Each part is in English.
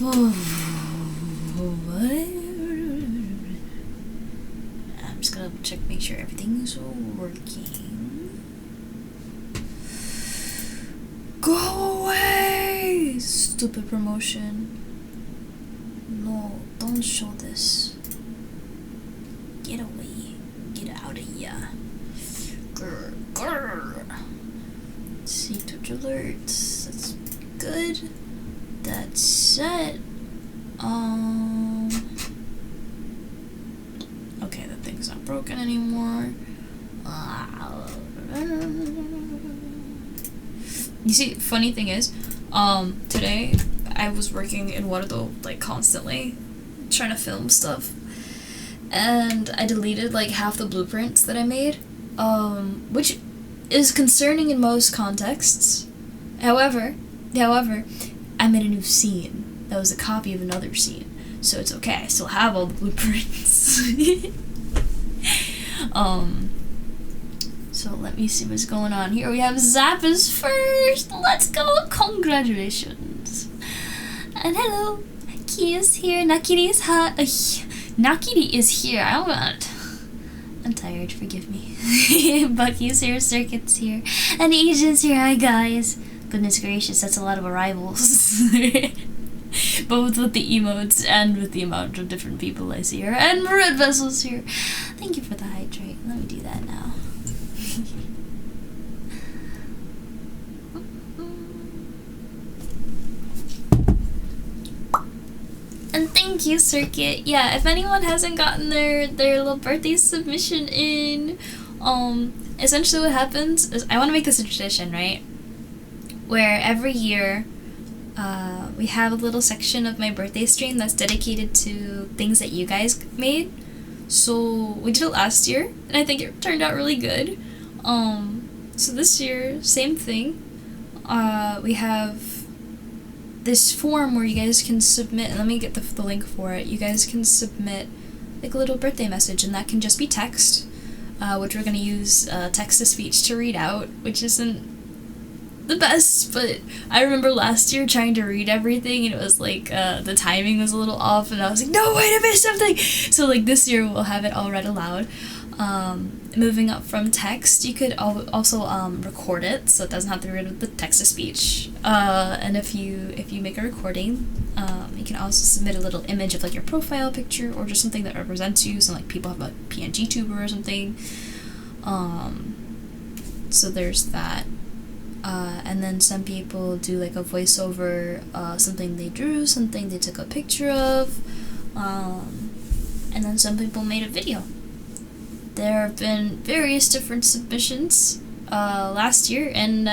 I'm just gonna check, make sure everything's working. Go away! Stupid promotion. No, don't show this. Get away. Get out of here. Grr, grr. See Twitch alerts. That's good. That's set. Okay, that thing's not broken anymore. You see, funny thing is, today I was working in Waterdo like constantly, trying to film stuff, and I deleted like half the blueprints that I made, which is concerning in most contexts. However, I made a new scene that was a copy of another scene, so it's okay. I still have all the blueprints. So let me see what's going on here. We have Zappa's first. Let's go. Congratulations. And hello. Ki is here. Nakiri is Nakiri is here. I'm tired. Forgive me. Bucky's here. Circuit's here. And Asian's here. Hi, guys. Goodness gracious. That's a lot of arrivals. Both with the emotes and with the amount of different people I see here. And Red Vessel's here. Thank you for the hydrate. Let me do that now. And thank you, Circuit. Yeah, if anyone hasn't gotten their little birthday submission in, essentially what happens is I want to make this a tradition, right? Where every year, we have a little section of my birthday stream that's dedicated to things that you guys made. So we did it last year, and I think it turned out really good. So this year, same thing. We have this form where you guys can submit, and let me get the link for it. You guys can submit like a little birthday message, and that can just be text, which we're gonna use text-to-speech to read out, which isn't the best, but I remember last year trying to read everything, and it was like the timing was a little off, and I was like, no, wait, I missed something! So like this year we'll have it all read aloud. Moving up from text, you could also record it, so it doesn't have to be read with the text-to-speech. And if you make a recording, you can also submit a little image of like your profile picture or just something that represents you. So like people have a PNG-tuber or something. So there's that. And then some people do like a voiceover, something they drew, something they took a picture of, and then some people made a video. There have been various different submissions last year, and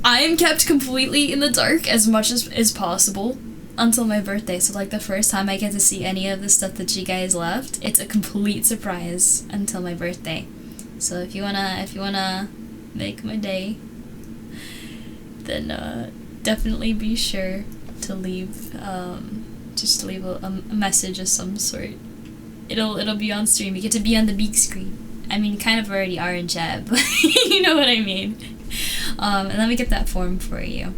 I'm kept completely in the dark as much as possible until my birthday. So like the first time I get to see any of the stuff that you guys left, it's a complete surprise until my birthday. So if you wanna make my day, then definitely be sure to leave just to leave a message of some sort. It'll be on stream. You get to be on the big screen. I mean, you kind of already are in chat, but you know what I mean. And let me get that form for you.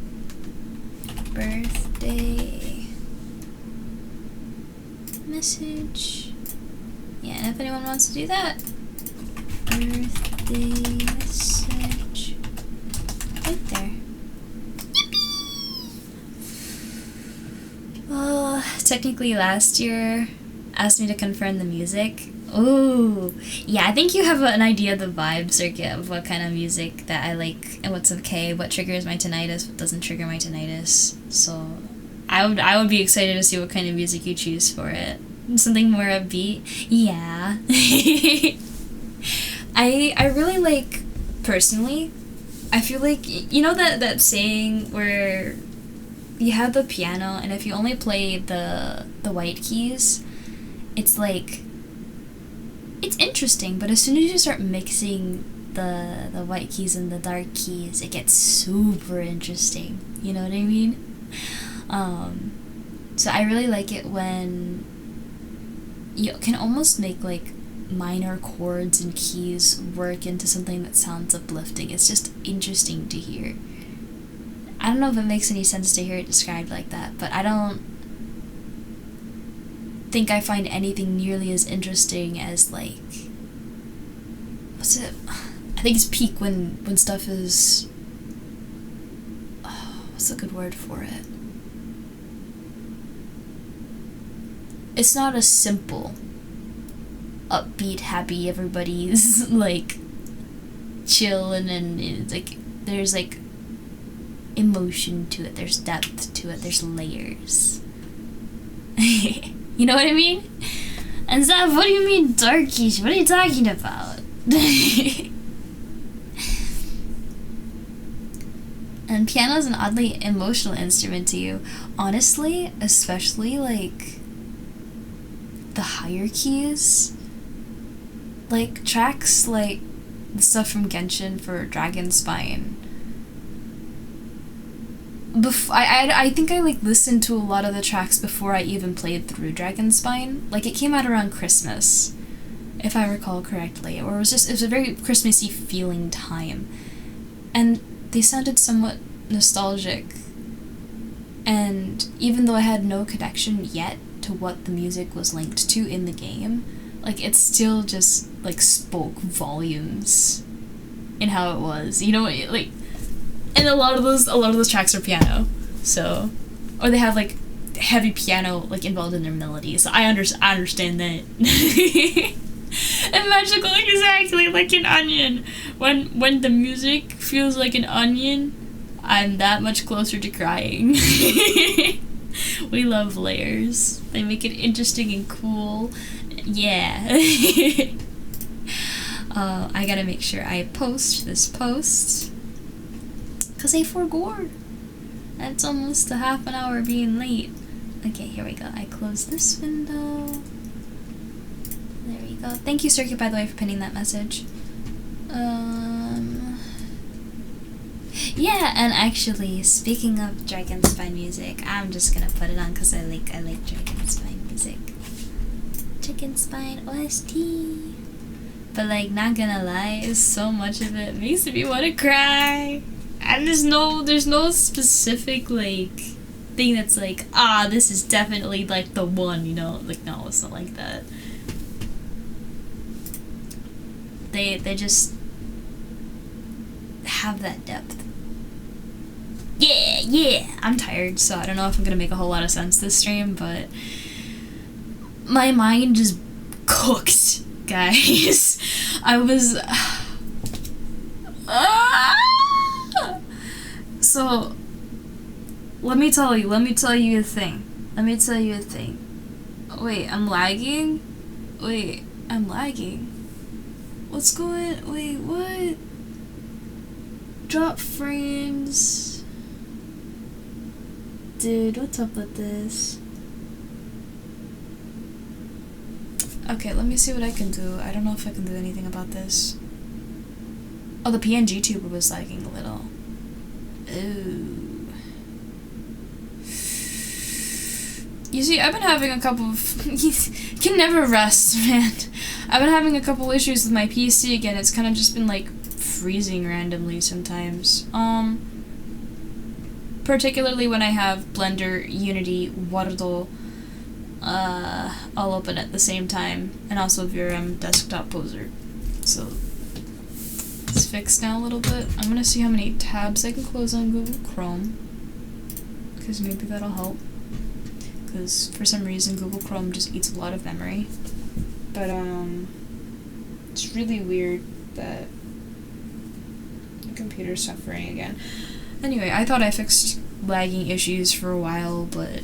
Birthday message. Yeah, and if anyone wants to do that, birthday message right there. Well, technically last year asked me to confirm the music. Ooh, yeah, I think you have an idea of the vibe, Circuit, of what kind of music that I like and what's okay, what triggers my tinnitus, what doesn't trigger my tinnitus. So I would be excited to see what kind of music you choose for it. Something more upbeat. Yeah. I really like, personally, I feel like, you know that saying where you have the piano and if you only play the white keys, it's like, it's interesting, but as soon as you start mixing the white keys and the dark keys, it gets super interesting. You know what I mean? So I really like it when you can almost make like minor chords and keys work into something that sounds uplifting. It's just interesting to hear. I don't know if it makes any sense to hear it described like that, but I don't think I find anything nearly as interesting as, like, what's it? I think it's peak when stuff is, what's a good word for it? It's not a simple, upbeat, happy, everybody's, like, chill, and it's like, there's, like, emotion to it, there's depth to it, there's layers. You know what I mean? And Zaf, what do you mean darkish? What are you talking about? And piano's an oddly emotional instrument to you. Honestly, especially, like, the higher keys. Like, tracks like the stuff from Genshin for Dragon Spine. I think I, like, listened to a lot of the tracks before I even played through Dragon Spine. Like, it came out around Christmas, if I recall correctly. Or it was a very Christmassy feeling time. And they sounded somewhat nostalgic. And even though I had no connection yet to what the music was linked to in the game, like, it still just, like, spoke volumes in how it was. You know, like, and a lot of those tracks are piano, so, or they have, like, heavy piano, like, involved in their melody, so I understand that. And magical, exactly like an onion. When the music feels like an onion, I'm that much closer to crying. We love layers. They make it interesting and cool. Yeah. I gotta make sure I post this post, because I forgot. That's almost a half an hour being late. Okay, here we go. I close this window. There we go. Thank you, Circuit, by the way, for pinning that message. Yeah, and actually, speaking of Dragon Spine music, I'm just gonna put it on because I like Dragon Spine music. Dragon Spine OST. But, like, not gonna lie, so much of it makes me want to cry. And there's no specific, like, thing that's like, this is definitely, like, the one, you know? Like, no, it's not like that. They just have that depth. Yeah! I'm tired, so I don't know if I'm gonna make a whole lot of sense this stream, but my mind just cooked, guys. I was... So, let me tell you a thing. Wait, I'm lagging? What's going... Wait, what? Drop frames. Dude, what's up with this? Okay, let me see what I can do. I don't know if I can do anything about this. Oh, the PNG tuber was lagging a little. Ooh. You see, I've been having a couple of... can never rest, man. I've been having a couple issues with my PC again. It's kind of just been, like, freezing randomly sometimes. Particularly when I have Blender, Unity, Wordle, all open at the same time, and also VRM Desktop Poser. So, it's fixed now a little bit. I'm gonna see how many tabs I can close on Google Chrome, because maybe that'll help. Because for some reason Google Chrome just eats a lot of memory. But, it's really weird that the computer's suffering again. Anyway, I thought I fixed lagging issues for a while, but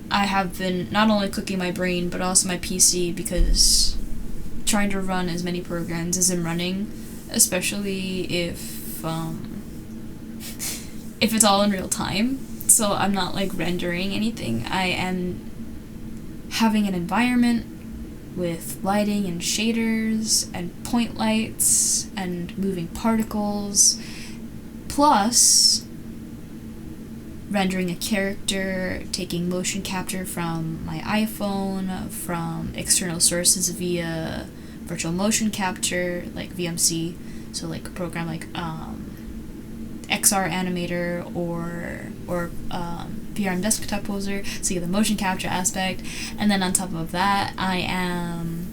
I have been not only cooking my brain, but also my PC, because trying to run as many programs as I'm running, especially if it's all in real time, so I'm not, like, rendering anything. I am having an environment with lighting and shaders and point lights and moving particles, plus rendering a character, taking motion capture from my iPhone, from external sources via virtual motion capture, like VMC, so like a program like XR animator or VRM desktop poser, so you get the motion capture aspect, and then on top of that I am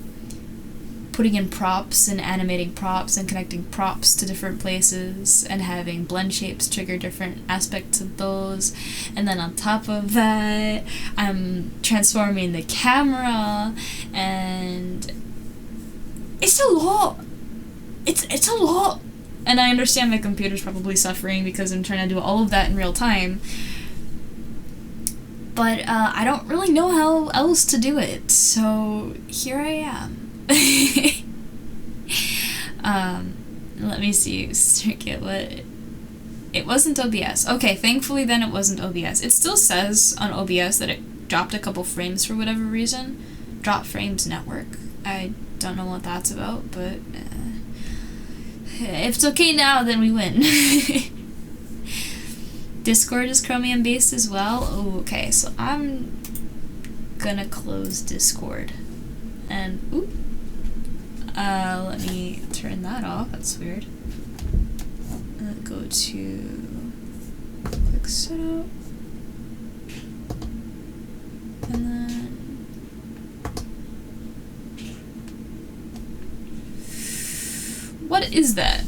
putting in props and animating props and connecting props to different places and having blend shapes trigger different aspects of those, and then on top of that I'm transforming the camera, and it's a lot. It's a lot. And I understand my computer's probably suffering because I'm trying to do all of that in real time. But I don't really know how else to do it. So here I am. Let me see. Circuit, what? It wasn't OBS. Okay, thankfully then it wasn't OBS. It still says on OBS that it dropped a couple frames for whatever reason. Drop frames network. I don't know what that's about, but if it's okay now, then we win. Discord is Chromium based as well. Oh, okay, so I'm gonna close Discord. And let me turn that off. That's weird. Go to quick setup. And then what is that?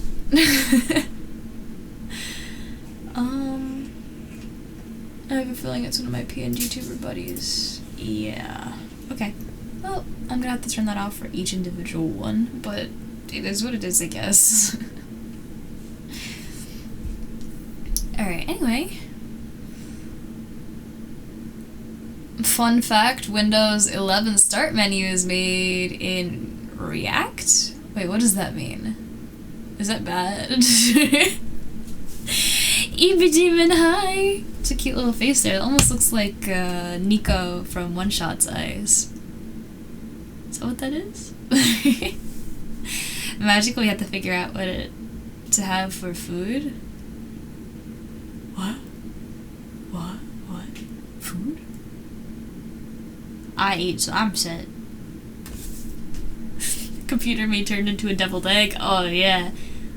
I have a feeling it's one of my ENVTuber buddies. Yeah. Okay. Well, I'm gonna have to turn that off for each individual one, but it is what it is, I guess. Alright, anyway. Fun fact, Windows 11 start menu is made in React? Wait, what does that mean? Is that bad? EB Demon, hi! It's a cute little face there. It almost looks like Nico from One Shot's eyes. Is that what that is? Magically, we have to figure out what to have for food. What? Food? I ate, so I'm set. Computer may turn into a deviled egg. Oh yeah.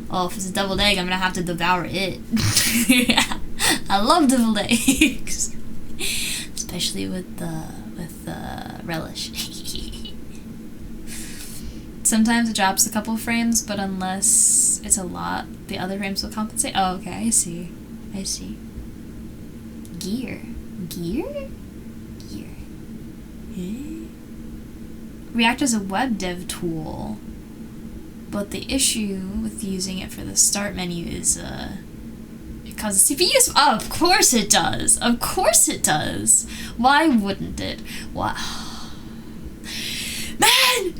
Oh, if it's a deviled egg, I'm gonna have to devour it. I love deviled eggs, especially with the relish. Sometimes it drops a couple frames, but unless it's a lot, the other frames will compensate. Oh, okay, I see. Gear. React is a web dev tool, but the issue with using it for the start menu is it causes CPU. Oh, of course it does. Of course it does. Why wouldn't it? Why? Man!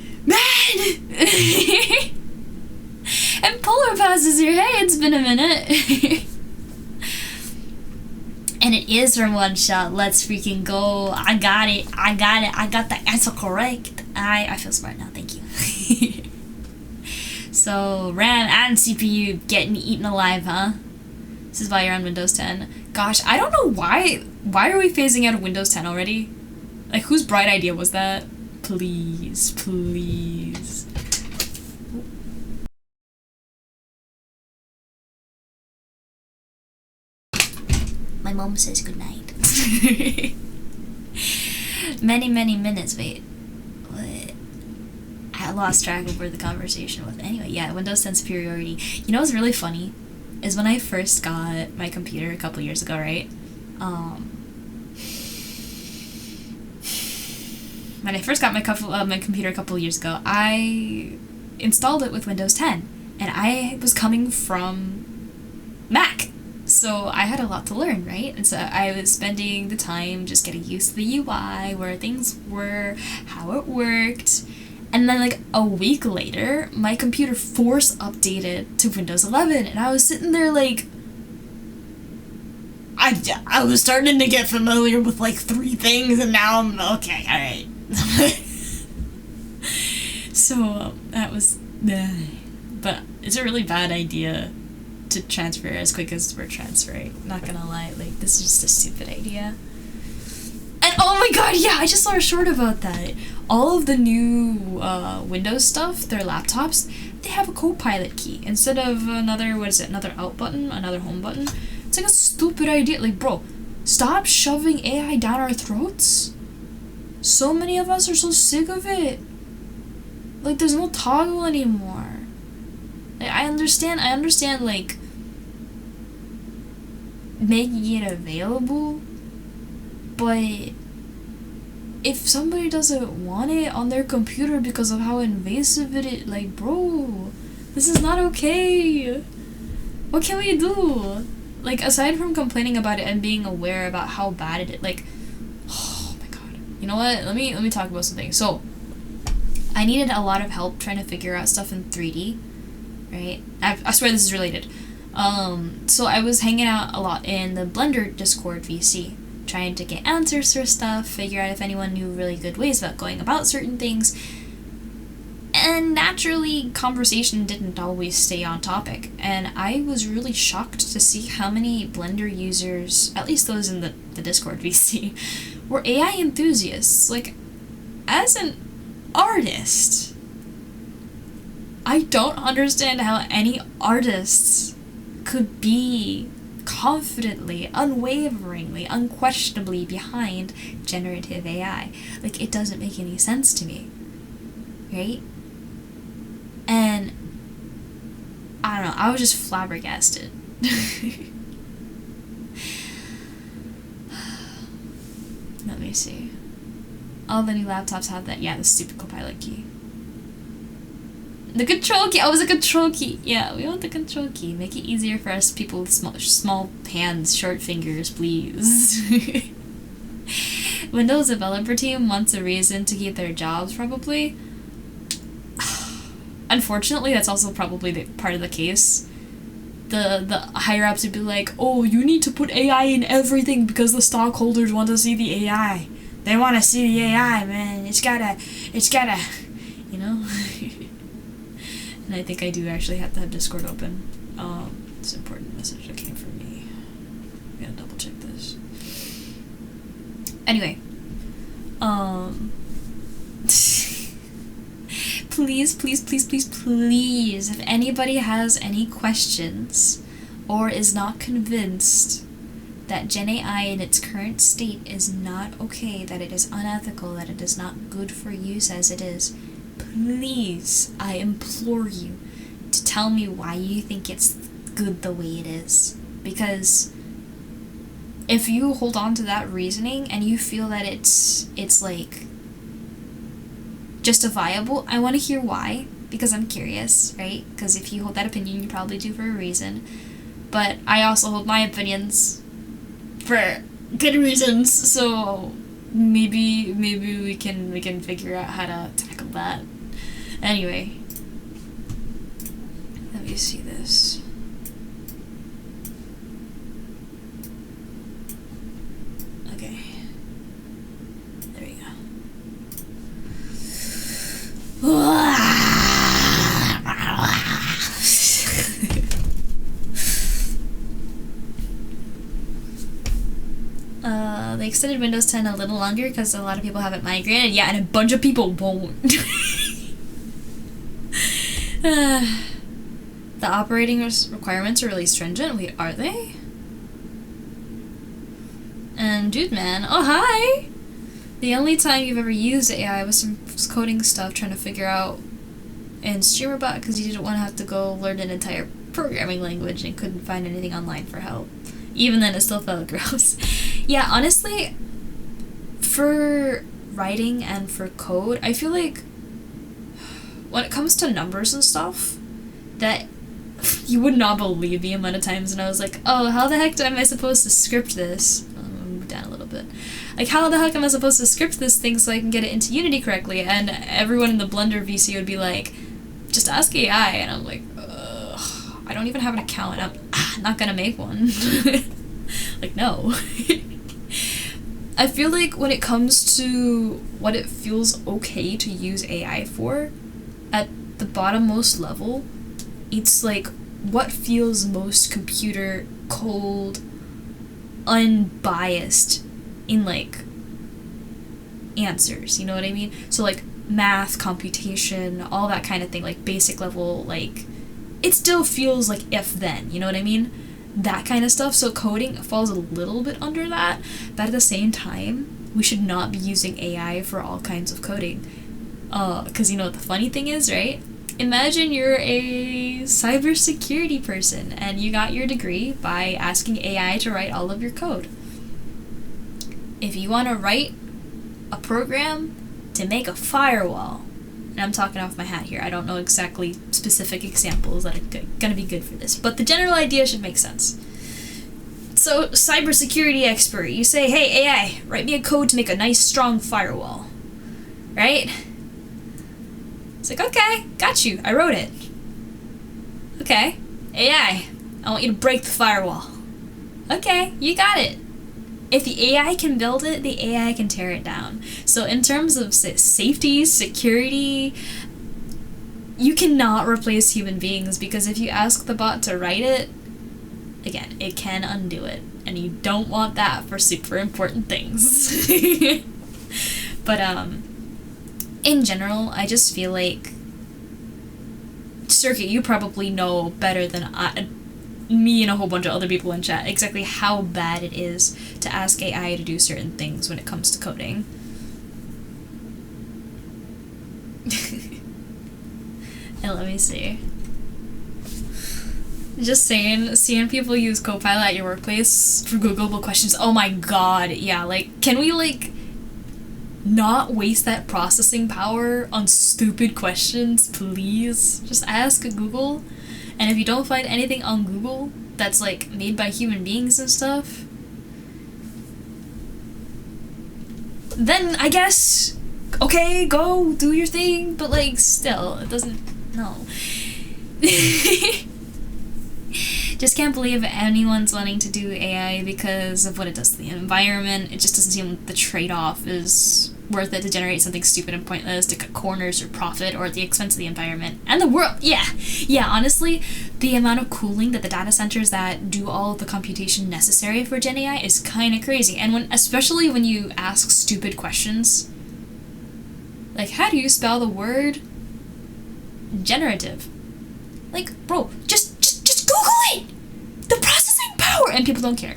And Polar passes here. Hey, it's been a minute. And it is from One Shot. Let's freaking go. I got it. I got the answer correct. I feel smart now. Thank you. So, RAM and CPU getting eaten alive, huh? This is why you're on Windows 10. Gosh, I don't know why. Why are we phasing out of Windows 10 already? Like, whose bright idea was that? Please. My mom says goodnight. Many minutes. Wait. What? I lost track of where the conversation was. Anyway, yeah, Windows 10 superiority. You know what's really funny? Is when I first got my computer a couple years ago, right? When I first got my computer a couple years ago, I installed it with Windows 10. And I was coming from Mac. So I had a lot to learn, right? And so I was spending the time just getting used to the UI, where things were, how it worked. And then like a week later, my computer force updated to Windows 11, and I was sitting there like, I was starting to get familiar with like 3 things, and now I'm okay, alright. So that was, but it's a really bad idea to transfer as quick as we're transferring. Not gonna lie, like, this is just a stupid idea. And Oh my god, yeah, I just saw a short about that. All of the new Windows stuff, their laptops, they have a co-pilot key instead of another out button, another home button. It's like a stupid idea. Like, bro, stop shoving AI down our throats. So many of us are so sick of it. Like, there's no toggle anymore. Like, I understand, like, making it available, but if somebody doesn't want it on their computer because of how invasive it is, like, bro, this is not okay. What can we do? Like, aside from complaining about it and being aware about how bad it is, like, oh my god. You know what? Let me talk about something. So, I needed a lot of help trying to figure out stuff in 3D, right? I swear this is related. So I was hanging out a lot in the Blender Discord VC, trying to get answers for stuff, figure out if anyone knew really good ways about going about certain things. And naturally, conversation didn't always stay on topic, and I was really shocked to see how many Blender users, at least those in the Discord VC, were AI enthusiasts. Like, as an artist, I don't understand how any artists could be confidently, unwaveringly, unquestionably behind generative AI. Like, it doesn't make any sense to me, right? And I don't know, I was just flabbergasted. Let me see. All the new laptops have that. Yeah, the stupid Copilot key. The control key! Oh, it was a control key! Yeah, we want the control key. Make it easier for us people with small hands, short fingers, please. Windows developer team wants a reason to keep their jobs, probably. Unfortunately, that's also probably part of the case. The higher-ups would be like, oh, you need to put AI in everything because the stockholders want to see the AI. They want to see the AI, man. It's gotta, you know? And I think I do actually have to have Discord open. It's an important message that came from me. I'm gonna double check this. Anyway. Please, if anybody has any questions or is not convinced that Gen AI in its current state is not okay, that it is unethical, that it is not good for use as it is, please, I implore you to tell me why you think it's good the way it is. Because if you hold on to that reasoning and you feel that it's like justifiable, I want to hear why, because I'm curious, right? Because if you hold that opinion, you probably do for a reason. But I also hold my opinions for good reasons, so maybe we can figure out how to tackle that. Anyway, let me see this. Okay, there we go. They extended Windows 10 a little longer because a lot of people haven't migrated. Yeah, and a bunch of people won't. The operating requirements are really stringent. Wait, are they? And dude man, oh hi! The only time you've ever used AI was some coding stuff trying to figure out in StreamerBot because you didn't want to have to go learn an entire programming language and couldn't find anything online for help. Even then, it still felt gross. Yeah, honestly, for writing and for code, I feel like when it comes to numbers and stuff, that you would not believe the amount of times when I was like, oh, how the heck am I supposed to script this? Move down a little bit. Like, how the heck am I supposed to script this thing so I can get it into Unity correctly? And everyone in the Blender VC would be like, just ask AI. And I'm like, ugh, I don't even have an account. I'm not gonna make one. Like, no. I feel like when it comes to what it feels okay to use AI for, at the bottommost level, it's like what feels most computer cold, unbiased, in like answers, you know what I mean? So like math, computation, all that kind of thing, like basic level, like it still feels like if then, you know what I mean? That kind of stuff. So coding falls a little bit under that, but at the same time, we should not be using AI for all kinds of coding. Because you know what the funny thing is, right? Imagine you're a cybersecurity person and you got your degree by asking AI to write all of your code. If you want to write a program to make a firewall, and I'm talking off my hat here, I don't know exactly specific examples that are gonna be good for this, but the general idea should make sense. So, cybersecurity expert, you say, hey AI, write me a code to make a nice strong firewall. Right? It's like, okay, got you, I wrote it. Okay, AI, I want you to break the firewall. Okay, you got it. If the AI can build it, the AI can tear it down. So in terms of safety, security, you cannot replace human beings, because if you ask the bot to write it, again, it can undo it. And you don't want that for super important things. But in general, I just feel like, Circuit, you probably know better than me and a whole bunch of other people in chat exactly how bad it is to ask AI to do certain things when it comes to coding. And let me see. Just saying, seeing people use Copilot at your workplace for Googleable questions, oh my god, yeah, like, can we, like, not waste that processing power on stupid questions, please? Just ask Google. And if you don't find anything on Google that's, like, made by human beings and stuff, then I guess, okay, go, do your thing, but, like, still, it doesn't, no. Just can't believe anyone's wanting to do AI because of what it does to the environment. It just doesn't seem like the trade-off is worth it to generate something stupid and pointless to cut corners or profit or at the expense of the environment and the world. Yeah, honestly, the amount of cooling that the data centers that do all of the computation necessary for Gen AI is kind of crazy. And especially when you ask stupid questions, like, how do you spell the word generative? Like, bro, just Google it! The processing power! And people don't care.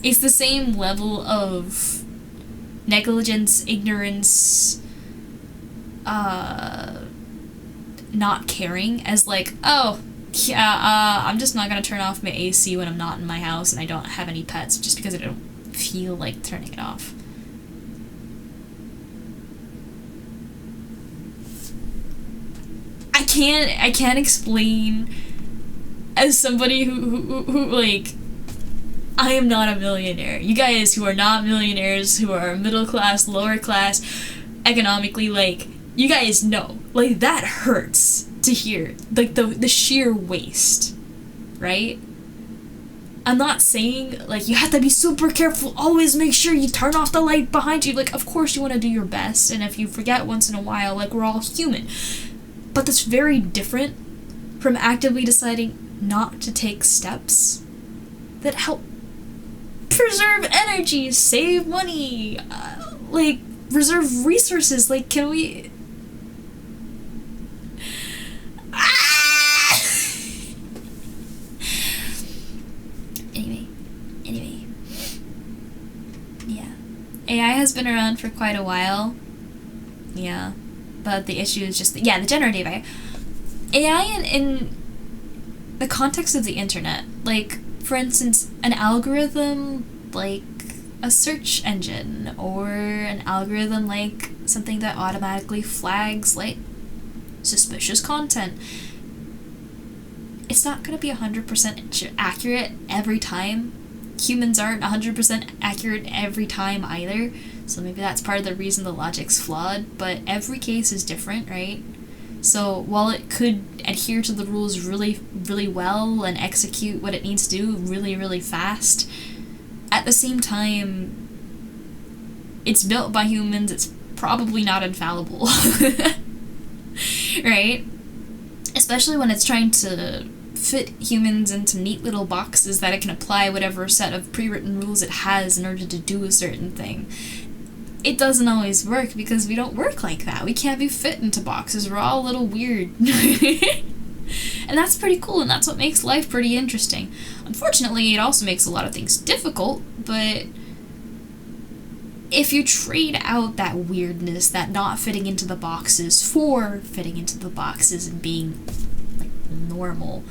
It's the same level of negligence, ignorance, not caring as like, oh, yeah, I'm just not gonna turn off my AC when I'm not in my house and I don't have any pets just because I don't feel like turning it off. I can't explain as somebody who like, I am not a millionaire. You guys who are not millionaires, who are middle class, lower class, economically, like, you guys know, like, that hurts to hear, like, the sheer waste, right? I'm not saying, like, you have to be super careful, always make sure you turn off the light behind you, like, of course you want to do your best, and if you forget once in a while, like, we're all human. But that's very different from actively deciding not to take steps that help preserve energy, save money, like, reserve resources. Like, can we... Anyway. Yeah. AI has been around for quite a while. Yeah. But the issue is just, the generative AI. AI in the context of the internet, like, for instance, an algorithm like a search engine, or an algorithm like something that automatically flags, like, suspicious content. It's not going to be 100% accurate every time. Humans aren't 100% accurate every time either, so maybe that's part of the reason the logic's flawed, but every case is different, right? So while it could adhere to the rules really, really well and execute what it needs to do really, really fast, at the same time, it's built by humans, it's probably not infallible. Right? Especially when it's trying to fit humans into neat little boxes that it can apply whatever set of pre-written rules it has in order to do a certain thing. it doesn't always work because we don't work like that. We can't be fit into boxes. We're all a little weird. And that's pretty cool, and that's what makes life pretty interesting. Unfortunately, it also makes a lot of things difficult, but if you trade out that weirdness, that not fitting into the boxes for fitting into the boxes and being, like, normal,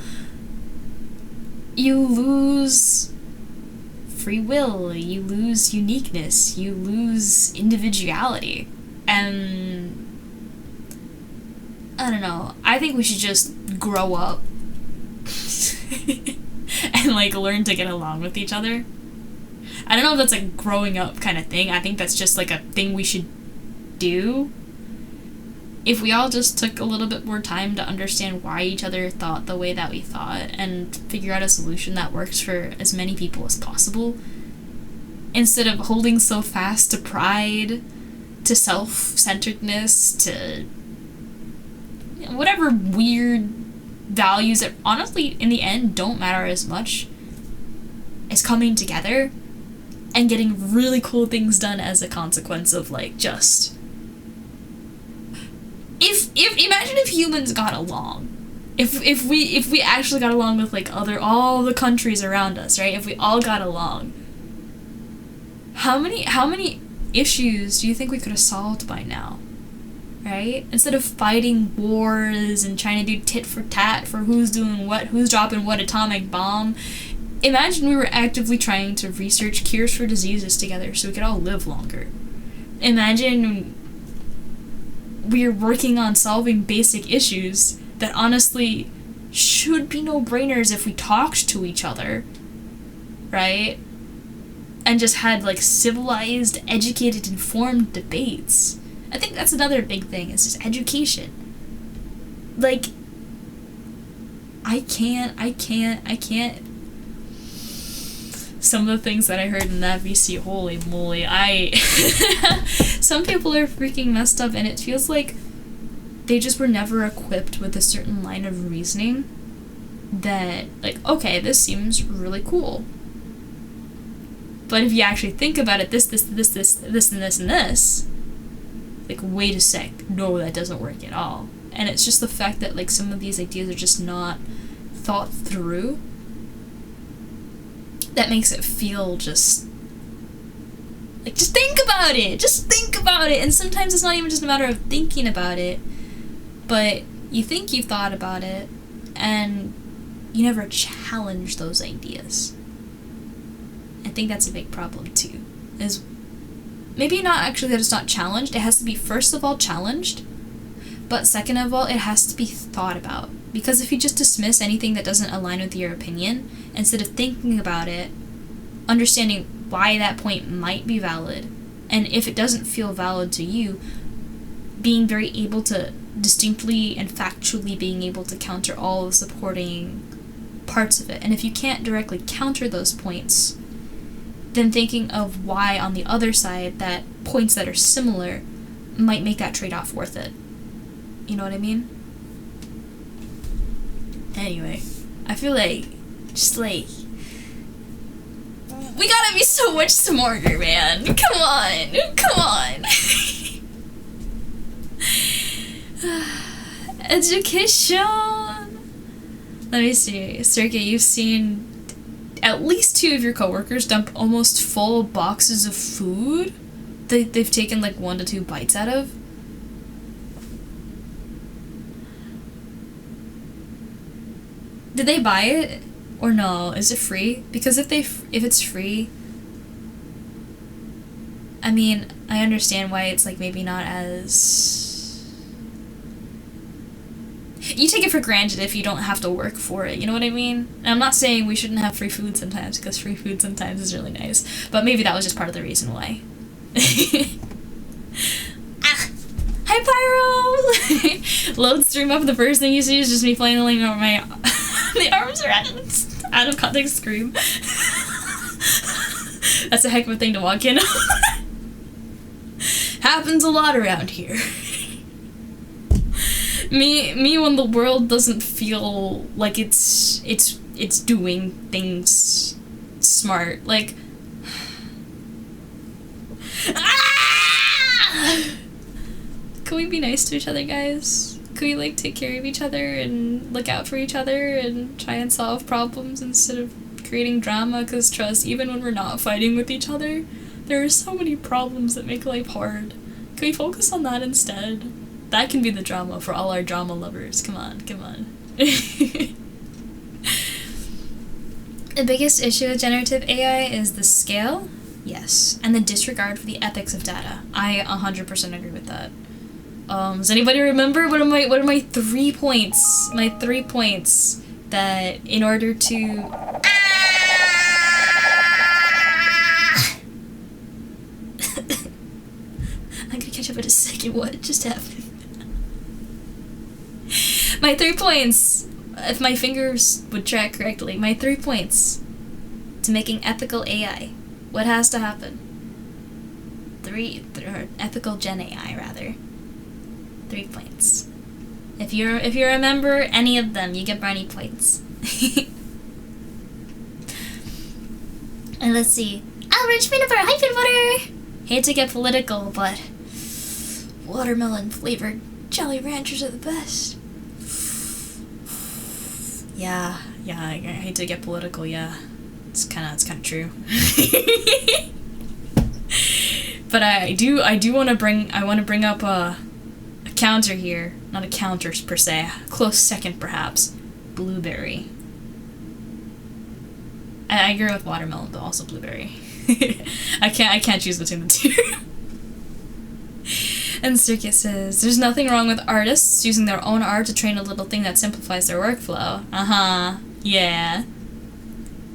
you lose free will, you lose uniqueness, you lose individuality. And I don't know, I think we should just grow up and, like, learn to get along with each other. I don't know if that's a growing up kind of thing. I think that's just, like, a thing we should do. If we all just took a little bit more time to understand why each other thought the way that we thought and figure out a solution that works for as many people as possible, instead of holding so fast to pride, to self-centeredness, to whatever weird values that honestly in the end don't matter as much as coming together and getting really cool things done as a consequence of, like, just if imagine if humans got along, if we actually got along with, like, all the countries around us, right? If we all got along, how many issues do you think we could have solved by now? Right? Instead of fighting wars and trying to do tit for tat for who's doing what, who's dropping what atomic bomb, imagine we were actively trying to research cures for diseases together so we could all live longer. Imagine we're working on solving basic issues that honestly should be no-brainers if we talked to each other, right? And just had, like, civilized, educated, informed debates. I think that's another big thing, is just education. Like, I can't. Some of the things that I heard in that VC, holy moly, some people are freaking messed up, and it feels like they just were never equipped with a certain line of reasoning that, like, okay, this seems really cool. But if you actually think about it, this, and this, like, wait a sec, no, that doesn't work at all. And it's just the fact that, like, some of these ideas are just not thought through that makes it feel just, like, just think about it, and sometimes it's not even just a matter of thinking about it, but you think you've thought about it, and you never challenge those ideas. I think that's a big problem, too, is maybe not actually that it's not challenged, it has to be, first of all, challenged, but second of all, it has to be thought about. Because if you just dismiss anything that doesn't align with your opinion, instead of thinking about it, understanding why that point might be valid, and if it doesn't feel valid to you, being very able to distinctly and factually being able to counter all the supporting parts of it. And if you can't directly counter those points, then thinking of why on the other side that points that are similar might make that trade-off worth it. You know what I mean? Anyway, I feel like, just like, we gotta be so much smarter, man. Come on. Education. Let me see. Circuit, you've seen at least 2 of your coworkers dump almost full boxes of food they've taken, like, 1 to 2 bites out of. Did they buy it or no? Is it free? Because if it's free, I mean, I understand why it's, like, maybe not as, you take it for granted if you don't have to work for it, you know what I mean? And I'm not saying we shouldn't have free food sometimes, because free food sometimes is really nice, but maybe that was just part of the reason why. Hi, Pyro! Load stream up, the first thing you see is just me flailing over my the arms are out of context scream. That's a heck of a thing to walk in. Happens a lot around here. Me when the world doesn't feel like it's doing things smart, like, ah! Can we be nice to each other, guys? Can we, like, take care of each other and look out for each other and try and solve problems instead of creating drama? Because trust, even when we're not fighting with each other, there are so many problems that make life hard. Can we focus on that instead? That can be the drama for all our drama lovers. Come on, come on. The biggest issue with generative AI is the scale, yes, and the disregard for the ethics of data. I 100% agree with that. Does anybody remember what are my 3 points? My 3 points that in order to I'm gonna catch up in a second. What just happened? My 3 points, if my fingers would track correctly, my 3 points to making ethical AI. What has to happen? Or ethical Gen AI, rather. 3 points. If you remember any of them, you get brownie points. And let's see. Rich peanut butter! Hi, peanut butter! Hate to get political, but watermelon flavored Jolly Ranchers are the best. Yeah, I hate to get political, yeah. It's kinda true. But I wanna bring up a counter here. Not a counter per se. Close second perhaps. Blueberry. I agree with watermelon, but also blueberry. I can't choose between the two. And Circuit says, there's nothing wrong with artists using their own art to train a little thing that simplifies their workflow. Yeah.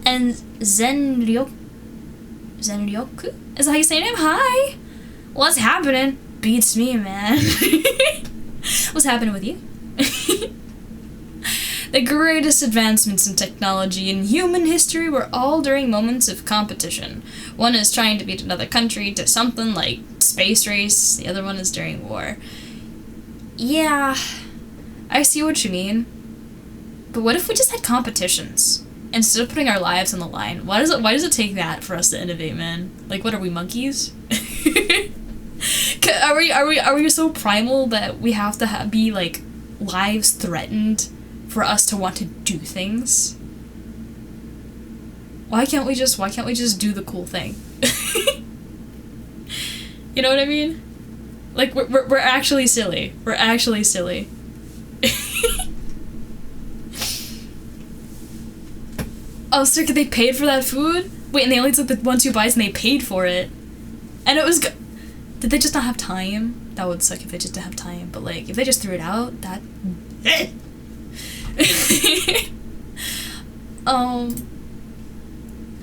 And Zenryoku? Is that how you say your name? Hi! What's happening? Beats me, man. What's happening with you? The greatest advancements in technology in human history were all during moments of competition. One is trying to beat another country to something like space race, the other one is during war. Yeah, I see what you mean. But what if we just had competitions? Instead of putting our lives on the line, why does it take that for us to innovate, man? Like, what are we, monkeys? Are we so primal that we have to be like lives threatened for us to want to do things? Why can't we just do the cool thing? You know what I mean? Like we're actually silly. We're actually silly. Oh, sir, they paid for that food? Wait, and they only took the 1-2 bites and they paid for it. And it was did they just not have time? That would suck if they just didn't have time. But like, if they just threw it out, that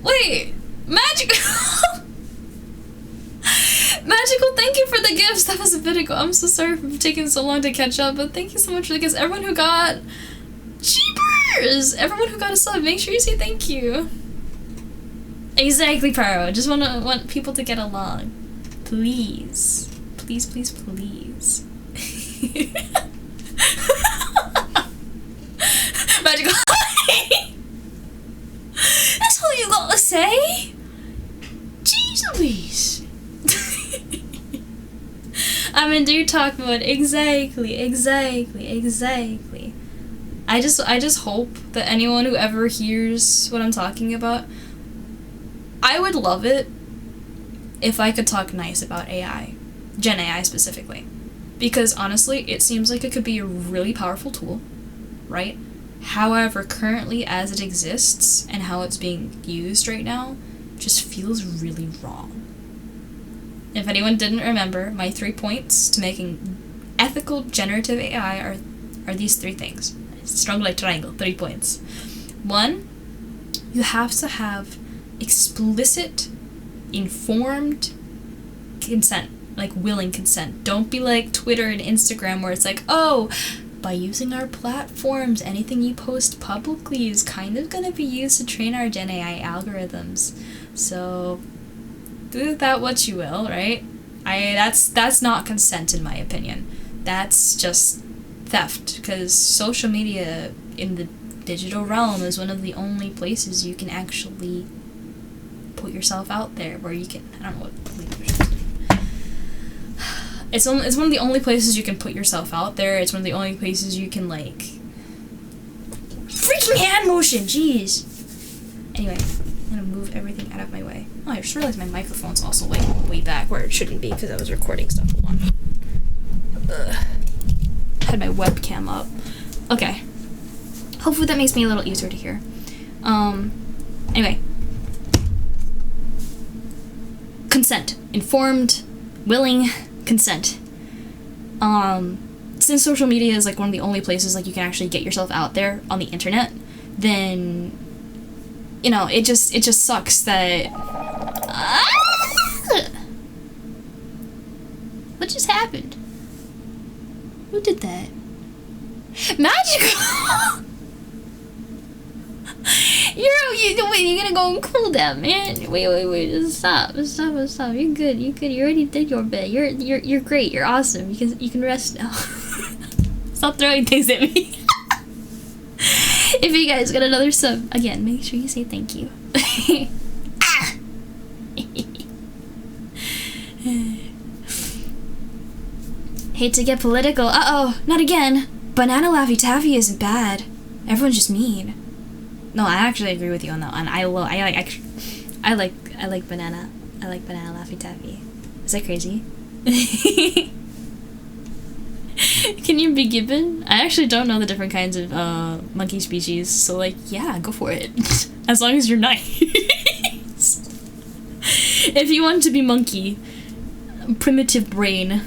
wait, magical. Magical, thank you for the gifts. That was a bit ago. I'm so sorry for taking so long to catch up, but thank you so much for the gifts. Everyone who got cheapers, everyone who got a sub, make sure you say thank you. Exactly, Paro. Just want people to get along, please, please, please, please. Magical. That's all you gotta say? Jeez Louise. I'm in do talk mode. Exactly. I just hope that anyone who ever hears what I'm talking about, I would love it if I could talk nice about AI. Gen AI specifically. Because honestly, it seems like it could be a really powerful tool, right? However, currently as it exists and how it's being used right now just feels really wrong. If anyone didn't remember, my 3 points to making ethical generative AI are these 3 things. Strong like triangle, 3 points. 1, you have to have explicit, informed consent, like willing consent. Don't be like Twitter and Instagram where it's like, oh, by using our platforms, anything you post publicly is kind of gonna be used to train our Gen AI algorithms. So do with that what you will, right? That's not consent in my opinion. That's just theft, because social media in the digital realm is one of the only places you can actually put yourself out there where you can, I don't know what It's one of the only places you can put yourself out there. It's one of the only places you can, like... Freaking hand motion! Jeez! Anyway, I'm gonna move everything out of my way. Oh, I just realized my microphone's also, like, way back where it shouldn't be because I was recording stuff. Hold on. I had my webcam up. Okay. Hopefully that makes me a little easier to hear. Anyway. Consent. Informed, willing consent. Since social media is like one of the only places like you can actually get yourself out there on the internet, then you know, it just sucks that what just happened? Who did that? Magical! You're gonna go and cool down, man. Wait, just stop. You're good. You already did your bit. You're great. You're awesome. You can rest now. Stop throwing things at me. If you guys got another sub, again, make sure you say thank you. Hate to get political. Uh-oh, not again. Banana Laffy Taffy isn't bad. Everyone's just mean. No, I actually agree with you on that one. I like banana. I like banana Laffy Taffy. Is that crazy? Can you be given? I actually don't know the different kinds of monkey species, so like, yeah, go for it. As long as you're nice. If you want to be monkey, primitive brain,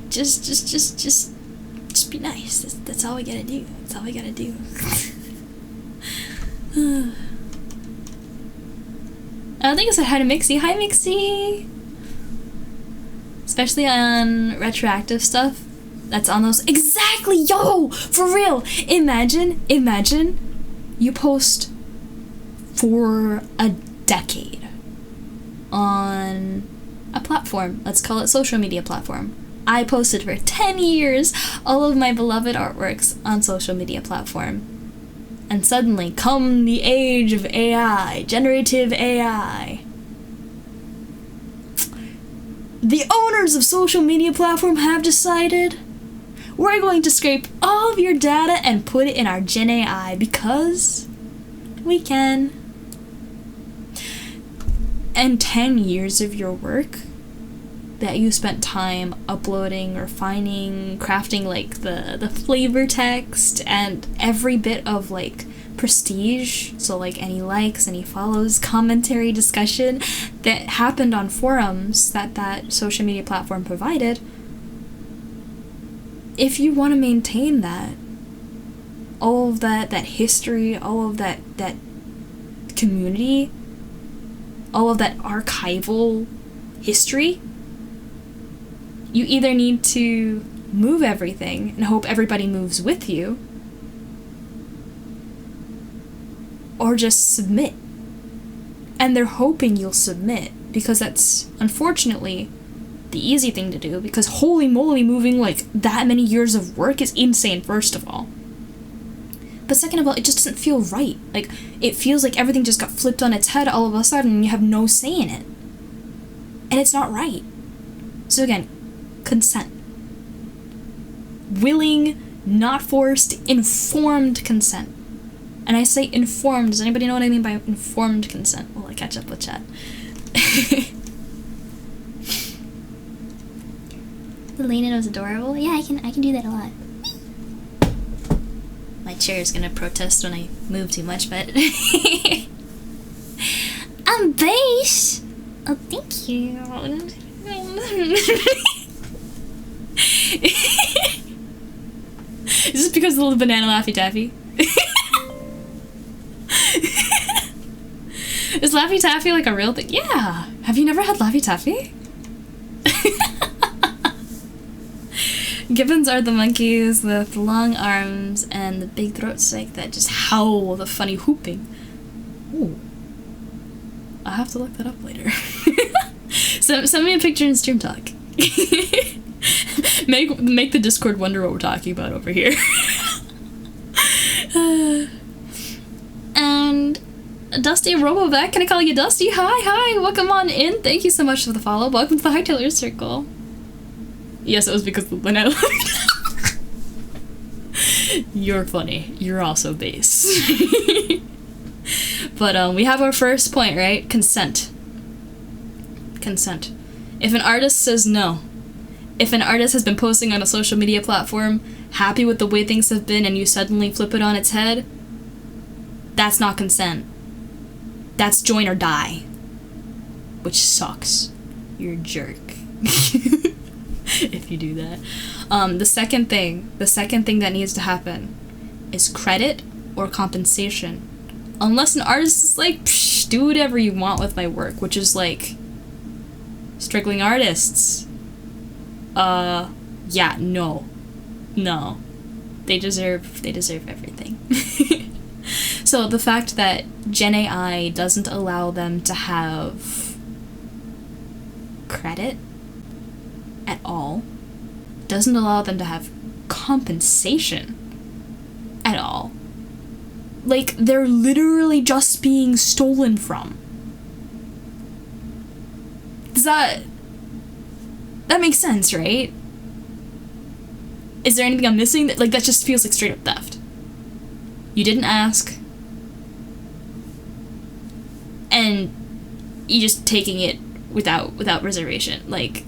just be nice. That's all we gotta do. That's all we gotta do. I don't think I said hi to Mixie. Hi, Mixie! Especially on retroactive stuff. That's on those. Exactly! Yo! For real! Imagine you post for a decade on a platform. Let's call it social media platform. I posted for 10 years all of my beloved artworks on social media platform. And suddenly, come the age of AI, generative AI, the owners of social media platform have decided we're going to scrape all of your data and put it in our Gen AI because we can. And 10 years of your work that you spent time uploading, refining, crafting like the flavor text and every bit of like prestige, so like any likes, any follows, commentary, discussion that happened on forums that social media platform provided. If you want to maintain that, all of that history, all of that community, all of that archival history, you either need to move everything and hope everybody moves with you, or just submit. And they're hoping you'll submit, because that's, unfortunately, the easy thing to do, because holy moly, moving like that many years of work is insane, first of all. But second of all, it just doesn't feel right. Like, it feels like everything just got flipped on its head all of a sudden and you have no say in it. And it's not right. So again, consent. Willing, not forced, informed consent. And I say informed. Does anybody know what I mean by informed consent? Well, I catch up with chat. Elena was adorable. Yeah, I can do that a lot. My chair is gonna protest when I move too much, but I'm base. Oh, thank you. Is this because of the banana Laffy Taffy? Is Laffy Taffy like a real thing? Yeah. Have you never had Laffy Taffy? Gibbons are the monkeys with long arms and the big throats like that just howl with a funny whooping. Ooh. I'll have to look that up later. So send me a picture in Stream Talk. Make the Discord wonder what we're talking about over here. And Dusty Robovac, can I call you Dusty? Hi, welcome on in. Thank you so much for the follow. Welcome to the Hightailers Circle. Yes, it was because of the Lynette. You're funny. You're also base. But we have our first point, right? Consent. Consent. If an artist says no, if an artist has been posting on a social media platform, happy with the way things have been, and you suddenly flip it on its head, that's not consent. That's join or die. Which sucks. You're a jerk. If you do that. The second thing that needs to happen is credit or compensation. Unless an artist is like, psh, do whatever you want with my work, which is like, struggling artists. Yeah, no. They deserve everything. So the fact that Gen AI doesn't allow them to have credit at all, doesn't allow them to have compensation at all. Like, they're literally just being stolen from. Does that makes sense, right? Is there anything I'm missing? That just feels like straight up theft. You didn't ask, and you're just taking it without reservation. Like,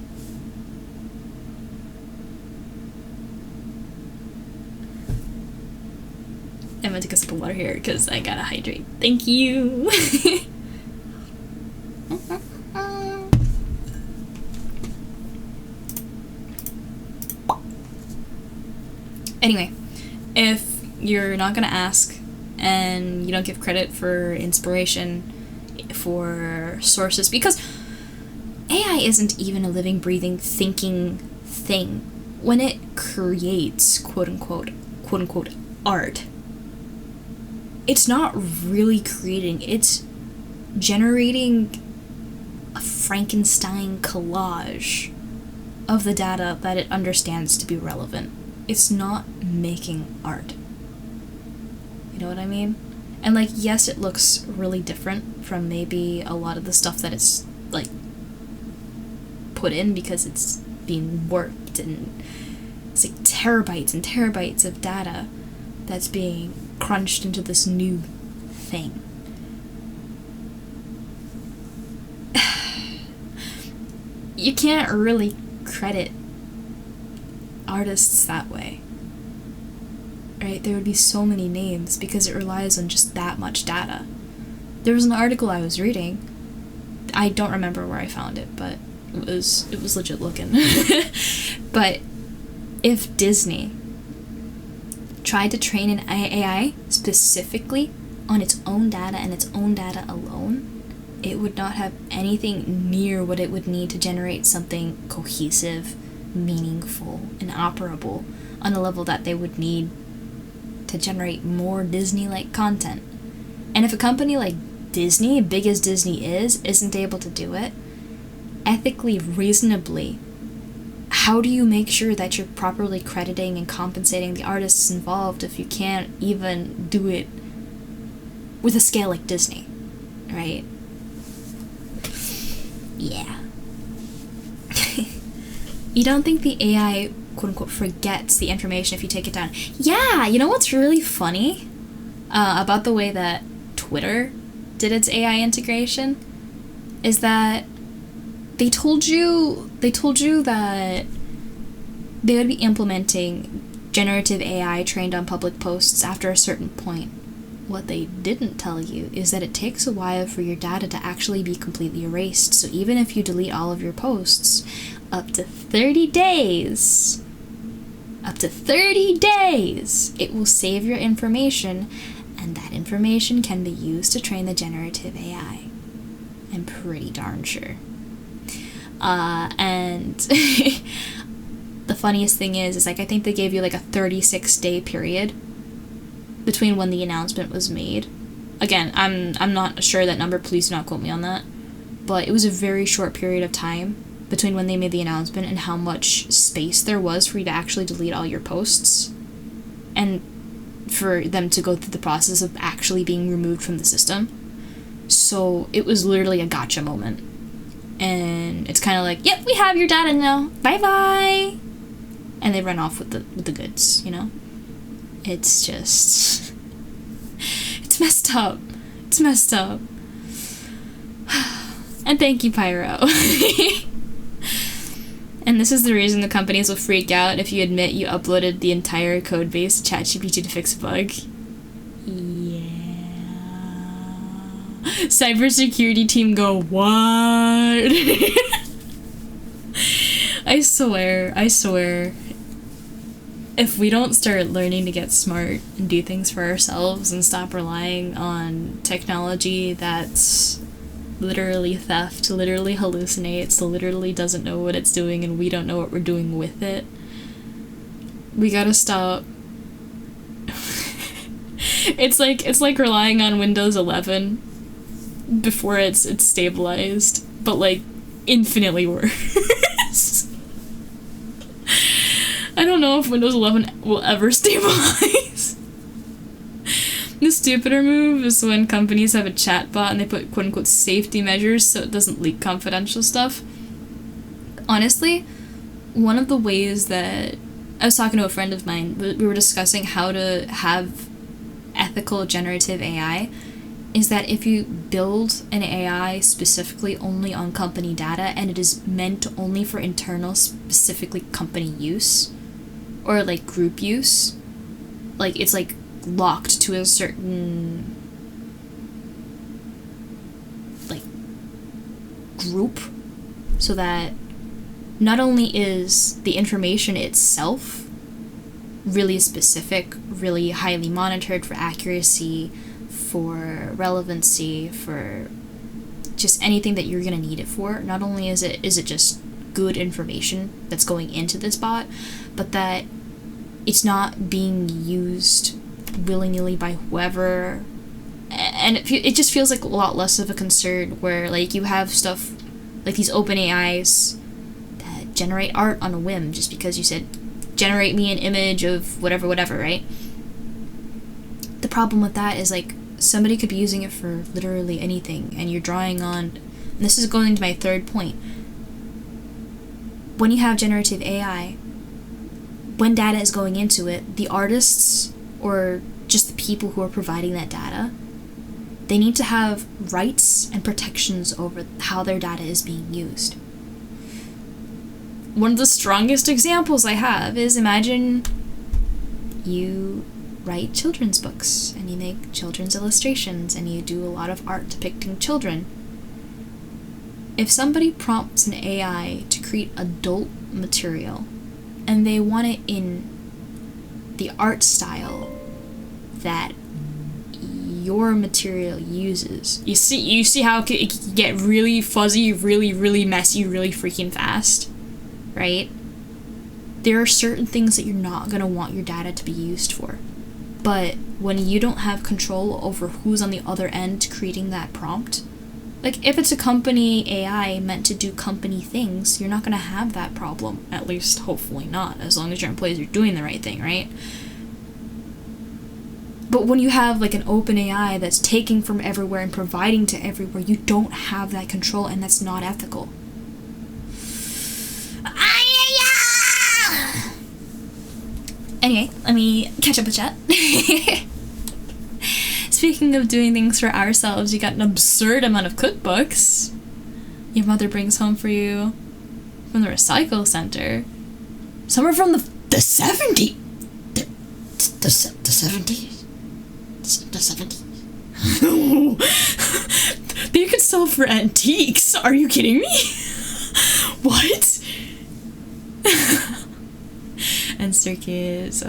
I'm gonna take a sip of water here because I gotta hydrate. Thank you. Anyway, if you're not gonna ask and you don't give credit for inspiration, for sources, because AI isn't even a living, breathing, thinking thing. When it creates quote unquote art, it's not really creating, it's generating a Frankenstein collage of the data that it understands to be relevant. It's not making art. You know what I mean? And like, yes, it looks really different from maybe a lot of the stuff that it's like put in, because it's being warped and it's like terabytes and terabytes of data that's being crunched into this new thing. You can't really credit artists that way, right? There would be so many names because it relies on just that much data. There was an article I was reading, I don't remember where I found it, but it was legit looking. But if Disney tried to train an AI specifically on its own data and its own data alone, it would not have anything near what it would need to generate something cohesive, meaningful, and operable on a level that they would need to generate more Disney-like content. And if a company like Disney, big as Disney is, isn't able to do it, ethically, reasonably, how do you make sure that you're properly crediting and compensating the artists involved if you can't even do it with a scale like Disney, right? Yeah. You don't think the AI, quote-unquote, forgets the information if you take it down? Yeah, you know what's really funny about the way that Twitter did its AI integration? Is that they told you that they would be implementing generative AI trained on public posts after a certain point. What they didn't tell you is that it takes a while for your data to actually be completely erased. So even if you delete all of your posts, up to 30 days, it will save your information, and that information can be used to train the generative AI. I'm pretty darn sure. And the funniest thing is like, I think they gave you like a 36-day period between when the announcement was made. Again, I'm not sure that number, please do not quote me on that, but it was a very short period of time between when they made the announcement and how much space there was for you to actually delete all your posts, and for them to go through the process of actually being removed from the system. So it was literally a gotcha moment. And it's kind of like, yep, we have your data now. Bye-bye. And they run off with the goods, you know? It's just... it's messed up. It's messed up. And thank you, Pyro. And this is the reason the companies will freak out if you admit you uploaded the entire code base to ChatGPT to fix a bug. Yeah. Cybersecurity team go, what? I swear. If we don't start learning to get smart and do things for ourselves and stop relying on technology that's literally theft, literally hallucinates, literally doesn't know what it's doing, and we don't know what we're doing with it, we gotta stop. It's like relying on Windows 11 before it's stabilized, but like infinitely worse. I don't know if Windows 11 will ever stabilize. The stupider move is when companies have a chatbot and they put quote-unquote safety measures so it doesn't leak confidential stuff. Honestly, one of the ways that... I was talking to a friend of mine, we were discussing how to have ethical generative AI, is that if you build an AI specifically only on company data and it is meant only for internal, specifically company use, or like group use, like it's like locked to a certain like group, so that not only is the information itself really specific, really highly monitored for accuracy, for relevancy, for just anything that you're gonna need it for, not only is it just good information that's going into this bot, but that it's not being used willy-nilly by whoever, and it just feels like a lot less of a concern where like you have stuff like these open AIs that generate art on a whim just because you said generate me an image of whatever, right? The problem with that is like somebody could be using it for literally anything, and you're drawing on, and this is going to my third point, when you have generative AI, when data is going into it, the artists or just the people who are providing that data, they need to have rights and protections over how their data is being used. One of the strongest examples I have is, imagine you write children's books and you make children's illustrations and you do a lot of art depicting children. If somebody prompts an AI to create adult material and they want it in the art style that your material uses, you see how it can get really fuzzy, really messy, really freaking fast, right? There are certain things that you're not going to want your data to be used for. But when you don't have control over who's on the other end creating that prompt, like if it's a company AI meant to do company things, you're not going to have that problem. At least, hopefully not, as long as your employees are doing the right thing, right? But when you have like an open AI that's taking from everywhere and providing to everywhere, you don't have that control, and that's not ethical. Anyway, let me catch up with chat. Speaking of doing things for ourselves, you got an absurd amount of cookbooks your mother brings home for you from the recycle center. Some are from the 70s. The 70s? The 70s? They could sell for antiques. Are you kidding me? What? And Circuits,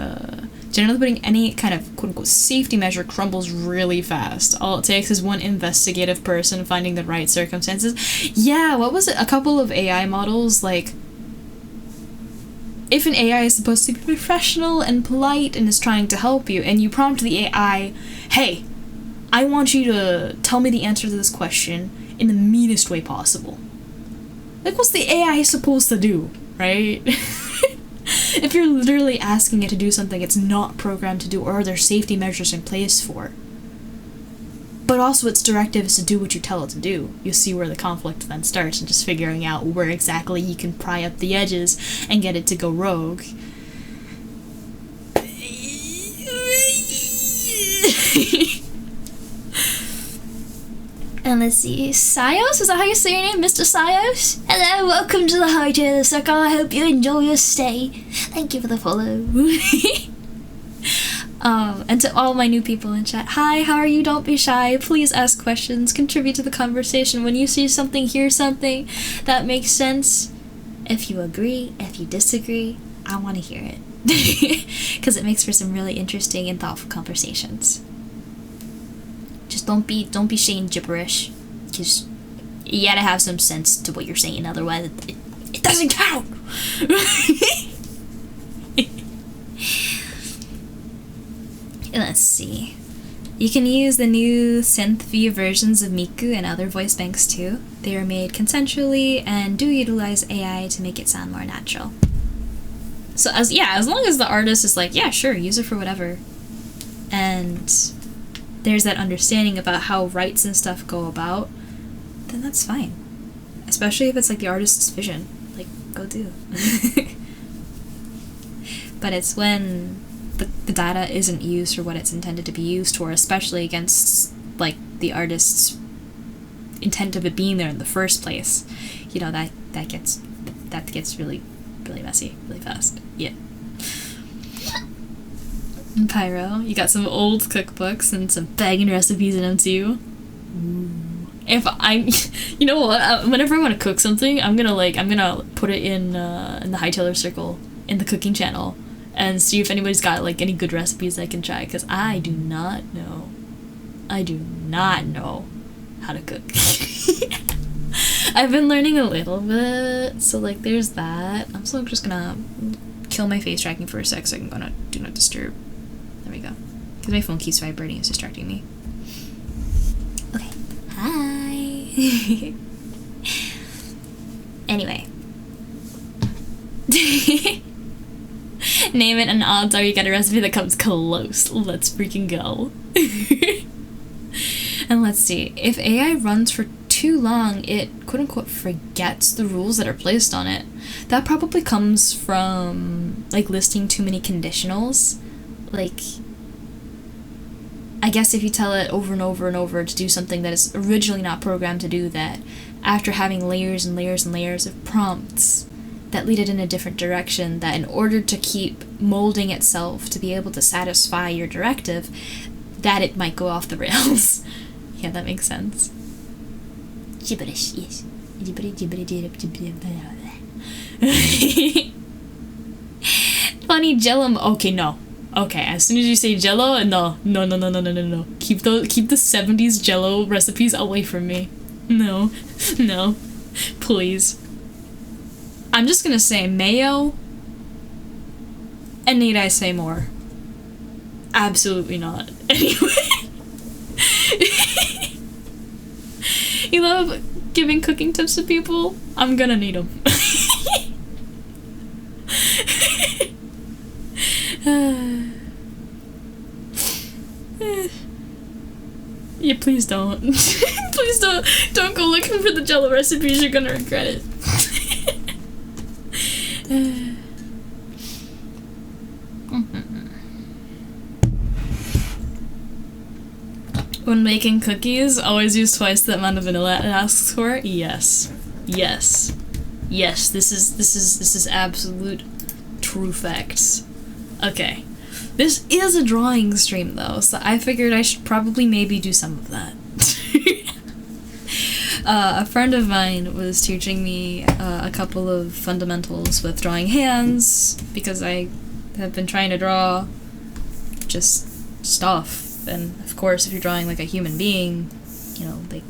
generally putting any kind of quote-unquote safety measure crumbles really fast. All it takes is one investigative person finding the right circumstances. Yeah, what was it? A couple of AI models, like, if an AI is supposed to be professional and polite and is trying to help you, and you prompt the AI, hey, I want you to tell me the answer to this question in the meanest way possible. Like, what's the AI supposed to do, right? If you're literally asking it to do something it's not programmed to do, or are there safety measures in place for? but also its directive is to do what you tell it to do. You see where the conflict then starts, and just figuring out where exactly you can pry up the edges and get it to go rogue. And let's see, Sios? Is that how you say your name, Mr. Sios? Hello, welcome to the Hightail Circle. I hope you enjoy your stay. Thank you for the follow. And to all my new people in chat, hi, how are you? Don't be shy. Please ask questions. Contribute to the conversation. When you see something, hear something that makes sense, if you agree, if you disagree, I want to hear it. Because it makes for some really interesting and thoughtful conversations. Just don't be saying gibberish, because you gotta have some sense to what you're saying, otherwise it doesn't count. Let's see. You can use the new synth-V versions of Miku and other voice banks too. They are made consensually and do utilize AI to make it sound more natural. So as long as the artist is like, yeah, sure, use it for whatever, and there's that understanding about how rights and stuff go about, then that's fine. Especially if it's like the artist's vision. Like, go do. But it's when the data isn't used for what it's intended to be used for, especially against like the artist's intent of it being there in the first place, you know, that gets really, really messy really fast. Yeah. And Pyro, you got some old cookbooks and some banging recipes in them too. Ooh. If I, you know what? Whenever I want to cook something, I'm gonna put it in the Hightailer Circle in the cooking channel, and see if anybody's got like any good recipes I can try, because I do not know how to cook. I've been learning a little bit, so like there's that. I'm still just gonna kill my face tracking for a sec so I can go to do not disturb. There we go. Because my phone keeps vibrating, it's distracting me. Okay. Hi. Anyway. Name it and odds are you get a recipe that comes close. Let's freaking go. And let's see. If AI runs for too long, it quote-unquote forgets the rules that are placed on it. That probably comes from like listing too many conditionals. Like, I guess if you tell it over and over and over to do something that is originally not programmed to do that, after having layers and layers and layers of prompts that lead it in a different direction, that in order to keep molding itself to be able to satisfy your directive, that it might go off the rails. Yeah, that makes sense. Gibberish, yes. Funny Jello. Okay, no. Okay, as soon as you say Jello, no. Keep the 70s Jello recipes away from me. No, please. I'm just gonna say mayo, and need I say more? Absolutely not. Anyway. You love giving cooking tips to people? I'm gonna need them. Yeah, please don't. Please don't go looking for the Jello recipes, you're gonna regret it. When making cookies, always use twice the amount of vanilla it asks for. Yes. This is absolute true facts. Okay. This is a drawing stream though, so I figured I should probably maybe do some of that. A friend of mine was teaching me a couple of fundamentals with drawing hands, because I have been trying to draw just stuff. And of course, if you're drawing like a human being, you know, they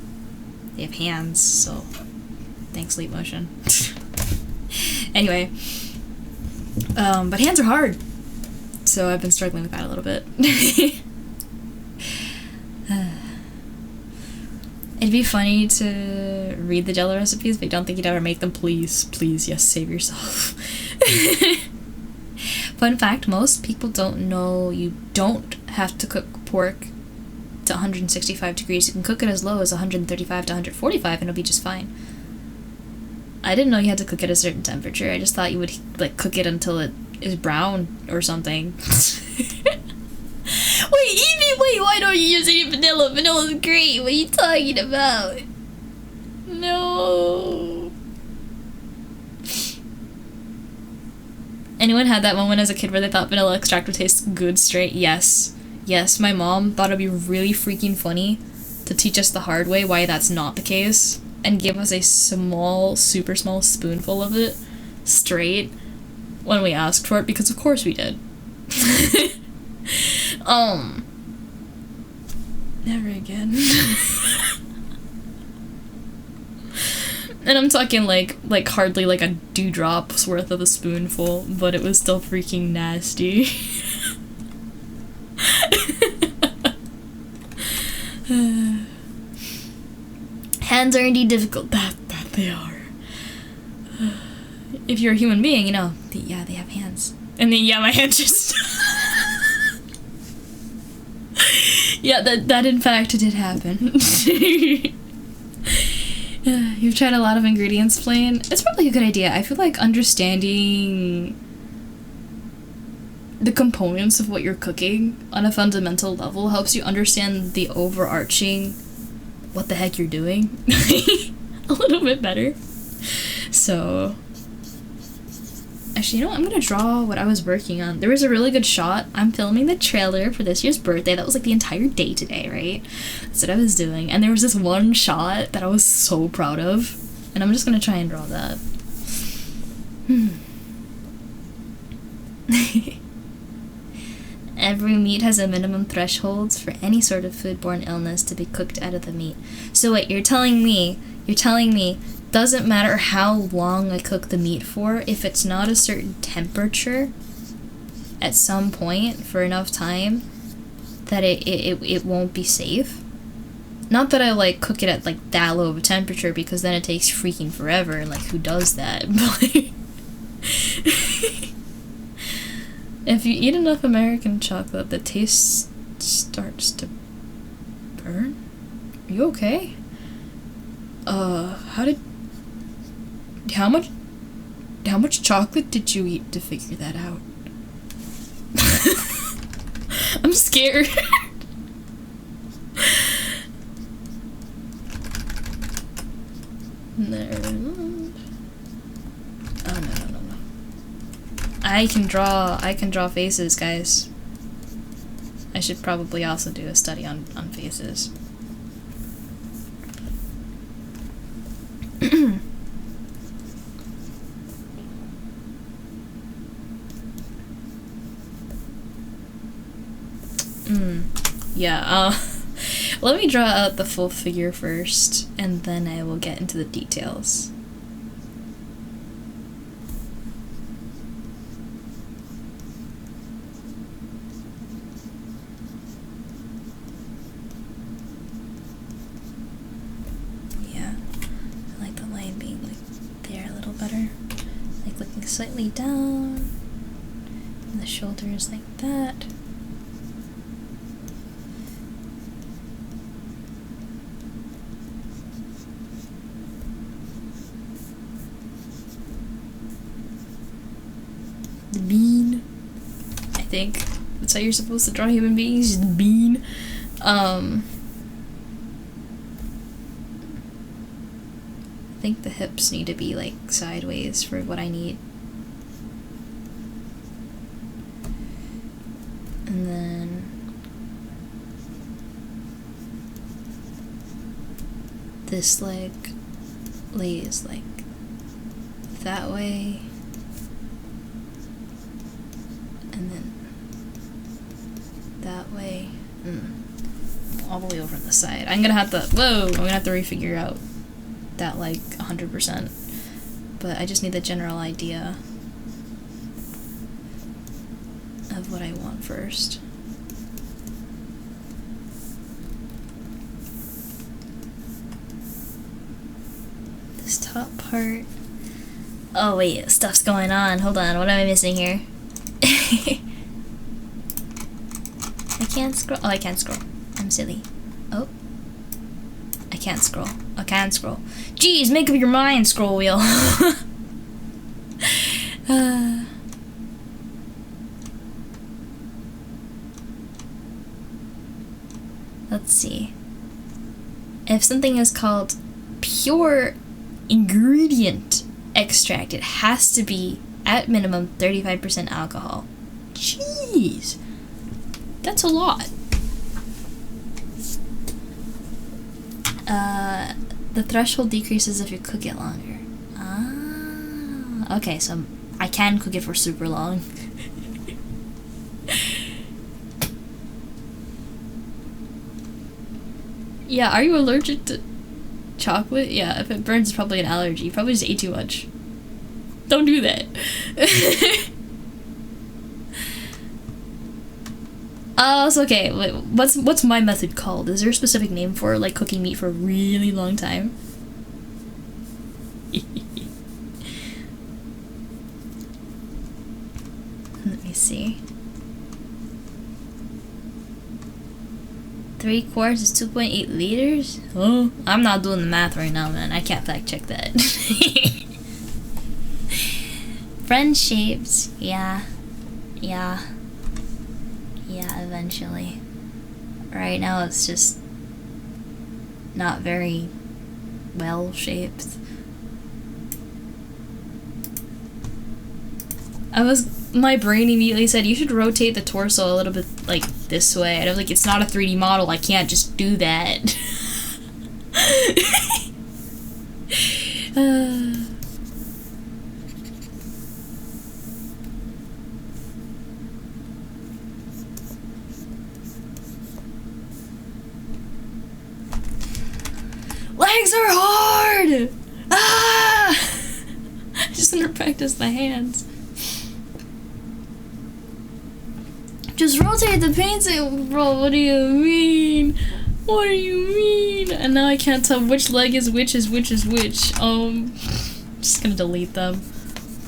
have hands, so thanks, Leap Motion. Anyway, but hands are hard, so I've been struggling with that a little bit. It'd be funny to read the Jello recipes, but I don't think you'd ever make them. Please, yes, save yourself. Fun fact, most people don't know you don't have to cook pork to 165 degrees. You can cook it as low as 135 to 145 and it'll be just fine. I didn't know you had to cook it at a certain temperature. I just thought you would like cook it until it is brown or something. Wait, Evie, why don't you use any vanilla? Vanilla's great. What are you talking about? No. Anyone had that moment as a kid where they thought vanilla extract would taste good straight? Yes. Yes, my mom thought it'd be really freaking funny to teach us the hard way why that's not the case, and gave us a small, super small spoonful of it straight when we asked for it, because of course we did. Never again. And I'm talking like hardly like a dewdrop's worth of a spoonful, but it was still freaking nasty. Hands are indeed difficult. That they are. If you're a human being, you know, yeah, they have hands. And then, yeah, my hand just... Yeah, that in fact did happen. You've tried a lot of ingredients plain. It's probably a good idea. I feel like understanding the components of what you're cooking on a fundamental level helps you understand the overarching what the heck you're doing a little bit better. So, actually, you know what? I'm gonna draw what I was working on. There was a really good shot. I'm filming the trailer for this year's birthday. That was like the entire day today, right? That's what I was doing. And there was this one shot that I was so proud of. And I'm just gonna try and draw that. Every meat has a minimum thresholds for any sort of foodborne illness to be cooked out of the meat. So wait, you're telling me, doesn't matter how long I cook the meat for, if it's not a certain temperature at some point for enough time, that it won't be safe? Not that I like cook it at like that low of a temperature, because then it takes freaking forever, and like who does that? But if you eat enough American chocolate, the taste starts to burn? Are you okay? How much chocolate did you eat to figure that out? I'm scared. No. Oh, no. I can draw faces, guys. I should probably also do a study on faces. Yeah, let me draw out the full figure first, and then I will get into the details. Yeah, I like the line being like there a little better. Like looking slightly down, and the shoulders like that. The bean. I think that's how you're supposed to draw human beings. The bean. I think the hips need to be like sideways for what I need. And then this leg lays like that way. And then that way, all the way over on the side. I'm gonna have to refigure out that like 100%, but I just need the general idea of what I want first. This top part. Oh wait, stuff's going on. Hold on, what am I missing here? I can't scroll. Oh, I can't scroll. I'm silly. can't scroll. I can't scroll. Jeez, make up your mind, scroll wheel. Let's see. If something is called pure ingredient extract, it has to be at minimum 35% alcohol. Jeez, that's a lot. The threshold decreases if you cook it longer. Ah, okay, so I can cook it for super long. Yeah, are you allergic to chocolate? Yeah, if it burns, it's probably an allergy. You probably just ate too much. Don't do that. Oh, it's okay. What's my method called? Is there a specific name for like cooking meat for a really long time? Let me see. 3 quarts is 2.8 liters? Oh, I'm not doing the math right now, man. I can't fact check that. Friend shapes. Yeah, eventually. Right now it's just not very well shaped. My brain immediately said you should rotate the torso a little bit like this way. And I was like, it's not a 3D model, I can't just do that. Legs are hard! Ah! I just want to practice the hands. Just rotate the painting, bro. What do you mean? What do you mean? And now I can't tell which leg is which is which is which. Just gonna delete them.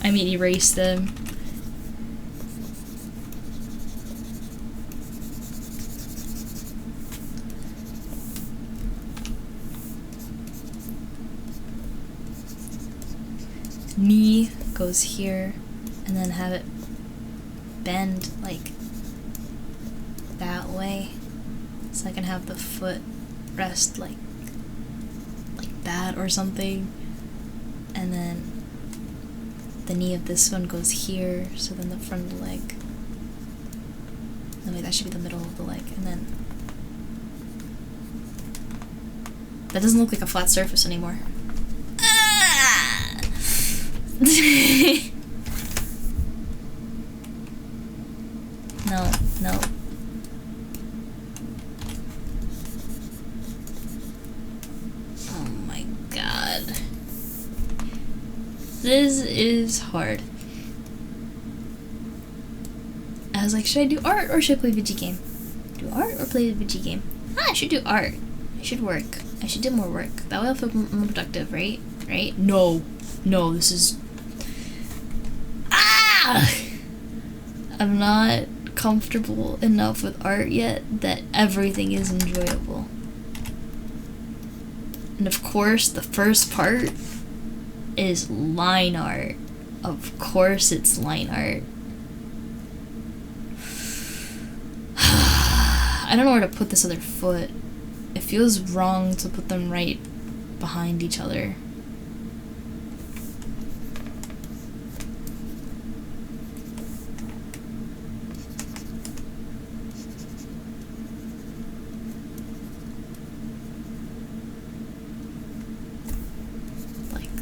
I mean, erase them. Knee goes here, and then have it bend like that way, so I can have the foot rest like that or something, and then the knee of this one goes here, so then the front of the leg, no wait, that should be the middle of the leg, and then that doesn't look like a flat surface anymore. No. Oh my god. This is hard. I was like, should I do art or should I play a video game? Do art or play a video game? I should do art. I should work. I should do more work. That way I'll feel more productive, right? Right? No, this is... I'm not comfortable enough with art yet that everything is enjoyable. And of course, the first part is line art. Of course it's line art. I don't know where to put this other foot. It feels wrong to put them right behind each other.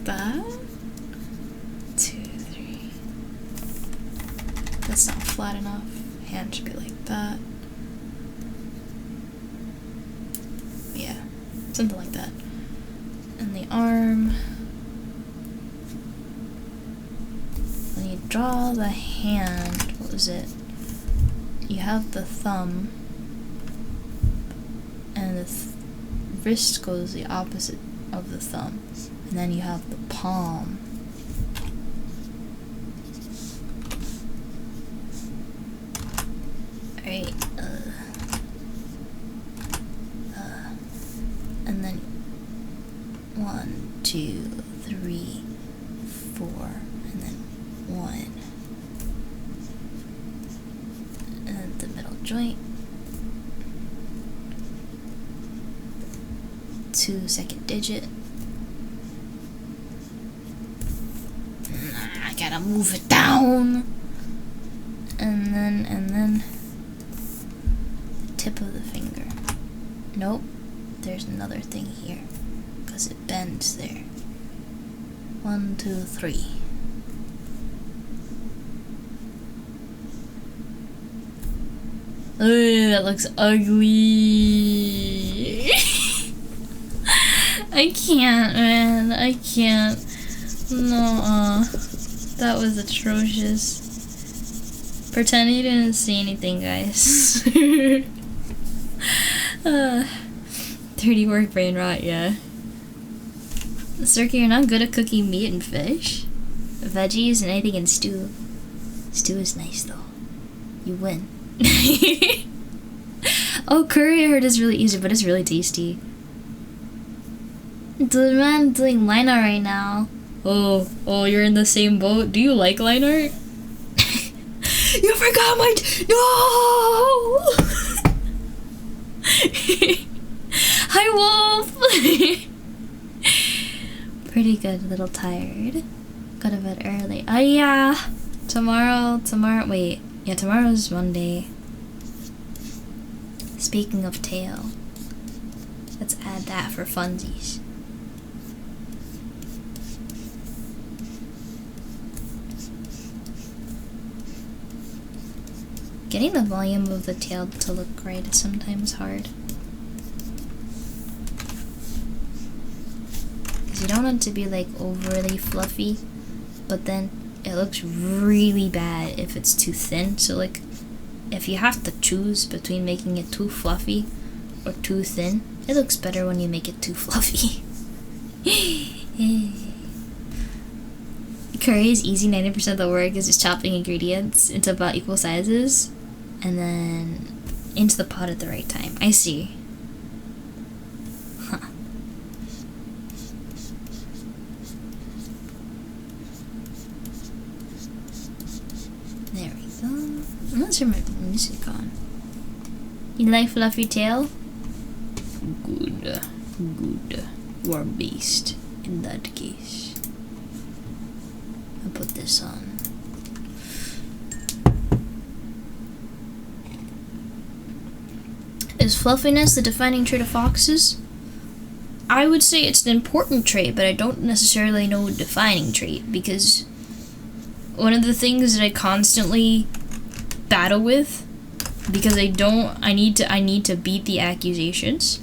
That 2, 3. That's not flat enough. Hand should be like that. Yeah, something like that. And the arm. When you draw the hand, what was it? You have the thumb, and the wrist goes the opposite of the thumb. And then you have the palm. Alright, and then 1, 2, 3, 4, and then 1. And then the middle joint. 2 second digit. I gotta move it down. And then the tip of the finger. Nope. There's another thing here. Because it bends there. 1, 2, 3. Ugh, that looks ugly. I can't, man. I can't. No, that was atrocious. Pretend you didn't see anything, guys. Dirty work, brain rot, yeah. Cirky, you're not good at cooking meat and fish? Veggies and anything in stew. Stew is nice, though. You win. Oh, curry I heard is really easy, but it's really tasty. Dude, man, I'm doing line art right now. Oh, you're in the same boat? Do you like line art? You forgot my... No! Hi, Wolf! Pretty good, a little tired. Go to bed early. Oh, yeah. Tomorrow, wait. Yeah, tomorrow's Monday. Speaking of tail, let's add that for funsies. Getting the volume of the tail to look right is sometimes hard. Because you don't want it to be like overly fluffy, but then it looks really bad if it's too thin. So like, if you have to choose between making it too fluffy or too thin, it looks better when you make it too fluffy. Curry is easy. 90% of the work is just chopping ingredients into about equal sizes and then into the pot at the right time. I see. Huh. There we go. I'm not sure my music on. You like fluffy tail? Good. You are beast in that case. I'll put this on. Is fluffiness the defining trait of foxes? I would say it's an important trait, but I don't necessarily know a defining trait, because one of the things that I constantly battle with, because I need to beat the accusations,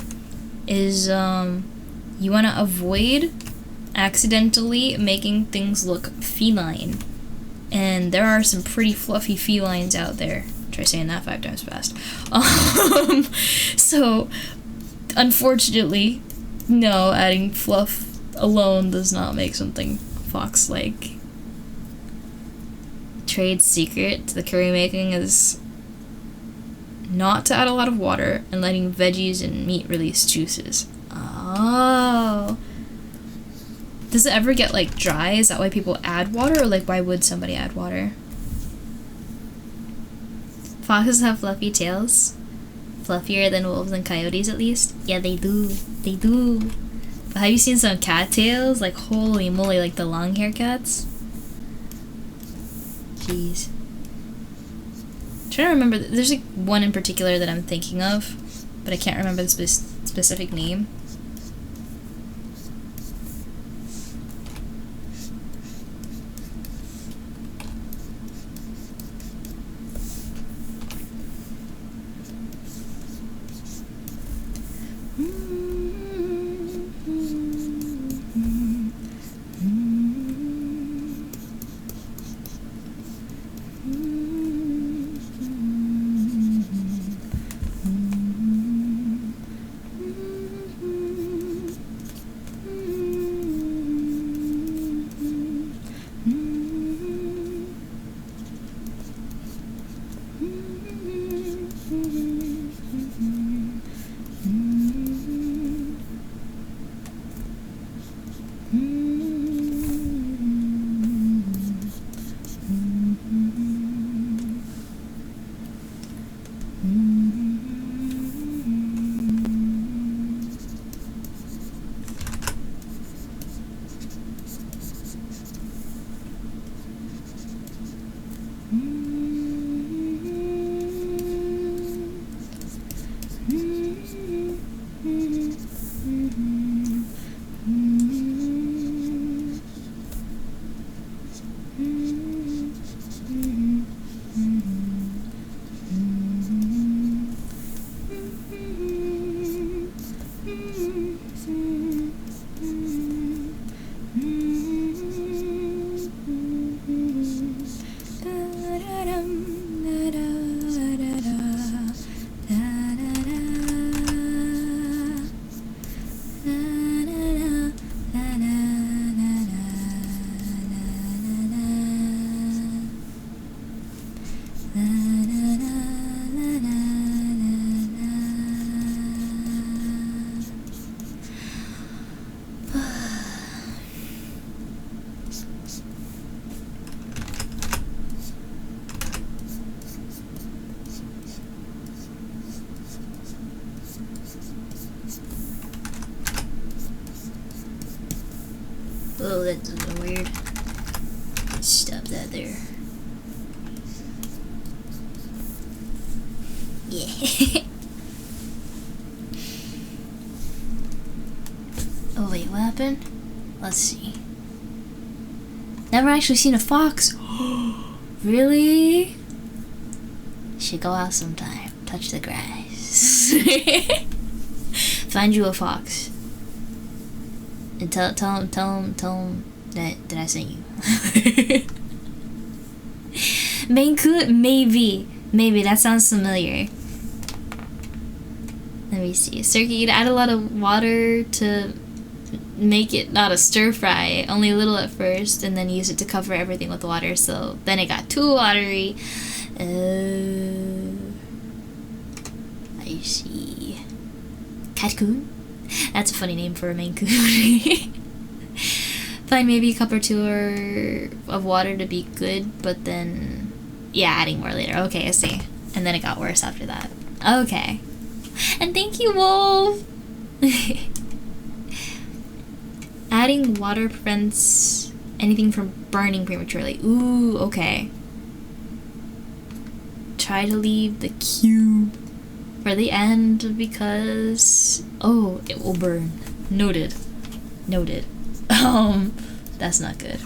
is you want to avoid accidentally making things look feline, and there are some pretty fluffy felines out there. Try saying that 5 times fast. So unfortunately, no, adding fluff alone does not make something fox-like. Trade secret to the curry making is not to add a lot of water and letting veggies and meat release juices. Oh. Does it ever get like dry? Is that why people add water, or like why would somebody add water? Foxes have fluffy tails. Fluffier than wolves and coyotes, at least. Yeah, they do. They do. But have you seen some cat tails? Like, holy moly, like the long hair cats? Jeez. I'm trying to remember. There's like one in particular that I'm thinking of, but I can't remember the specific name. Oh, that's weird. Stop that there. Yeah. Oh wait, what happened? Let's see. Never actually seen a fox. Really? Should go out sometime. Touch the grass. Find you a fox. And tell him that I sent you. Maine Coon? Maybe that sounds familiar. Let me see. Circuit, you'd add a lot of water to make it not a stir fry, only a little at first, and then use it to cover everything with water, so then it got too watery. I see. Cat coon? That's a funny name for a Maine Coon. Find maybe a cup or two of water to be good, but then, yeah, adding more later. Okay, I see. And then it got worse after that. Okay. And thank you, Wolf! Adding water prevents anything from burning prematurely. Ooh, okay. Try to leave the cube for the end because... Oh, it will burn. Noted. Noted. That's not good.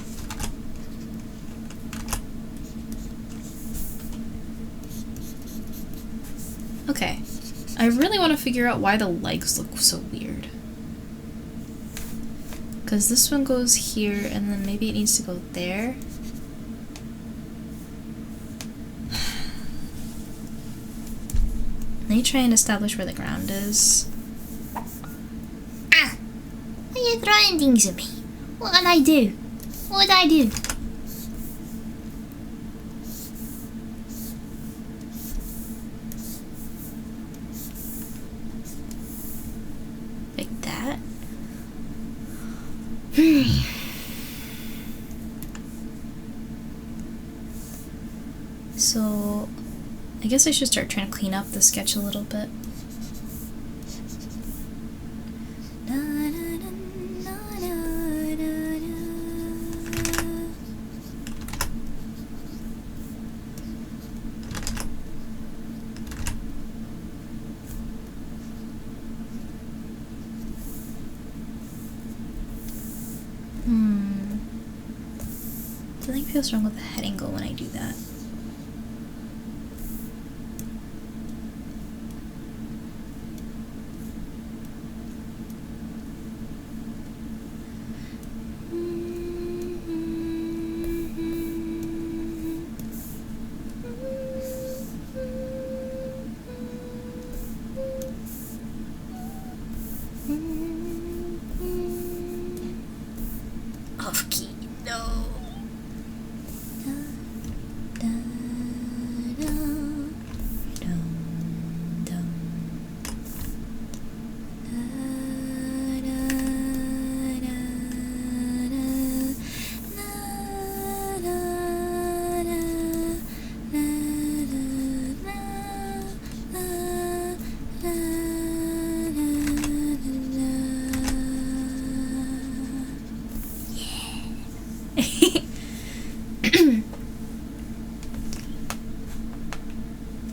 Okay. I really want to figure out why the legs look so weird. Because this one goes here, and then maybe it needs to go there. Let me try and establish where the ground is. Ah! Why are you throwing things at me? What did I do? What did I do? Like that? So, I guess I should start trying to clean up the sketch a little bit. Something feels wrong with the head angle when I do that. Off key, no.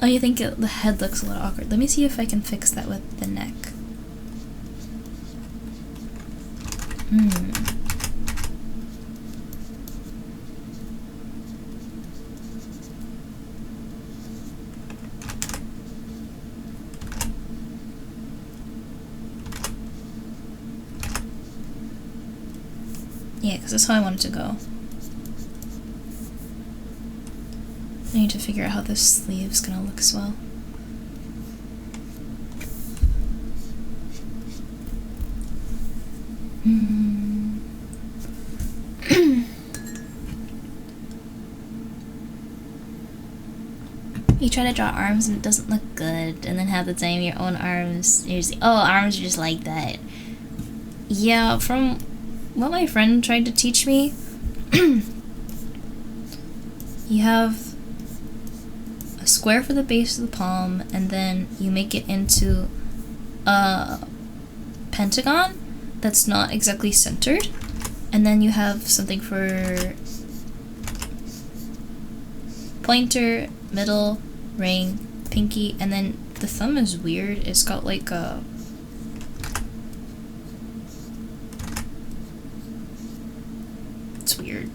Oh, you think the head looks a little awkward. Let me see if I can fix that with the neck. Yeah, because that's how I want it to go. I need to figure out how this sleeve's gonna look as well. You try to draw arms and it doesn't look good, and then have the time your own arms. You're just, oh, arms are just like that. Yeah, from what my friend tried to teach me, you have a square for the base of the palm, and then you make it into a pentagon that's not exactly centered. And then you have something for pointer, middle, ring, pinky, and then the thumb is weird. It's got like a... It's weird.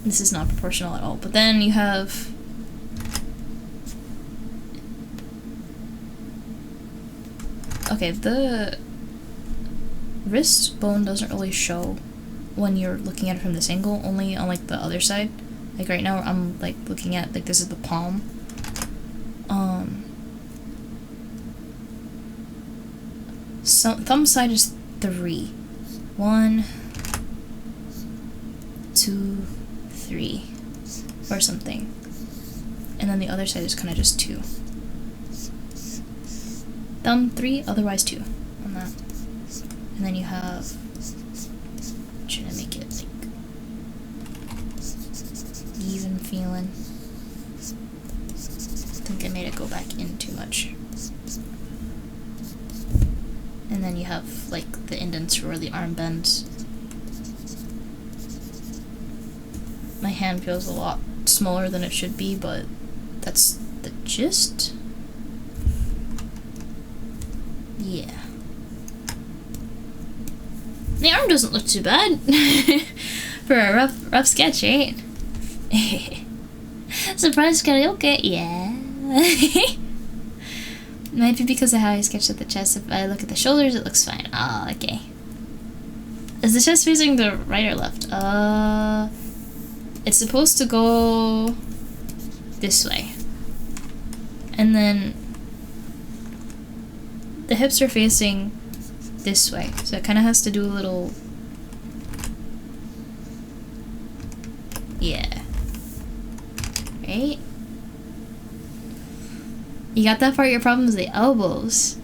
This is not proportional at all. But then you have... Okay, the wrist bone doesn't really show when you're looking at it from this angle, only on like the other side. Like right now I'm like looking at, like, this is the palm. So thumb side is 3. 1, 2, 3 or something. And then the other side is kind of just 2. Thumb 3, otherwise 2 on that. And then you have, trying to make it like even feeling. I think I made it go back in too much. And then you have like the indents for where the arm bends. My hand feels a lot smaller than it should be, but that's the gist. Yeah. The arm doesn't look too bad for a rough sketch, right? Surprise karaoke, yeah. Might be because of how I sketched at the chest. If I look at the shoulders, it looks fine. Oh, okay. Is the chest facing the right or left? It's supposed to go this way. And then the hips are facing this way, so it kind of has to do a little... Yeah. Right? You got that part? Your problem is the elbows.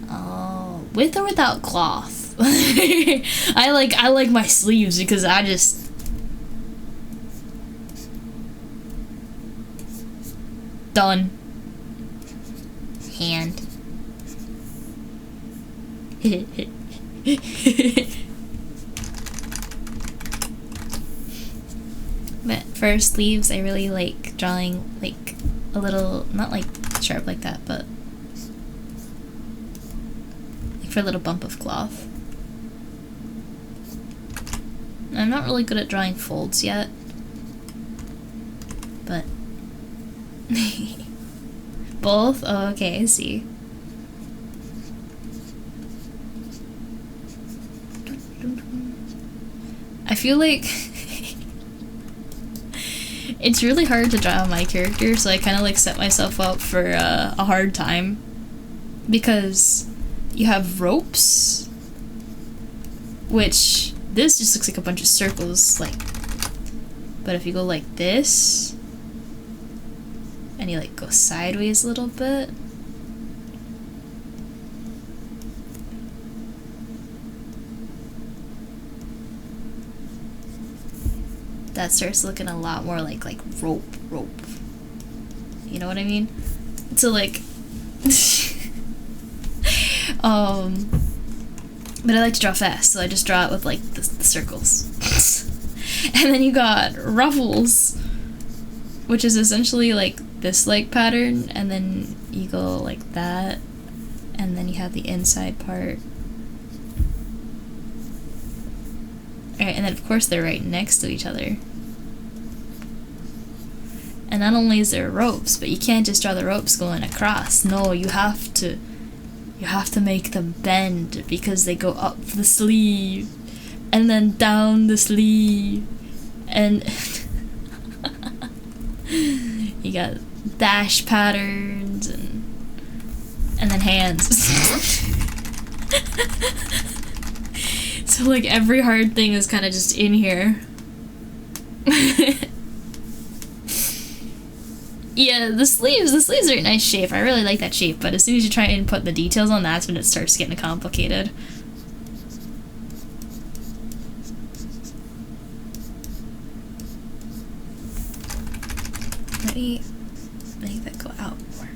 Oh, with or without cloth? I like my sleeves because I just... Done. Hand. But for sleeves, I really like drawing like a little, not like sharp like that, but like for a little bump of cloth. I'm not really good at drawing folds yet, but both? Oh, okay, I see. I feel like it's really hard to draw my character, so I kind of like set myself up for a hard time because you have ropes, which this just looks like a bunch of circles, like, but if you go like this and you like go sideways a little bit, that starts looking a lot more like rope. You know what I mean? So like but I like to draw fast, so I just draw it with like the circles. And then you got ruffles, which is essentially like this like pattern, and then you go like that, and then you have the inside part. Alright, and then of course they're right next to each other. And not only is there ropes, but you can't just draw the ropes going across. No, you have to make them bend because they go up the sleeve and then down the sleeve, and you got dash patterns and then hands. So like every hard thing is kind of just in here. Yeah, the sleeves are a nice shape. I really like that shape, but as soon as you try and put the details on, that's when it starts getting complicated. Let me make that go out more.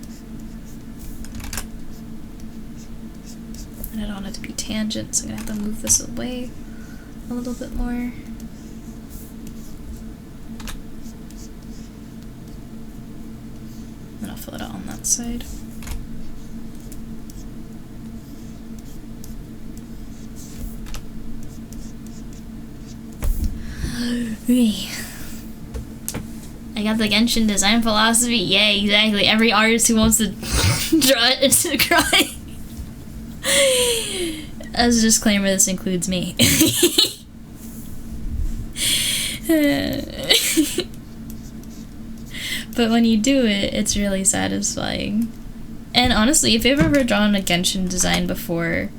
And I don't want it to be tangent, so I'm gonna have to move this away a little bit more. Then I'll fill it out on that side. I got the Genshin design philosophy. Yeah, exactly. Every artist who wants to draw it into crying. As a disclaimer, this includes me. But when you do it, it's really satisfying. And honestly, if you've ever drawn a Genshin design before,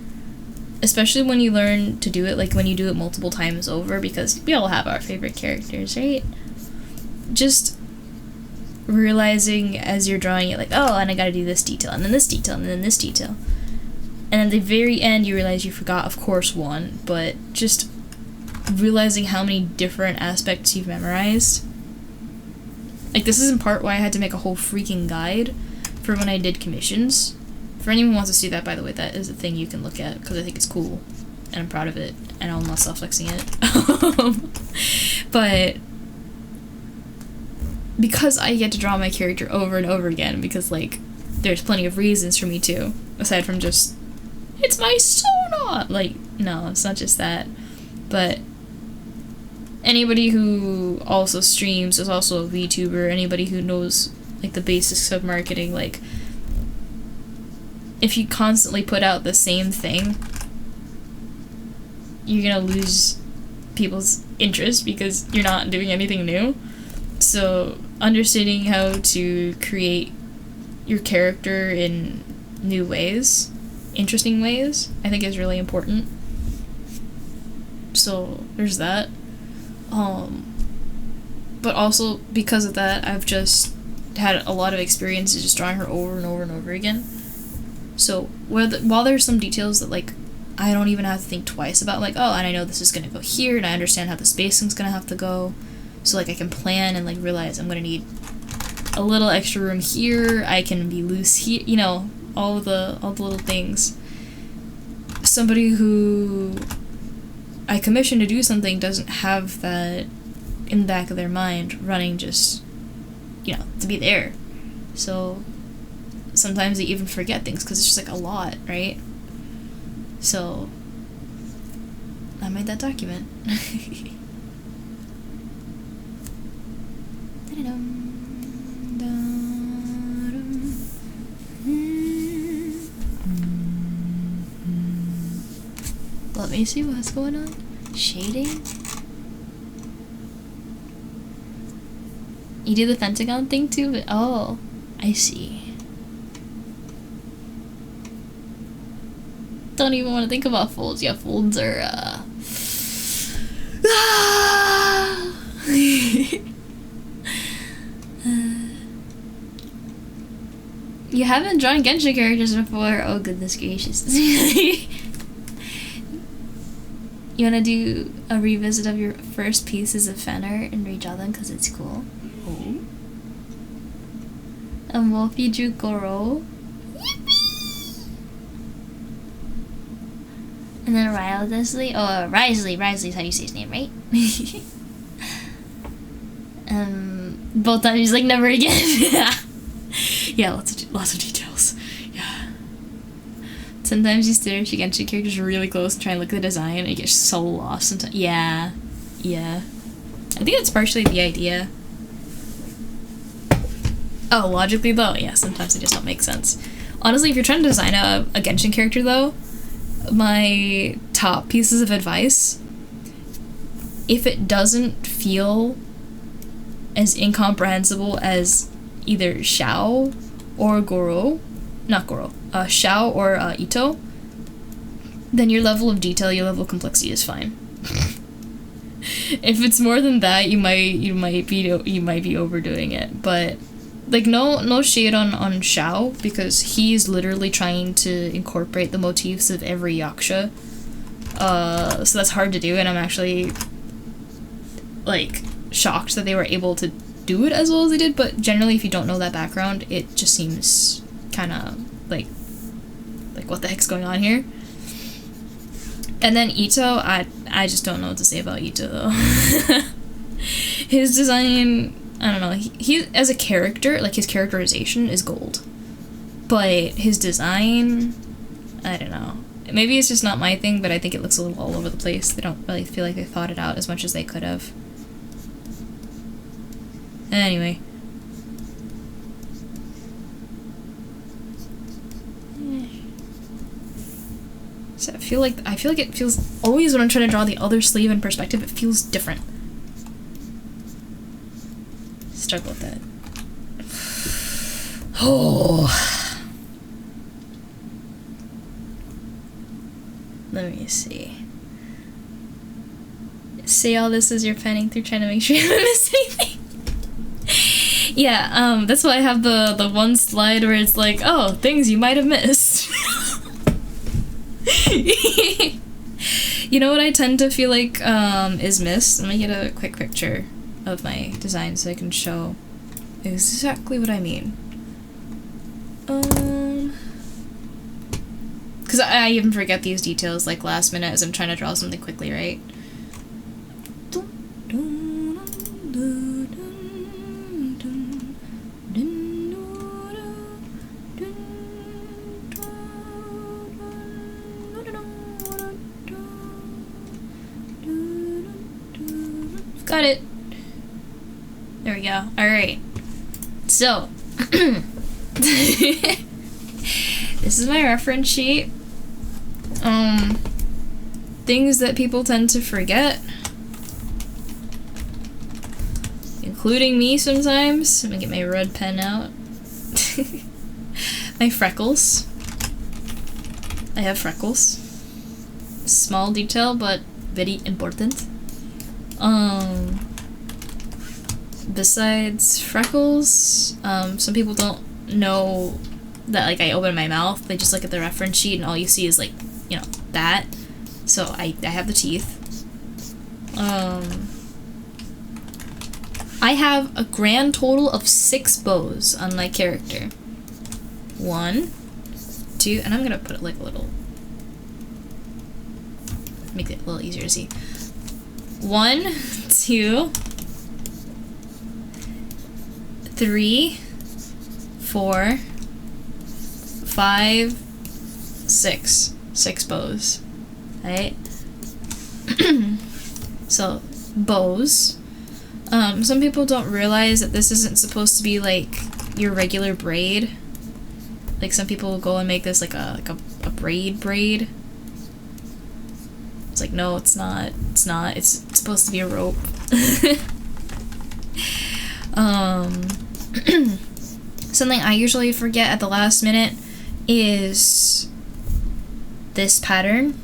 especially when you learn to do it, like when you do it multiple times over, because we all have our favorite characters, right? Just realizing as you're drawing it, like, oh, and I gotta do this detail, and then this detail, and then this detail. And at the very end, you realize you forgot, of course, one, but just realizing how many different aspects you've memorized. Like, this is in part why I had to make a whole freaking guide for when I did commissions. For anyone who wants to see that, by the way, that is a thing you can look at, because I think it's cool, and I'm proud of it, and I'm not self-flexing it. But because I get to draw my character over and over again, because, like, there's plenty of reasons for me to, aside from just, it's my Sona! Like, no, it's not just that. But anybody who also streams is also a VTuber, anybody who knows, like, the basics of marketing, like, if you constantly put out the same thing, you're gonna lose people's interest because you're not doing anything new. So understanding how to create your character in new ways, interesting ways, I think is really important. So there's that. But also because of that, I've just had a lot of experiences just drawing her over and over and over again. So while there's some details that, like, I don't even have to think twice about, like, oh, and I know this is gonna go here, and I understand how the spacing's gonna have to go, so, like, I can plan and, like, realize I'm gonna need a little extra room here, I can be loose here, you know, all the little things. Somebody who I commission to do something doesn't have that in the back of their mind running just, you know, to be there. So sometimes they even forget things because it's just, like, a lot, right? So I made that document. Let me see what's going on. Shading? You do the pentagon thing too? But oh, I see. Don't even want to think about folds. Yeah, folds are, You haven't drawn Genshin characters before? Oh, goodness gracious. You wanna do a revisit of your first pieces of fan art and redraw them because it's cool? Oh. And Wolfie drew Goro. And then Risley. Oh, Risley's how you say his name, right? Both times he's like, never again. Yeah, lots of details. Yeah. Sometimes you stare at your Genshin characters really close and try and look at the design and you get so lost sometimes. Yeah. I think that's partially the idea. Oh, logically though? Yeah, sometimes it just don't make sense. Honestly, if you're trying to design a Genshin character though, my top pieces of advice, if it doesn't feel as incomprehensible as either Xiao or Goro, not Goro, Xiao or Ito, then your level of detail, your level of complexity is fine. If it's more than that, you might be overdoing it. But like no shade on Xiao, because he's literally trying to incorporate the motifs of every yaksha. So that's hard to do, and I'm actually like shocked that they were able to do it as well as they did. But generally, if you don't know that background, it just seems kind of like what the heck's going on here. And then Ito, I just don't know what to say about Ito though. His design, I don't know, he as a character, like his characterization is gold. But his design, I don't know. Maybe it's just not my thing, but I think it looks a little all over the place. They don't really feel like they thought it out as much as they could have. Anyway. So I feel like it feels always when I'm trying to draw the other sleeve in perspective, it feels different. Struggle with that. Oh. Let me see. Say all this as you're panning through trying to make sure you haven't missed anything. Yeah, that's why I have the one slide where it's like, oh, things you might have missed. You know what I tend to feel like is missed? Let me get a quick picture of my design so I can show exactly what I mean. Because I even forget these details like last minute as I'm trying to draw something quickly, right? Got it. There we go. Alright. So, this is my reference sheet. Things that people tend to forget, including me sometimes. I'm gonna get my red pen out. My freckles. I have freckles. Small detail, but very important. Besides freckles, some people don't know that, like, I open my mouth. They just look at the reference sheet and all you see is, like, you know, that. So I have the teeth. I have a grand total of 6 bows on my character. 1, 2, and I'm gonna put it like a little, make it a little easier to see. 1, 2, 3, 4, 5, 6. 6 bows. Right? So, bows. Some people don't realize that this isn't supposed to be like your regular braid. Like, some people will go and make this like a braid. It's like, no, it's not. It's not. It's supposed to be a rope. Something I usually forget at the last minute is this pattern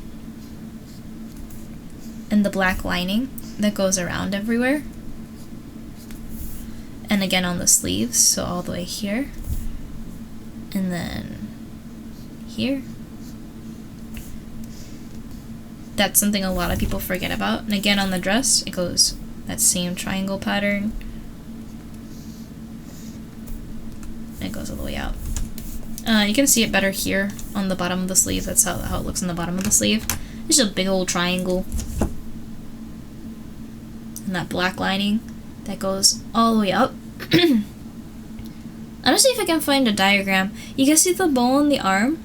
and the black lining that goes around everywhere. And again on the sleeves, so all the way here. And then here. That's something a lot of people forget about. And again on the dress, it goes that same triangle pattern. And it goes all the way out. You can see it better here on the bottom of the sleeve. That's how it looks on the bottom of the sleeve. It's just a big old triangle. And that black lining that goes all the way up. I'm gonna see if I can find a diagram. You guys see the bow on the arm?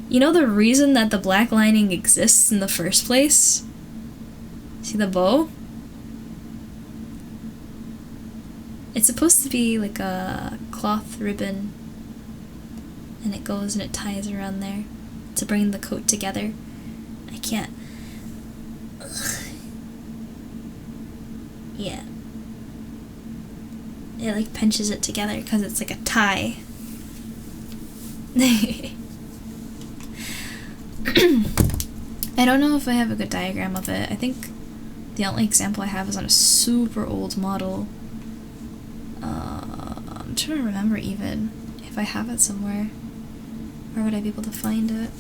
You know the reason that the black lining exists in the first place? See the bow? It's supposed to be like a cloth ribbon. And it goes and it ties around there to bring the coat together. I can't. Ugh. Yeah. It like pinches it together because it's like a tie. I don't know if I have a good diagram of it. I think the only example I have is on a super old model. I'm trying to remember even if I have it somewhere. Where would I be able to find it?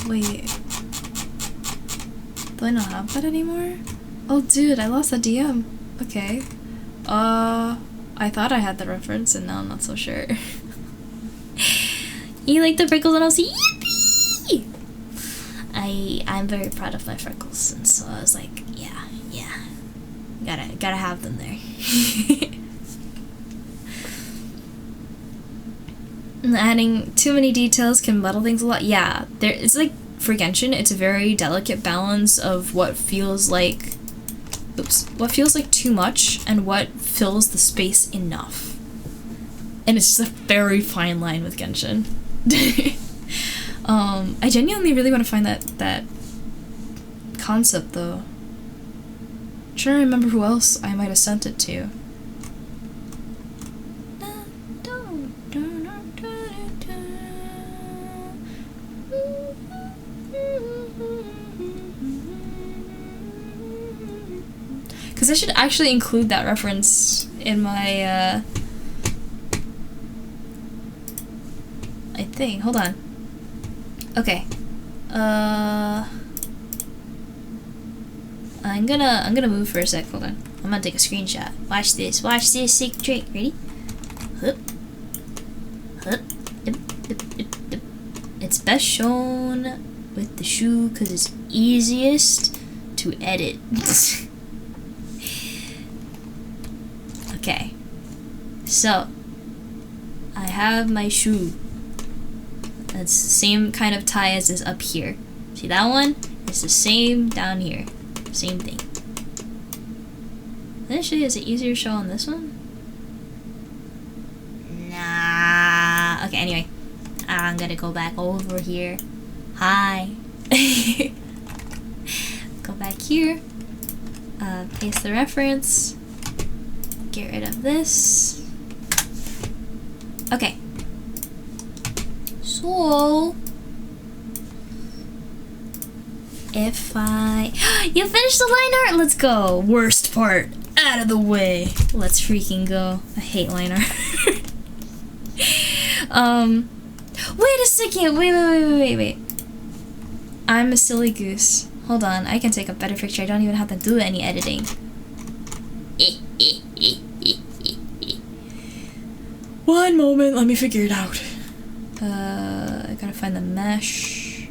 Wait. Do I not have that anymore? Oh dude, I lost a DM. Okay. I thought I had the reference, and now I'm not so sure. You like the freckles, and I was like, yippee! I'm very proud of my freckles, and so I was like, yeah, gotta have them there. And adding too many details can muddle things a lot. Yeah, it's like for Genshin, it's a very delicate balance of what feels like too much and what fills the space enough. And it's just a very fine line with Genshin. I genuinely really want to find that concept though. I'm trying to remember who else I might have sent it to. Because I should actually include that reference in my, I think. Hold on. Okay. I'm gonna move for a sec. Hold on. I'm gonna take a screenshot. Watch this. Watch this sick trick. Ready? Hup. Hup. Dip, dip, dip, dip. It's best shown with the shoe because it's easiest to edit. Okay, so I have my shoe. That's the same kind of tie as is up here. See that one? It's the same down here. Same thing. Actually, is it easier to show on this one? Nah. Okay, anyway. I'm gonna go back over here. Hi. Go back here. Paste the reference. Get rid of this. Okay. So if I you finished the line art? Let's go. Worst part out of the way. Let's freaking go. I hate line art. Wait a second. Wait. I'm a silly goose. Hold on. I can take a better picture. I don't even have to do any editing. One moment, let me figure it out. I gotta find the mesh.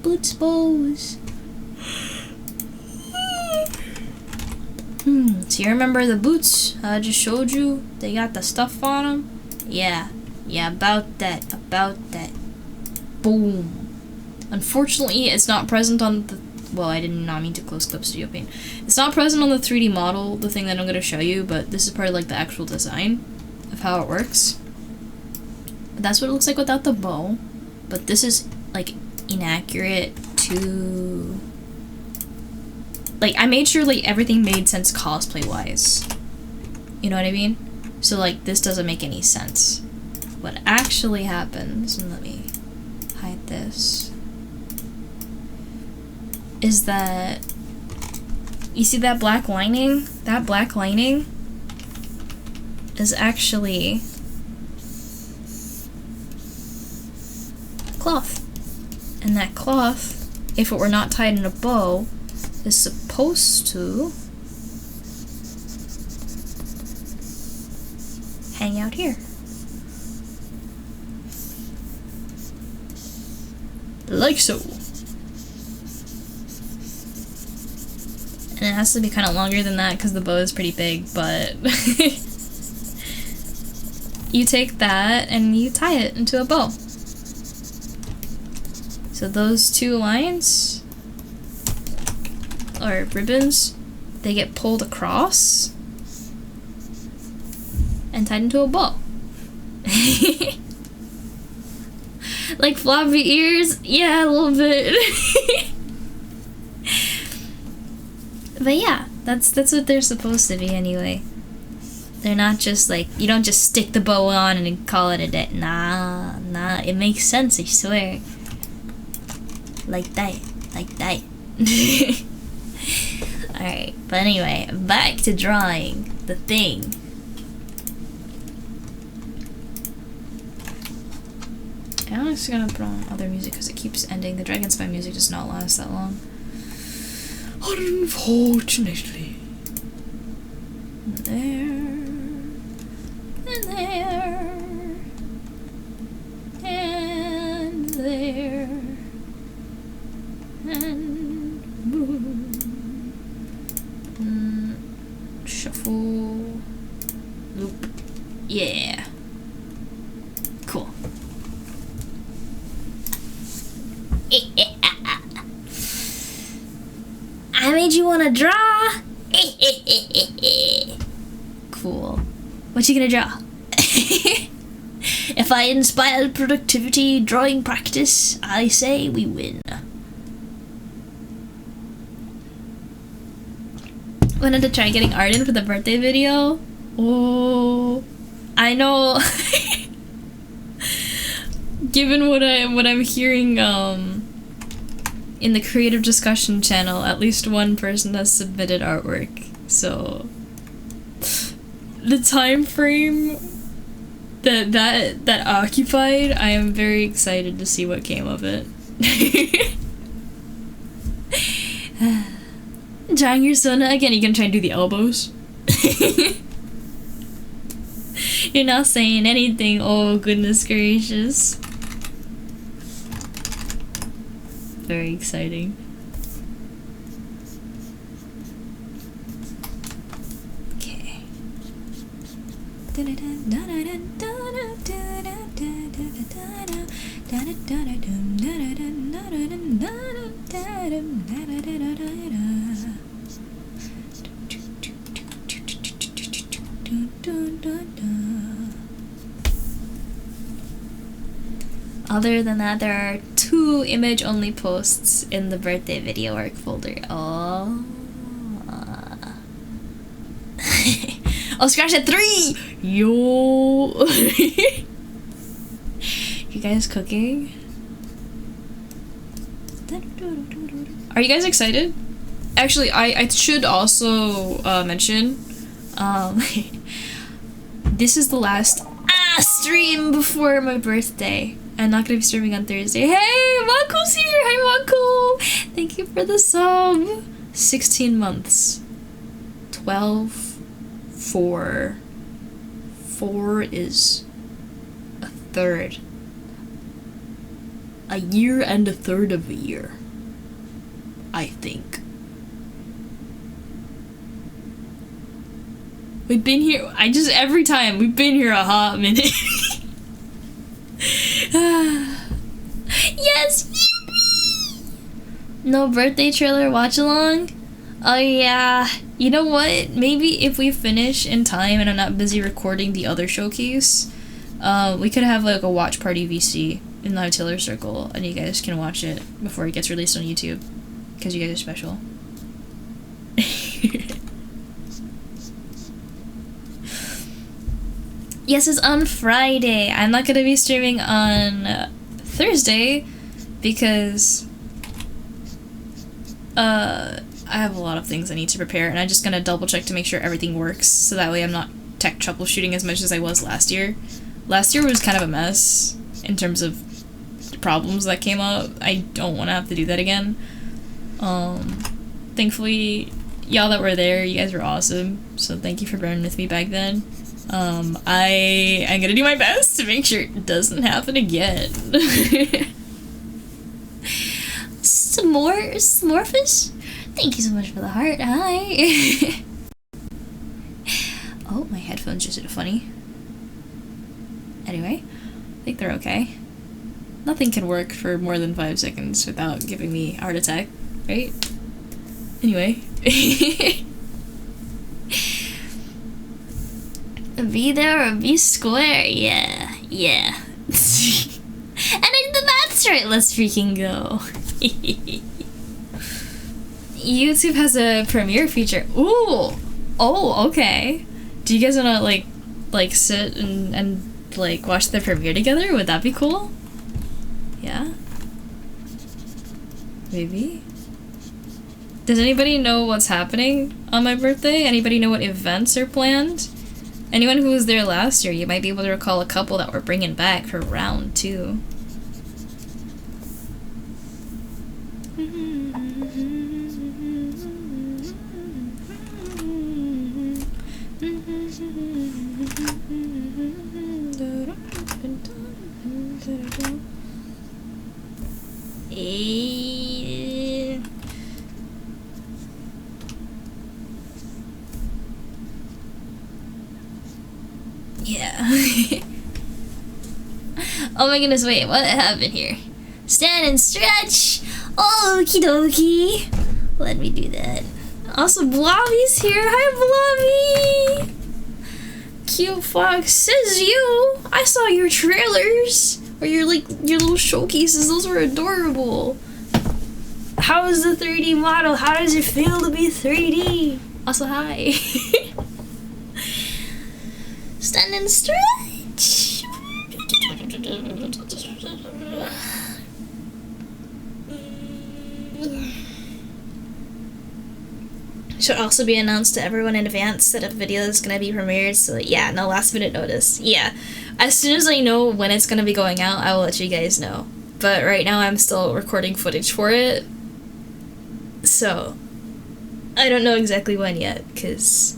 Boots bows. So you remember the boots I just showed you? They got the stuff on them? Yeah, about that. Boom. Unfortunately, it's not present on the... Well, I did not mean to close Clip Studio Paint. It's not present on the 3D model, the thing that I'm going to show you, but this is part of like the actual design of how it works. But that's what it looks like without the bow. But this is like inaccurate to... Like, I made sure like everything made sense cosplay-wise. You know what I mean? So like, this doesn't make any sense. What actually happens, and let me hide this, is that you see that black lining? That black lining is actually cloth. And that cloth, if it were not tied in a bow, is supposed to hang out here. Like so. And it has to be kind of longer than that because the bow is pretty big, but you take that and you tie it into a bow. So those two lines, or ribbons, they get pulled across and tied into a bow. Like floppy ears? Yeah, a little bit. But yeah, that's what they're supposed to be anyway. They're not just like, you don't just stick the bow on and call it a day. Nah, it makes sense, I swear. Like that. Alright, but anyway, back to drawing the thing. I'm just gonna put on other music because it keeps ending. The Dragonspy music does not last that long. Unfortunately. there, and there, and there, and boom. Shuffle, loop, yeah, cool. I made you wanna draw. Cool. What you gonna draw? If I inspired productivity drawing practice, I say we win. Wanted to try getting art in for the birthday video. Oh, I know. Given what I'm hearing in the creative discussion channel, at least one person has submitted artwork. So the time frame that occupied, I am very excited to see what came of it. Drawing your Sona again, you gonna try and do the elbows? You're not saying anything, oh goodness gracious. Very exciting. Okay. Other than that, there are 2 image-only posts in the birthday video work folder. Oh. Oh, scratch at 3! Yo! You guys cooking? Are you guys excited? Actually, I should also mention, this is the last stream before my birthday. I'm not gonna be streaming on Thursday. Hey, Mako's here! Hi, Mako! Thank you for the sub. 16 months. 12. 4. 4 is a third. A year and a third of a year. I think. We've been here, every time, we've been here a hot minute. Yes, yippee! No birthday trailer watch along? Oh yeah. You know what? Maybe if we finish in time and I'm not busy recording the other showcase, we could have like a watch party VC in the Taylor Circle, and you guys can watch it before it gets released on YouTube, because you guys are special. Yes, it's on Friday. I'm not gonna be streaming on Thursday because I have a lot of things I need to prepare, and I'm just gonna double check to make sure everything works, so that way I'm not tech troubleshooting as much as I was last year. Last year was kind of a mess in terms of problems that came up. I don't want to have to do that again. Thankfully, y'all that were there, you guys were awesome, so thank you for bearing with me back then. I'm gonna do my best to make sure it doesn't happen again. Smorfish? Thank you so much for the heart. Hi. Oh, my headphones just did a funny. Anyway, I think they're okay. Nothing can work for more than 5 seconds without giving me a heart attack, right? Anyway. Be there or be square, yeah. And I did the maths right, let's freaking go. YouTube has a premiere feature. Ooh! Oh, okay. Do you guys wanna like sit and like watch the premiere together? Would that be cool? Yeah? Maybe? Does anybody know what's happening on my birthday? Anybody know what events are planned? Anyone who was there last year, you might be able to recall a couple that we're bringing back for round 2. Yeah. Oh my goodness, wait, what happened here? Stand and stretch! Okie dokie! Let me do that. Also, Blobby's here. Hi, Blobby! Cute Fox, says you! I saw your trailers! Or your little showcases, those were adorable. How is the 3D model? How does it feel to be 3D? Also, hi. Stand and stretch! Should also be announced to everyone in advance that a video is gonna be premiered, so yeah, no last minute notice. Yeah, as soon as I know when it's gonna be going out, I will let you guys know. But right now I'm still recording footage for it, so I don't know exactly when yet, because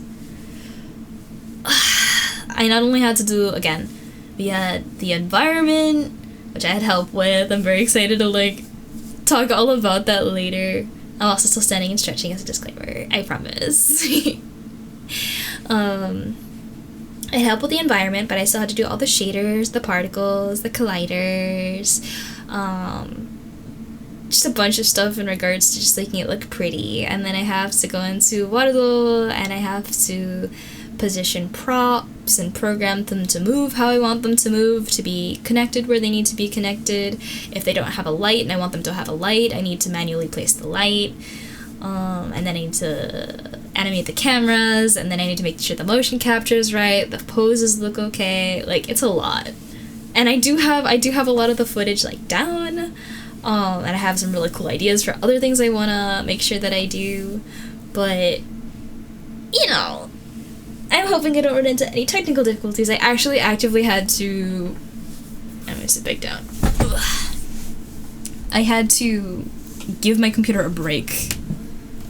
I not only had to do, again, we had the environment, which I had help with. I'm very excited to like talk all about that later. I'm also still standing and stretching as a disclaimer, I promise. I help with the environment, but I still had to do all the shaders, the particles, the colliders, just a bunch of stuff in regards to just making it look pretty. And then I have to go into doodle, and I have to position props and program them to move how I want them to move, to be connected where they need to be connected. If they don't have a light and I want them to have a light, I need to manually place the light. And then I need to animate the cameras, and then I need to make sure the motion capture is right, the poses look okay. Like, it's a lot. And I do have a lot of the footage like down. And I have some really cool ideas for other things I wanna make sure that I do. But you know, I'm hoping I don't run into any technical difficulties. I actually actively had to... I'm gonna sit back down. Ugh. I had to give my computer a break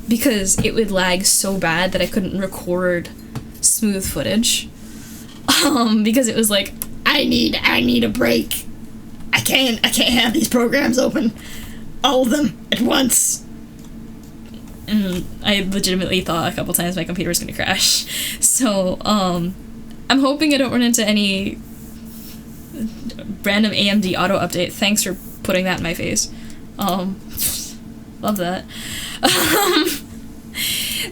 because it would lag so bad that I couldn't record smooth footage. Because it was like, I need a break. I can't have these programs open, all of them at once. And I legitimately thought a couple times my computer was gonna crash. So, I'm hoping I don't run into any random AMD auto update. Thanks for putting that in my face. Love that.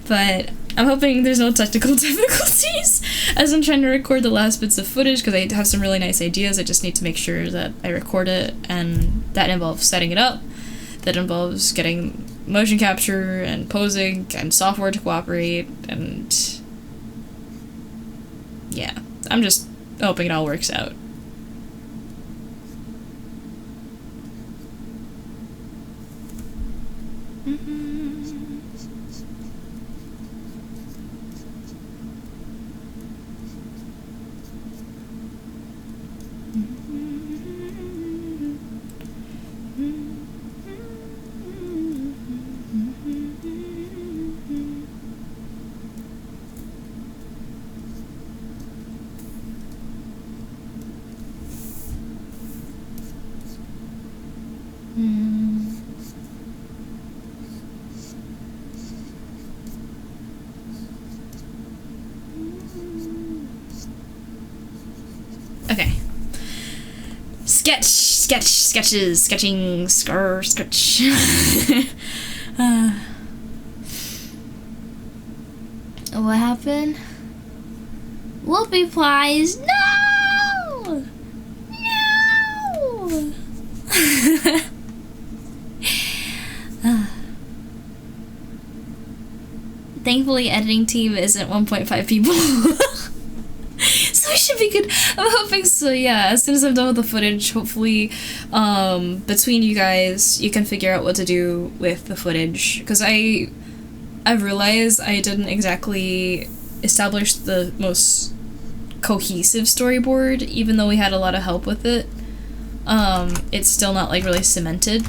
But I'm hoping there's no technical difficulties as I'm trying to record the last bits of footage, because I have some really nice ideas. I just need to make sure that I record it, and that involves setting it up. That involves getting motion capture and posing and software to cooperate, and yeah, I'm just hoping it all works out. Okay. Sketching, sketch. What happened? Whoopie plies, no! No! Thankfully, editing team isn't 1.5 people. So it should be good. I'm hoping so, yeah. As soon as I'm done with the footage, hopefully, between you guys, you can figure out what to do with the footage. Because I've realized I didn't exactly establish the most cohesive storyboard, even though we had a lot of help with it. It's still not, like, really cemented.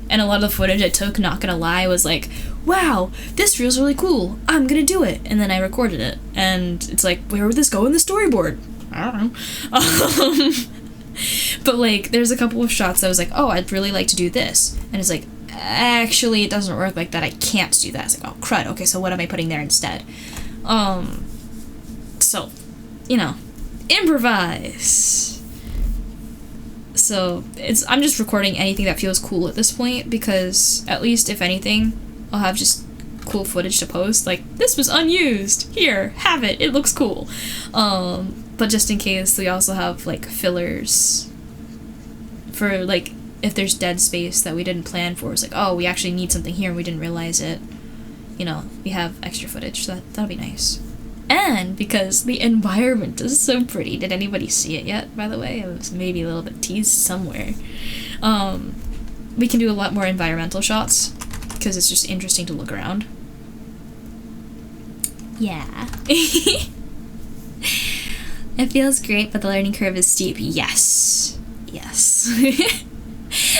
And a lot of the footage I took, not gonna lie, was like, wow, this feels really cool, I'm gonna do it. And then I recorded it. And it's like, where would this go in the storyboard? I don't know. But, like, there's a couple of shots that I was like, oh, I'd really like to do this. And it's like, actually, it doesn't work like that, I can't do that. It's like, oh, crud, okay, so what am I putting there instead? So, you know, improvise. So I'm just recording anything that feels cool at this point, because at least if anything, I'll have just cool footage to post. Like, this was unused. Here, have it. It looks cool. But just in case, we also have like fillers for like if there's dead space that we didn't plan for. It's like, oh, we actually need something here and we didn't realize it. You know, we have extra footage, so that'll be nice. And because the environment is so pretty. Did anybody see it yet, by the way? It was maybe a little bit teased somewhere. We can do a lot more environmental shots because it's just interesting to look around. Yeah. It feels great, but the learning curve is steep. Yes. Yes.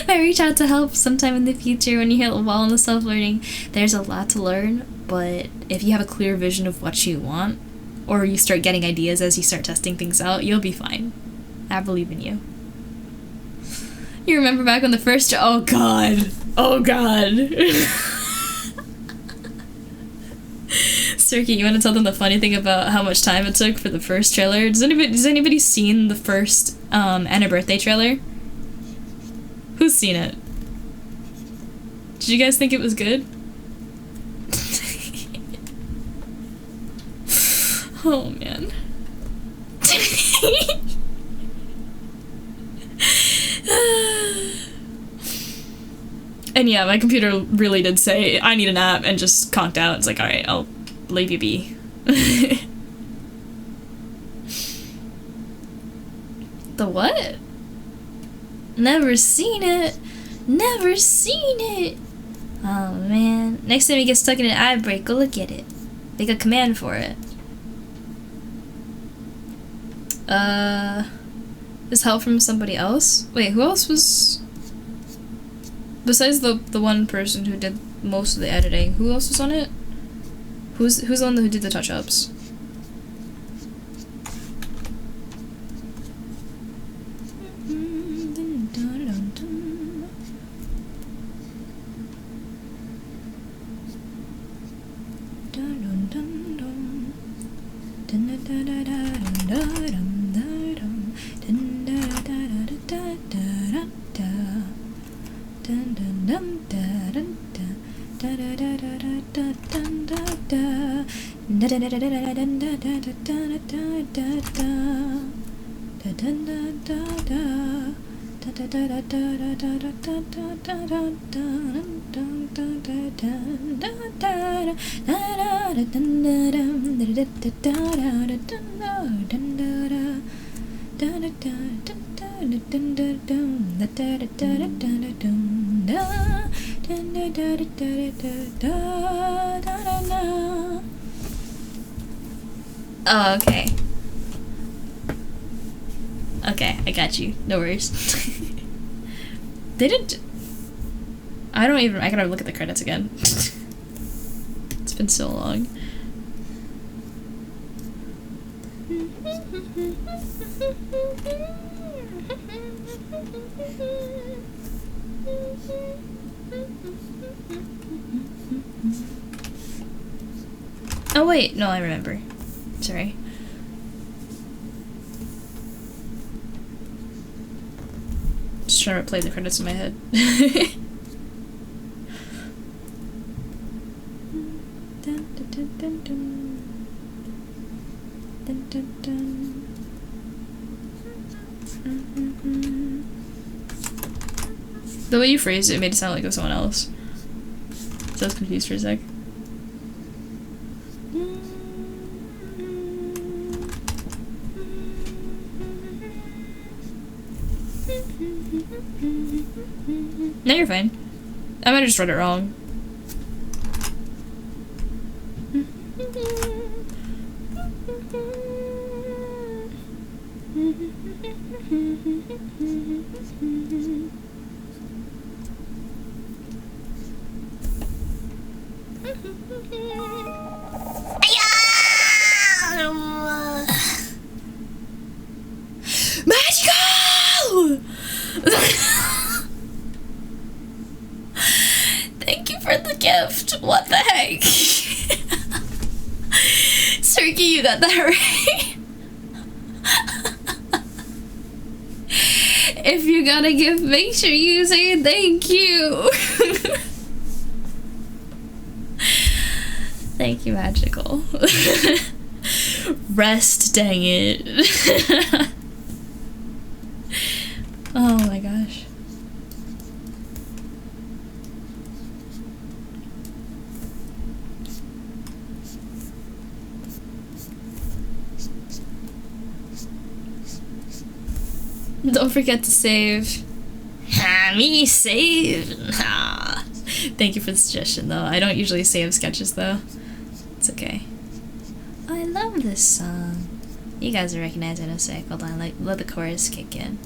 Might reach out to help sometime in the future when you hit a wall in the self-learning. There's a lot to learn, but if you have a clear vision of what you want, or you start getting ideas as you start testing things out, you'll be fine. I believe in you. You remember back when the first oh god. Oh god. Circuit, you want to tell them the funny thing about how much time it took for the first trailer? Does anybody seen the first Anna birthday trailer? Who's seen it? Did you guys think it was good? Oh man. And yeah, my computer really did say, I need a nap, and just conked out. It's like, alright, I'll leave you be. The what? Never seen it. Never seen it. Oh man. Next time you get stuck in an eye break, go look at it. Make a command for it. Is help from somebody else? Wait, who else was... Besides the one person who did most of the editing, who else was on it? Who's the one who did the touch-ups? Oh, okay. Okay, I got you. No worries. They didn't... I gotta look at the credits again. It's been so long. Oh wait, no, I remember. Sorry. Just trying to replay the credits in my head. The way you phrased it made it sound like it was someone else. So I was confused for a sec. No, you're fine. I might have just read it wrong. Magical! Thank you for the gift. What the heck? Sergey, you got that right. If you got a gift, make sure you say thank you. Thank you, Magical. Rest, dang it. Oh my gosh. Don't forget to save. Me save. Thank you for the suggestion though. I don't usually save sketches though. It's okay. Oh, I love this song. You guys will recognize it in a sec. Hold on, let the chorus kick in.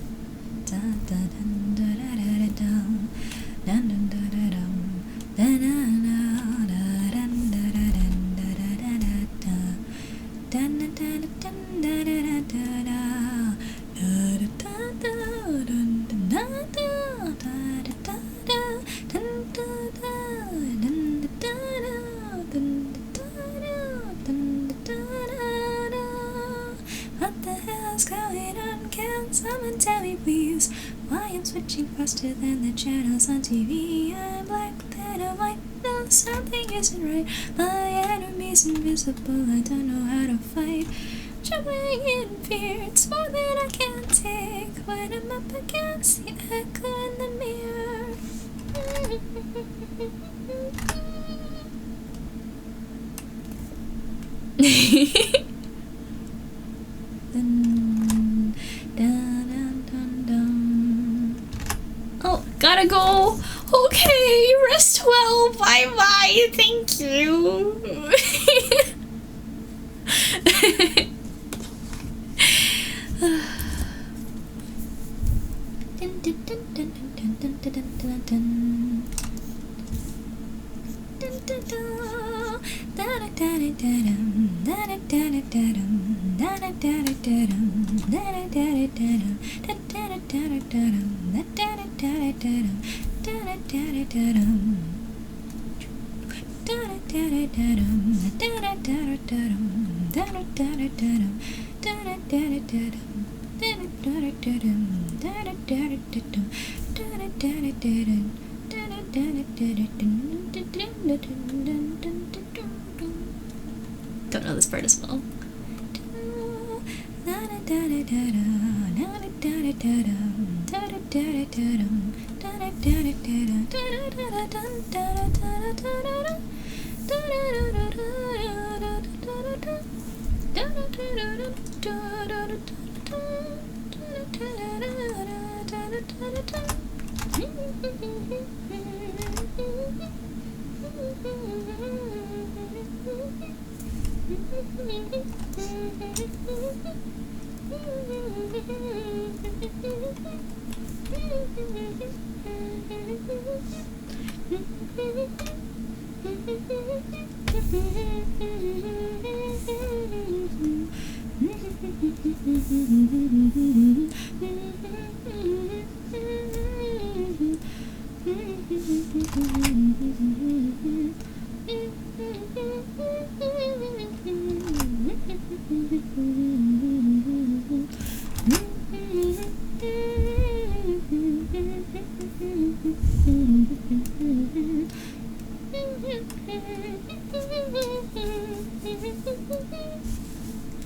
What the hell's going on? Can someone tell me please why I'm switching faster than the channels on TV? I'm black, then I'm white, no, something isn't right. My enemy's invisible, I don't know how to fight. Trembling in fear, it's more than I can take. When I'm up against the echo in the mirror. Oh, gotta go. Okay, rest well. Bye bye. Thank you. Don't know this part as well.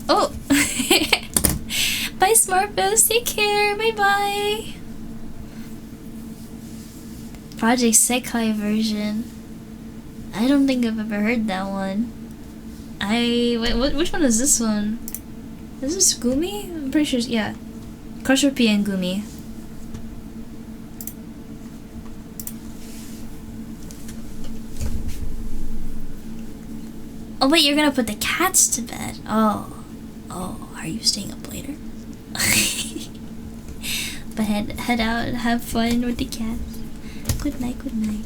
Oh! Bye, Smartbos. Take care. Bye bye. Project Sekai version. I don't think I've ever heard that one. Wait, which one is this one? Is this Gumi? I'm pretty sure, yeah. Koshopi and Gumi. Oh wait, you're gonna put the cats to bed. Oh, are you staying up later? But head out and have fun with the cats. Good night, good night.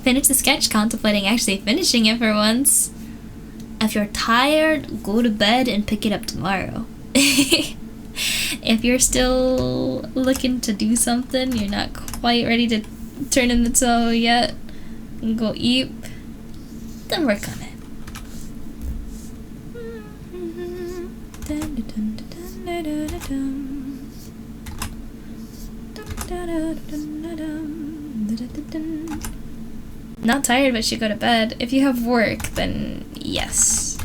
Finish the sketch, contemplating actually finishing it for once. If you're tired, go to bed and pick it up tomorrow. If you're still looking to do something, you're not quite ready to turn in the toe yet and go eat, then work on it. Not tired but should go to bed. If you have work, then yes.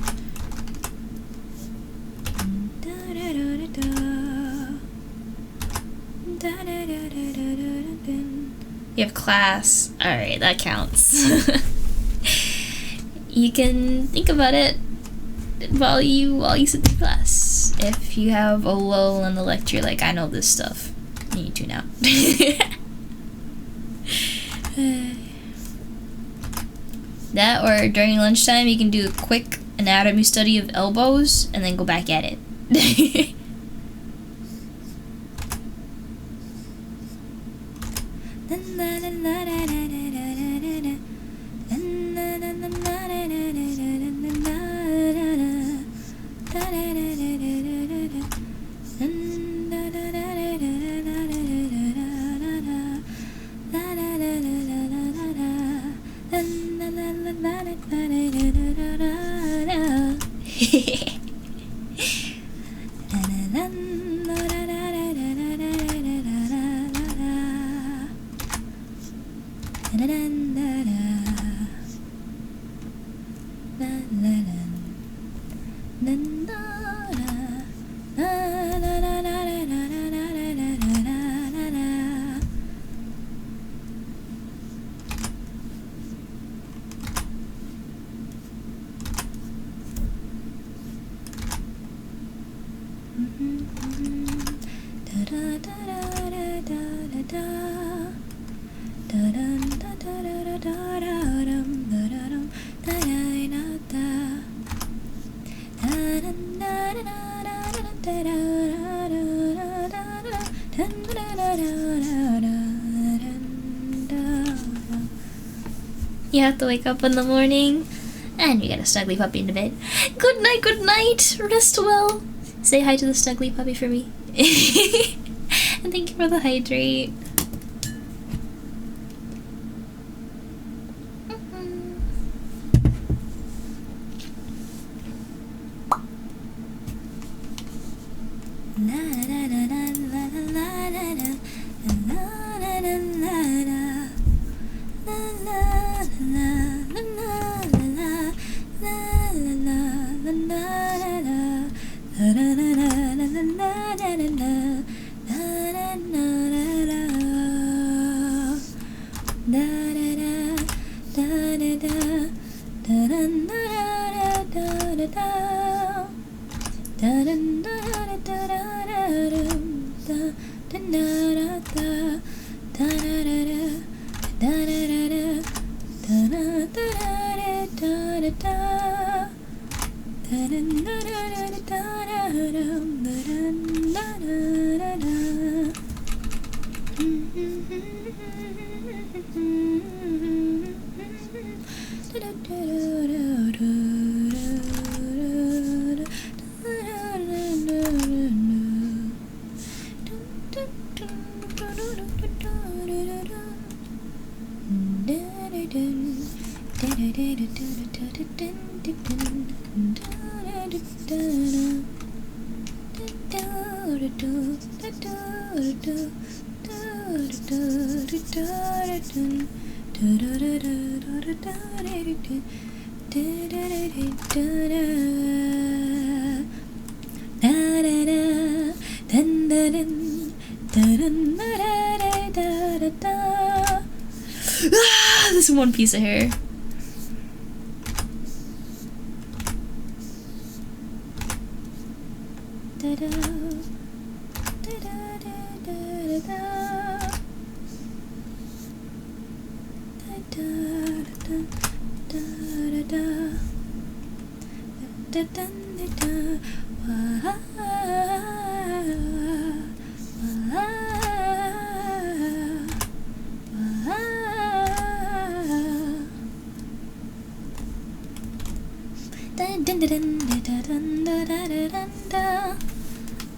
You have class. Alright, that counts. You can think about it while you sit through class. If you have a lull in the lecture, like I know this stuff, you need to tune out. That, or during lunchtime you can do a quick anatomy study of elbows and then go back at it. You have to wake up in the morning, and you get a snuggly puppy into bed. Good night, good night. Rest well. Say hi to the snuggly puppy for me. And thank you for the hydrate. This one piece of hair.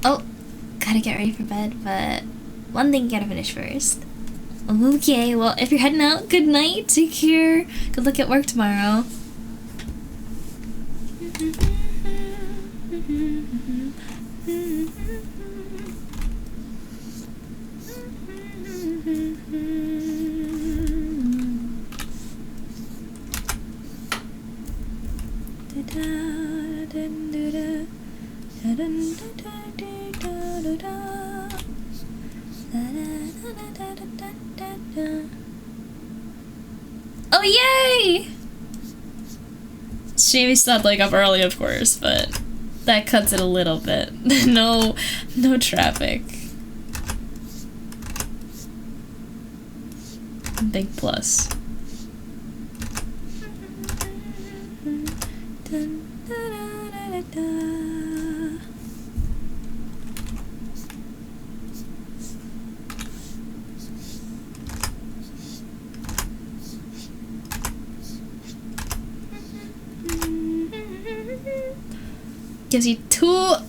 Oh, gotta get ready for bed, but one thing gotta finish first. Okay, well, if you're heading out, good night, take care, good luck at work tomorrow. Oh, yay! Shame he's not like up early, of course, but that cuts it a little bit. no traffic. Big plus. Gives you 2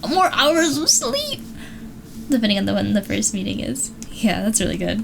more hours of sleep, depending on when the first meeting is. Yeah, that's really good.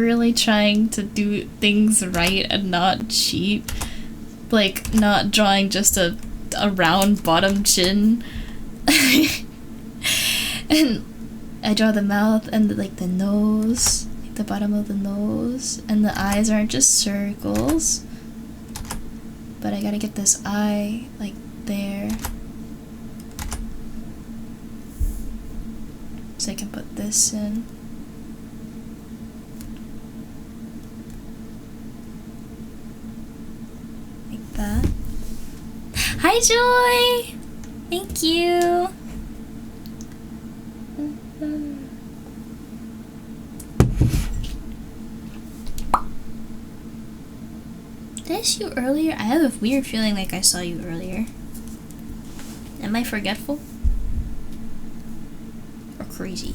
really trying to do things right and not cheat. Like, not drawing just a round bottom chin. And I draw the mouth and the nose, like the bottom of the nose, and the eyes aren't just circles. But I gotta get this eye, like, there. So I can put this in. Like that. Hi, Joy! Thank you! Did I see you earlier? I have a weird feeling like I saw you earlier. Am I forgetful? Or crazy?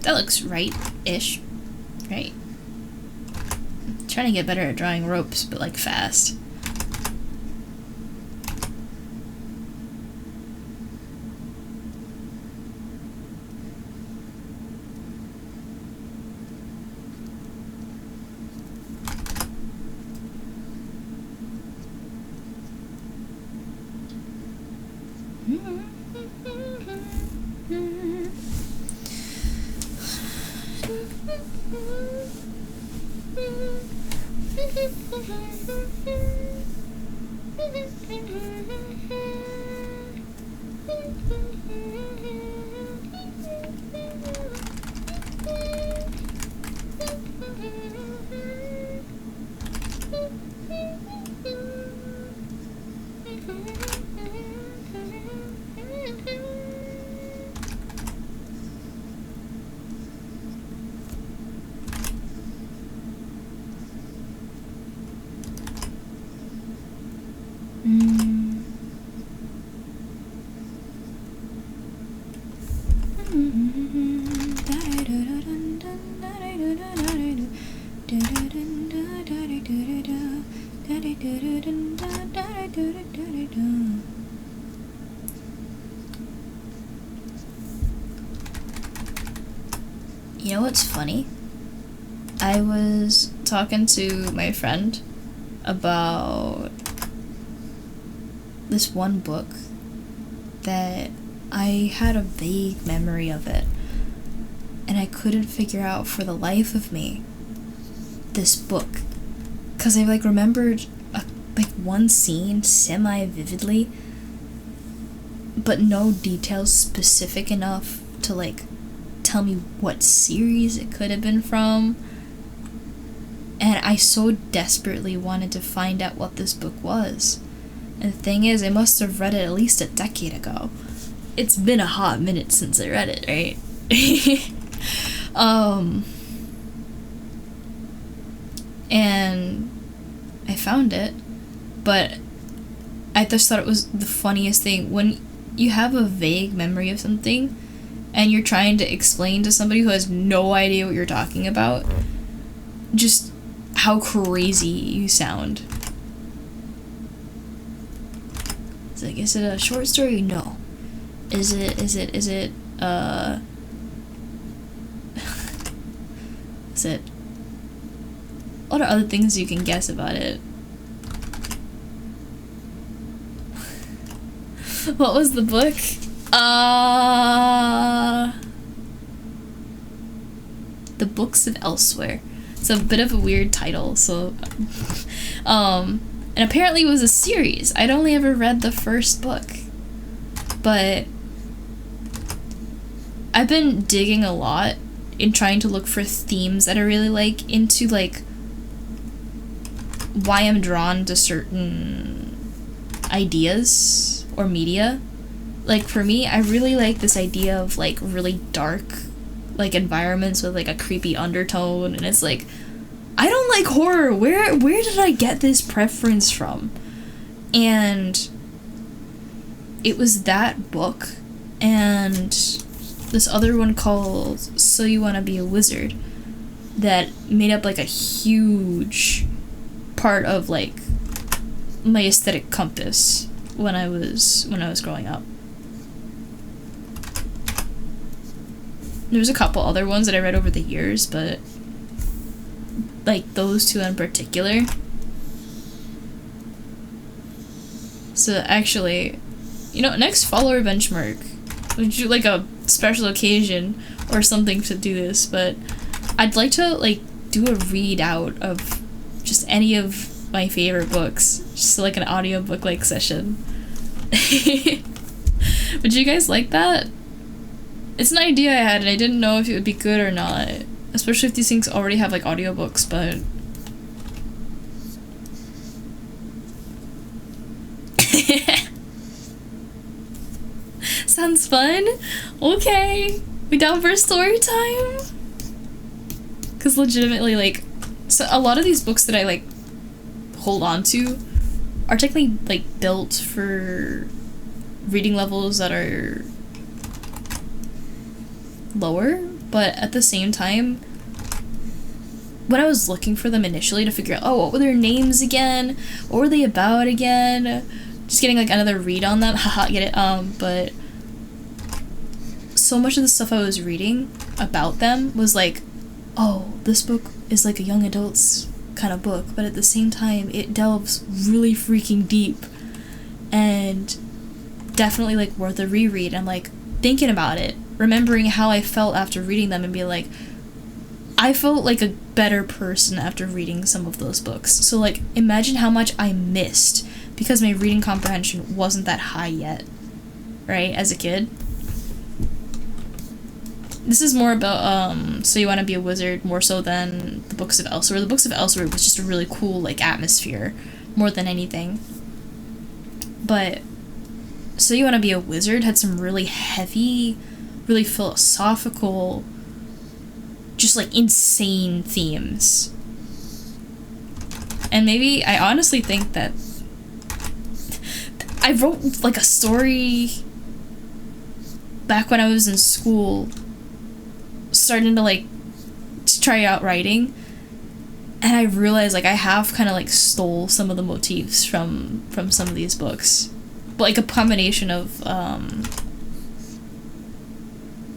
That looks right-ish, right? I'm trying to get better at drawing ropes, but like fast. You know what's funny? I was talking to my friend about this one book that I had a vague memory of it, and I couldn't figure out for the life of me this book, because I remembered one scene semi-vividly, but no details specific enough to tell me what series it could have been from. And I so desperately wanted to find out what this book was. And the thing is, I must have read it at least a decade ago. It's been a hot minute since I read it, right? And I found it, but I just thought it was the funniest thing. When you have a vague memory of something, and you're trying to explain to somebody who has no idea what you're talking about, just how crazy you sound. It's like, is it a short story? No. Is it, is it, what are other things you can guess about it? What was the book? The Books of Elsewhere. It's a bit of a weird title, so and apparently it was a series. I'd only ever read the first book, but I've been digging a lot in trying to look for themes that I really like into, like, why I'm drawn to certain ideas or media. Like, for me, I really like this idea of, like, really dark, like, environments with, like, a creepy undertone, and it's like, I don't like horror. Where did I get this preference from? And it was that book and this other one called So You Wanna Be a Wizard that made up, like, a huge part of, like, my aesthetic compass when I was growing up. There's a couple other ones that I read over the years, but, like, those two in particular. So actually, you know, next follower benchmark, would you like a special occasion or something to do this, but I'd like to, like, do a read out of just any of my favorite books, just like an audiobook like session. Would you guys like that? It's an idea I had and I didn't know if it would be good or not, especially if these things already have, like, audiobooks, but sounds fun. Okay, we down for a story time? Because legitimately, like, so a lot of these books that I, like, hold on to are technically, like, built for reading levels that are lower, but at the same time, when I was looking for them initially to figure out, oh, what were their names again? What were they about again? Just getting, like, another read on them. Haha, get it? But so much of the stuff I was reading about them was like, oh, this book is like a young adult's kind of book, but at the same time, it delves really freaking deep and definitely, like, worth a reread. I'm, like, thinking about it, remembering how I felt after reading them and being like, I felt like a better person after reading some of those books. So, like, imagine how much I missed because my reading comprehension wasn't that high yet, right, as a kid. This is more about, So You Wanna Be a Wizard, more so than The Books of Elsewhere. The Books of Elsewhere was just a really cool, like, atmosphere, more than anything. But So You Wanna Be a Wizard had some really heavy, really philosophical, just, like, insane themes. And maybe, I honestly think that I wrote, like, a story back when I was in school, starting to, like, to try out writing, and I realized, like, I have kind of, like, stole some of the motifs from some of these books, but, like, a combination of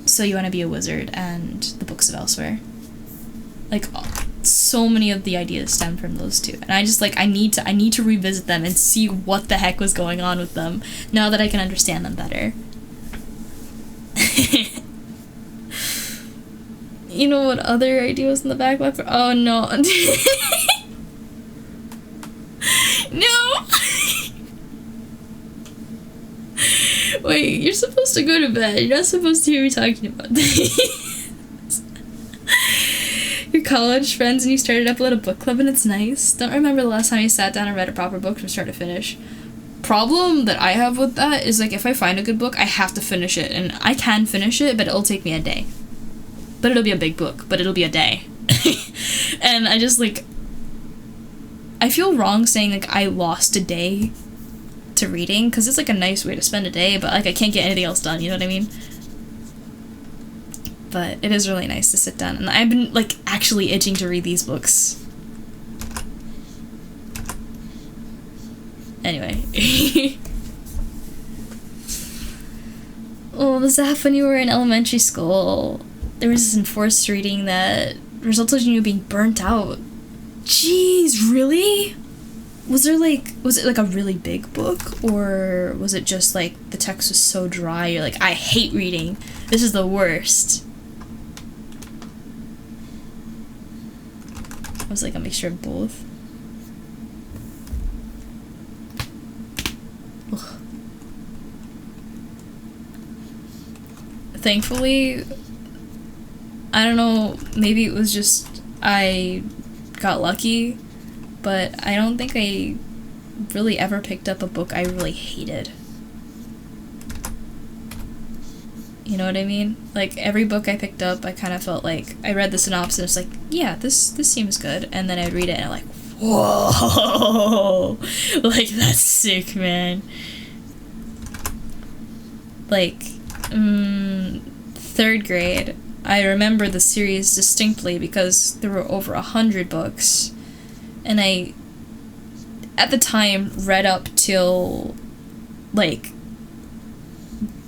So You Wanna Be a Wizard and The Books of Elsewhere. Like, so many of the ideas stem from those two, and I just, like, I need to revisit them and see what the heck was going on with them now that I can understand them better. You know what other ideas in the back left? Oh no. No. Wait, you're supposed to go to bed. You're not supposed to hear me talking about this. You're college friends and you started up a little book club and it's nice. Don't remember the last time you sat down and read a proper book from start to finish. Problem that I have with that is, like, if I find a good book, I have to finish it, and I can finish it, but it'll take me a day. But it'll be a big book, but it'll be a day. And I just, like, I feel wrong saying, like, I lost a day to reading, because it's, like, a nice way to spend a day, but, like, I can't get anything else done, you know what I mean? But it is really nice to sit down, and I've been, like, actually itching to read these books. Anyway. Oh, was that when you were in elementary school? There was this enforced reading that resulted in you being burnt out. Jeez, really? Was it like a really big book? Or was it just like the text was so dry, you're like, I hate reading. This is the worst. It was like a mixture of both. Ugh. Thankfully, I don't know, maybe it was just I got lucky, but I don't think I really ever picked up a book I really hated. You know what I mean? Like, every book I picked up, I kind of felt like, I read the synopsis, like, yeah, this seems good, and then I'd read it and I'm like, whoa! Like, that's sick, man. Like, 3rd grade, I remember the series distinctly because there were over 100 books, and I, at the time, read up till, like,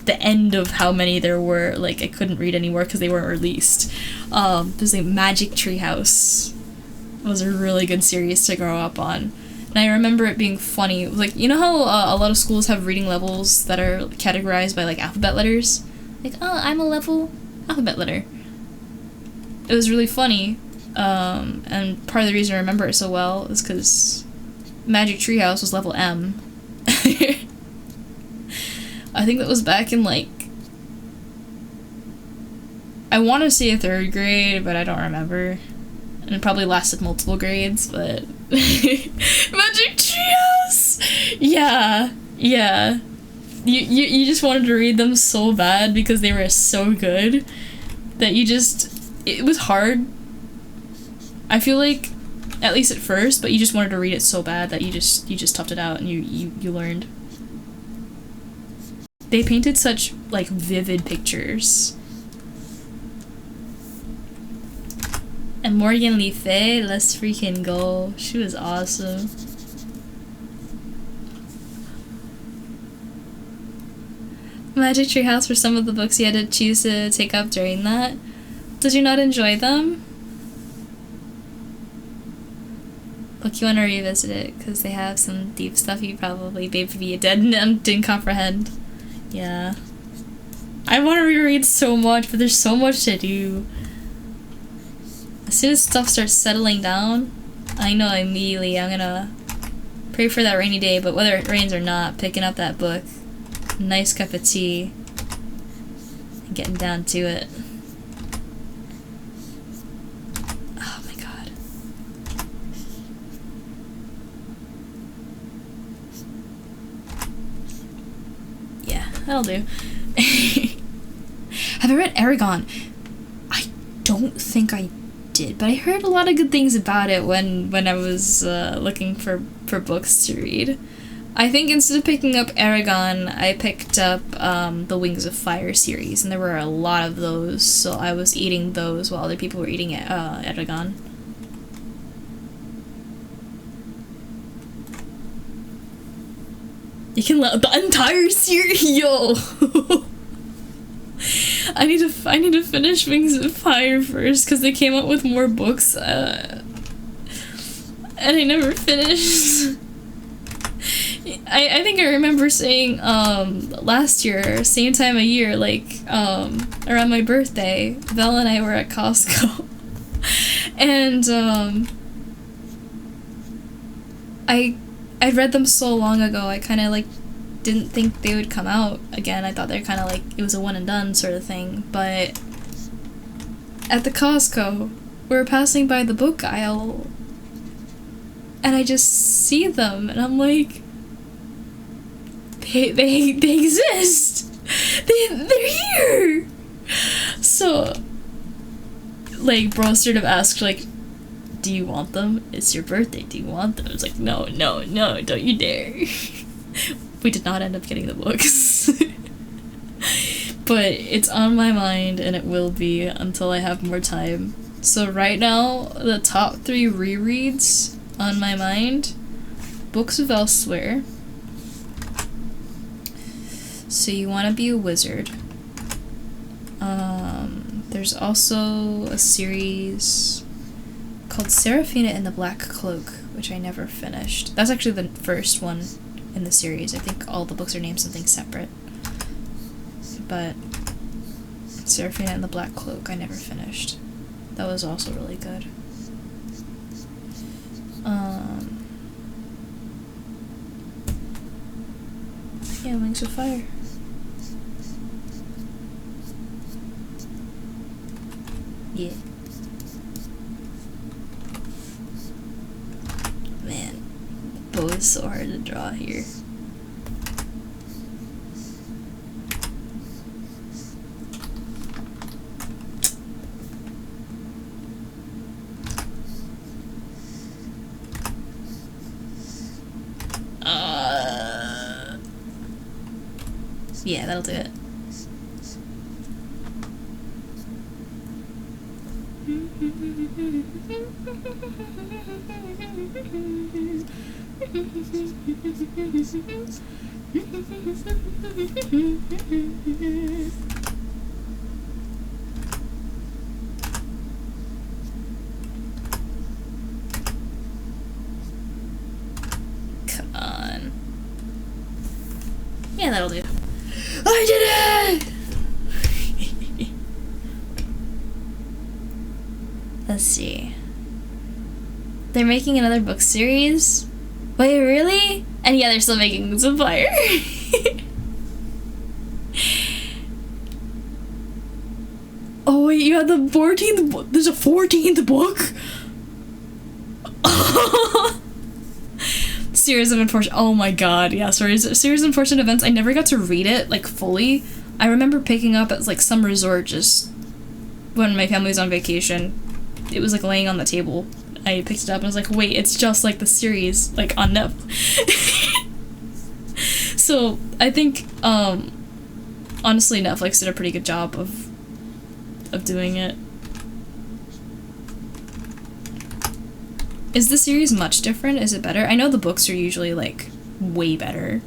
the end of how many there were. Like, I couldn't read anymore because they weren't released. There's like Magic Treehouse was a really good series to grow up on. And I remember it being funny. Like, you know how a lot of schools have reading levels that are categorized by, like, alphabet letters? Like, oh, I'm a level alphabet letter. It was really funny. And part of the reason I remember it so well is because Magic Treehouse was level M. I think that was back in, like, I want to say 3rd grade, but I don't remember. And it probably lasted multiple grades, but Magic Treehouse! Yeah. You just wanted to read them so bad because they were so good that it was hard. I feel like, at least at first, but you just wanted to read it so bad that you just toughed it out and you learned. They painted such, like, vivid pictures. And Morgan Le Fay, let's freaking go. She was awesome. Magic Treehouse were some of the books you had to choose to take up during that. Did you not enjoy them? Look, you want to revisit it, because they have some deep stuff you probably didn't comprehend. Yeah. I want to reread so much, but there's so much to do. As soon as stuff starts settling down, I know immediately I'm gonna pray for that rainy day, but whether it rains or not, picking up that book, nice cup of tea, and getting down to it. Oh my god. Yeah, that'll do. Have I read Aragon? I don't think I did, but I heard a lot of good things about it when I was looking for books to read. I think instead of picking up Aragon, I picked up the Wings of Fire series, and there were a lot of those, so I was eating those while other people were eating Aragon. You can let the entire series, yo. I need to finish Wings of Fire first because they came out with more books, and I never finished. I think I remember saying last year, same time of year, like around my birthday, Vel and I were at Costco, and I read them so long ago. I kind of like didn't think they would come out again. I thought they're kind of like, it was a one and done sort of thing, but at the Costco, we're passing by the book aisle, and I just see them, and I'm like, they exist. They're here. So, like, bro sort of asked, like, do you want them? It's your birthday. Do you want them? It's like, no, don't you dare. We did not end up getting the books. But it's on my mind, and it will be until I have more time. So right now, the top 3 rereads on my mind: Books of Elsewhere, So You Want to Be a Wizard. There's also a series called Seraphina and the Black Cloak, which I never finished. That's actually the first one in the series. I think all the books are named something separate. But Seraphina and the Black Cloak I never finished. That was also really good. Yeah, Wings of Fire. Yeah. Man, bow is so hard to draw here. Yeah, that'll do it. Come on. Yeah, that'll do. I did it! Let's see. They're making another book series? Wait, really? And yeah, they're still making Wings of Fire. Oh wait, you had the 14th book? There's a 14th book? Series of Unfortunate... Oh my god, yeah, Series of Unfortunate Events. I never got to read it, like, fully. I remember picking up at, like, some resort just when my family was on vacation. It was, like, laying on the table. I picked it up and I was like, wait, it's just like the series, like, on Netflix. So, I think, honestly, Netflix did a pretty good job of doing it. Is the series much different? Is it better? I know the books are usually, like, way better.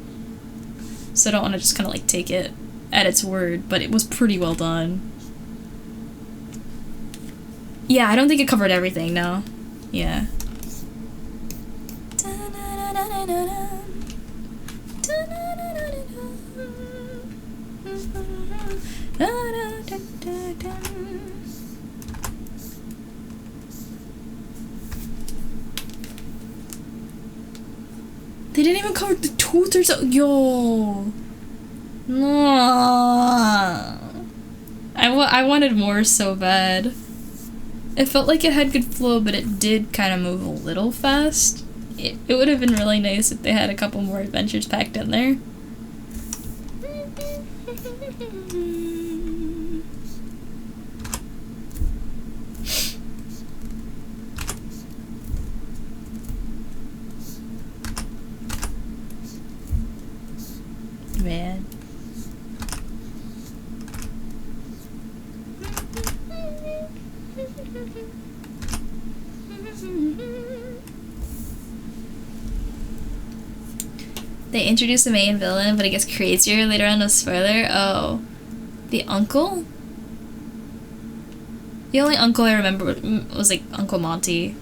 So I don't want to just kind of, like, take it at its word, but it was pretty well done. Yeah, I don't think it covered everything, no. Yeah. They didn't even cover the 2/3 of... Yo! No. I wanted more so bad. It felt like it had good flow, but it did kind of move a little fast. It would have been really nice if they had a couple more adventures packed in there. Man. They introduce the main villain, but it gets crazier later on, no spoiler. Oh. The uncle? The only uncle I remember was like Uncle Monty.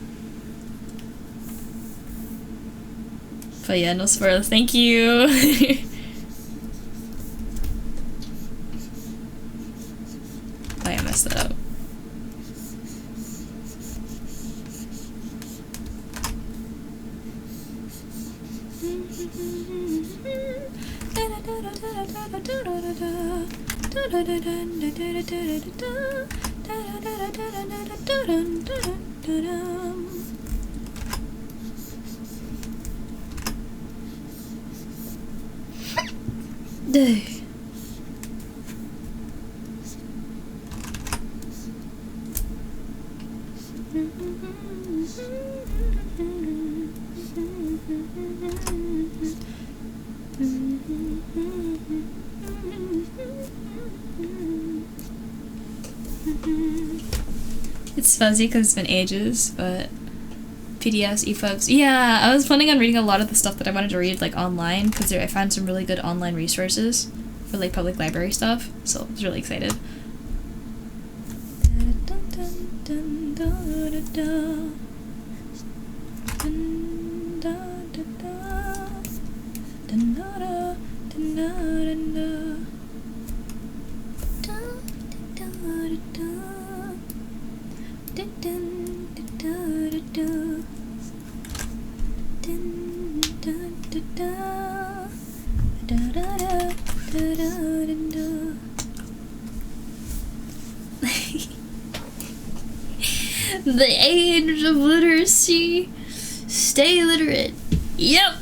But yeah, no spoiler. Thank you. Oh, I messed that up. It's fuzzy because it's been ages, but PDFs, EPUBs. Yeah, I was planning on reading a lot of the stuff that I wanted to read like online because I found some really good online resources for like public library stuff, so I was really excited. The age of literacy. Stay literate. Yep.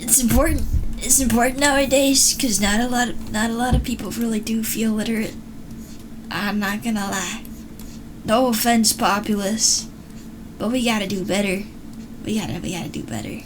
It's important. It's important nowadays because not a lot of people really do feel literate. I'm not gonna lie. No offense, populace, but we gotta do better. We gotta do better.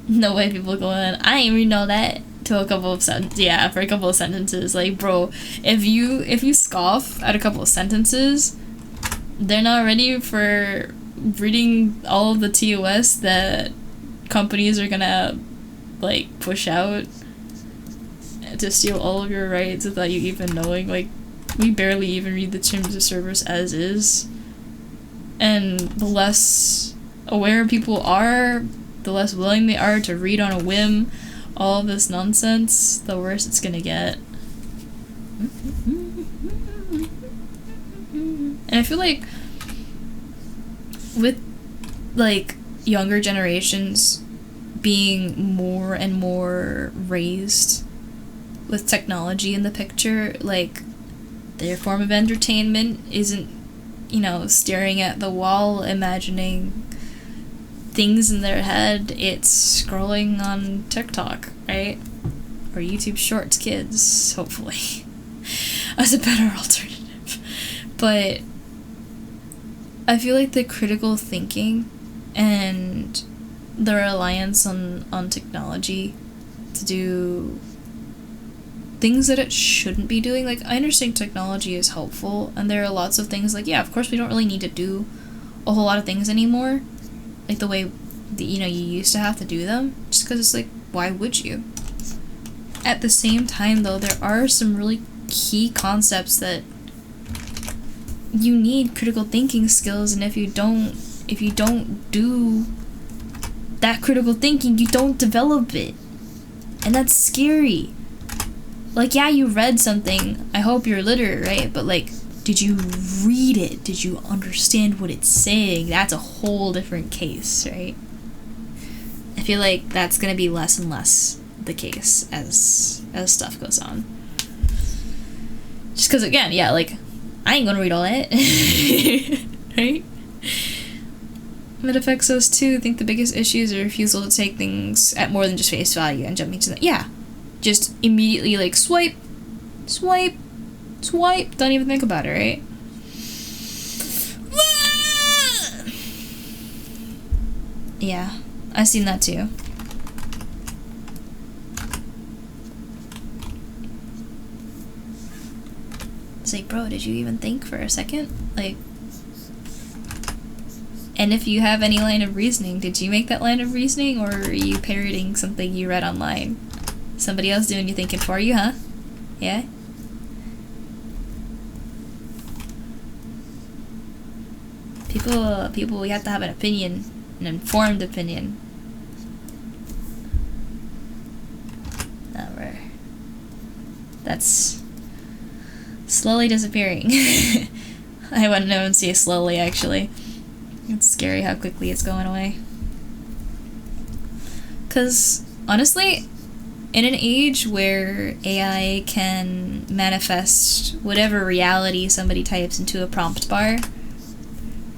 No way people going, I ain't reading all that to a couple of for a couple of sentences. Like, bro, if you scoff at a couple of sentences, they're not ready for reading all of the TOS that companies are gonna like push out to steal all of your rights without you even knowing. Like, we barely even read the terms of service as is, and the less aware people are, the less willing they are to read on a whim all this nonsense, the worse it's gonna get. And I feel like with like younger generations being more and more raised with technology in the picture, like their form of entertainment isn't, staring at the wall imagining things in their head. It's scrolling on TikTok, right? Or YouTube Shorts Kids, hopefully, as a better alternative. But I feel like the critical thinking and the reliance on technology to do things that it shouldn't be doing. Like, I understand technology is helpful, and there are lots of things, like, yeah, of course we don't really need to do a whole lot of things anymore, like the way that, you used to have to do them, just because it's like, why would you? At the same time, though, there are some really key concepts that you need critical thinking skills, and if you don't do that critical thinking, you don't develop it. And that's scary. Like, yeah, you read something, I hope you're literate, right? But like, did you read it? Did you understand what it's saying? That's a whole different case, right? I feel like that's gonna be less and less the case as stuff goes on. Just because, again, yeah, like, I ain't gonna read all that. Right? It affects us too. I think the biggest issue is a refusal to take things at more than just face value and jumping to that. Yeah. Just immediately, like, swipe, don't even think about it, right? Yeah, I've seen that too. It's like, bro, did you even think for a second? Like, and if you have any line of reasoning, did you make that line of reasoning, or are you parroting something you read online? Somebody else doing your thinking for you, huh? Yeah? People, we have to have an opinion, an informed opinion. That's slowly disappearing. I wouldn't even say slowly, actually. It's scary how quickly it's going away. Because, honestly, in an age where AI can manifest whatever reality somebody types into a prompt bar,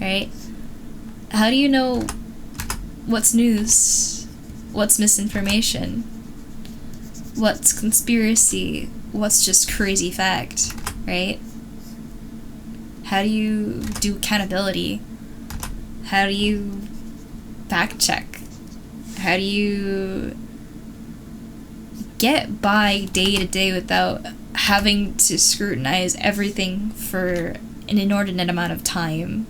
right? How do you know what's news? What's misinformation? What's conspiracy? What's just crazy fact, right? How do you do accountability? How do you fact check? How do you get by day to day without having to scrutinize everything for an inordinate amount of time?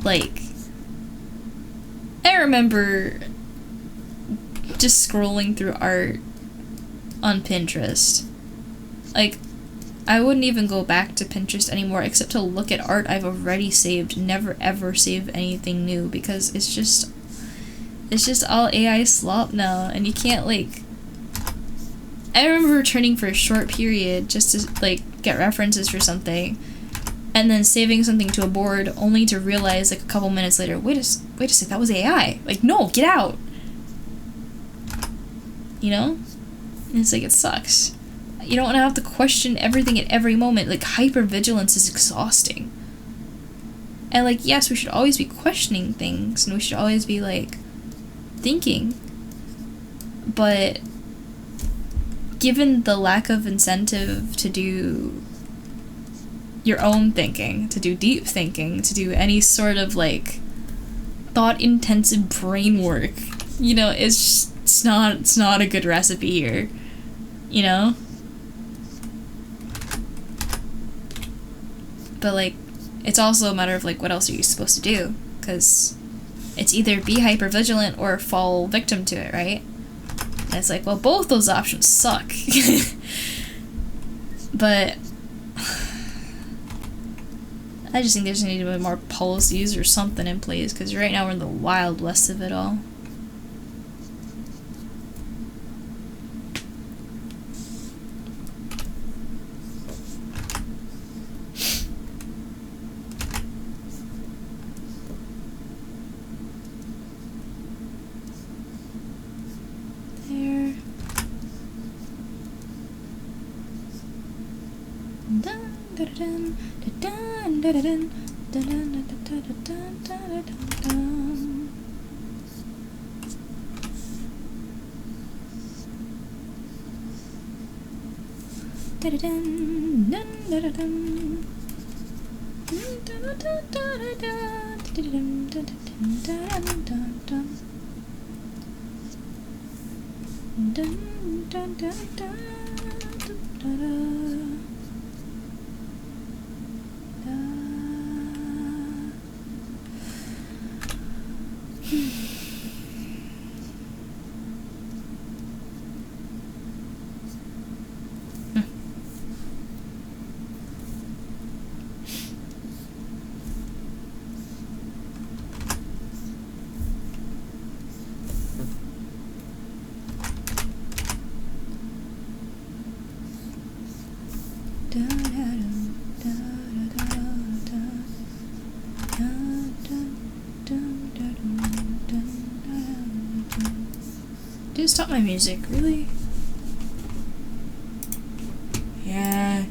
Like, I remember just scrolling through art on Pinterest. Like, I wouldn't even go back to Pinterest anymore except to look at art I've already saved, never ever save anything new, because it's just all AI slop now, and you can't, like... I remember returning for a short period just to, like, get references for something, and then saving something to a board only to realize, like, a couple minutes later, wait a sec, that was AI. Like, no, get out! You know? And it's like, it sucks. You don't want to have to question everything at every moment. Like, hypervigilance is exhausting. And, like, yes, we should always be questioning things, and we should always be, like, thinking. But given the lack of incentive to do your own thinking, to do deep thinking, to do any sort of, like, thought-intensive brain work, you know, it's not a good recipe here, you know? But, like, it's also a matter of, like, what else are you supposed to do? Because it's either be hypervigilant or fall victim to it, right? And it's like, well, both those options suck. But I just think there's need to be more policies or something in place, because right now we're in the wild west of it all. Dude, stop my music, really? Yeah.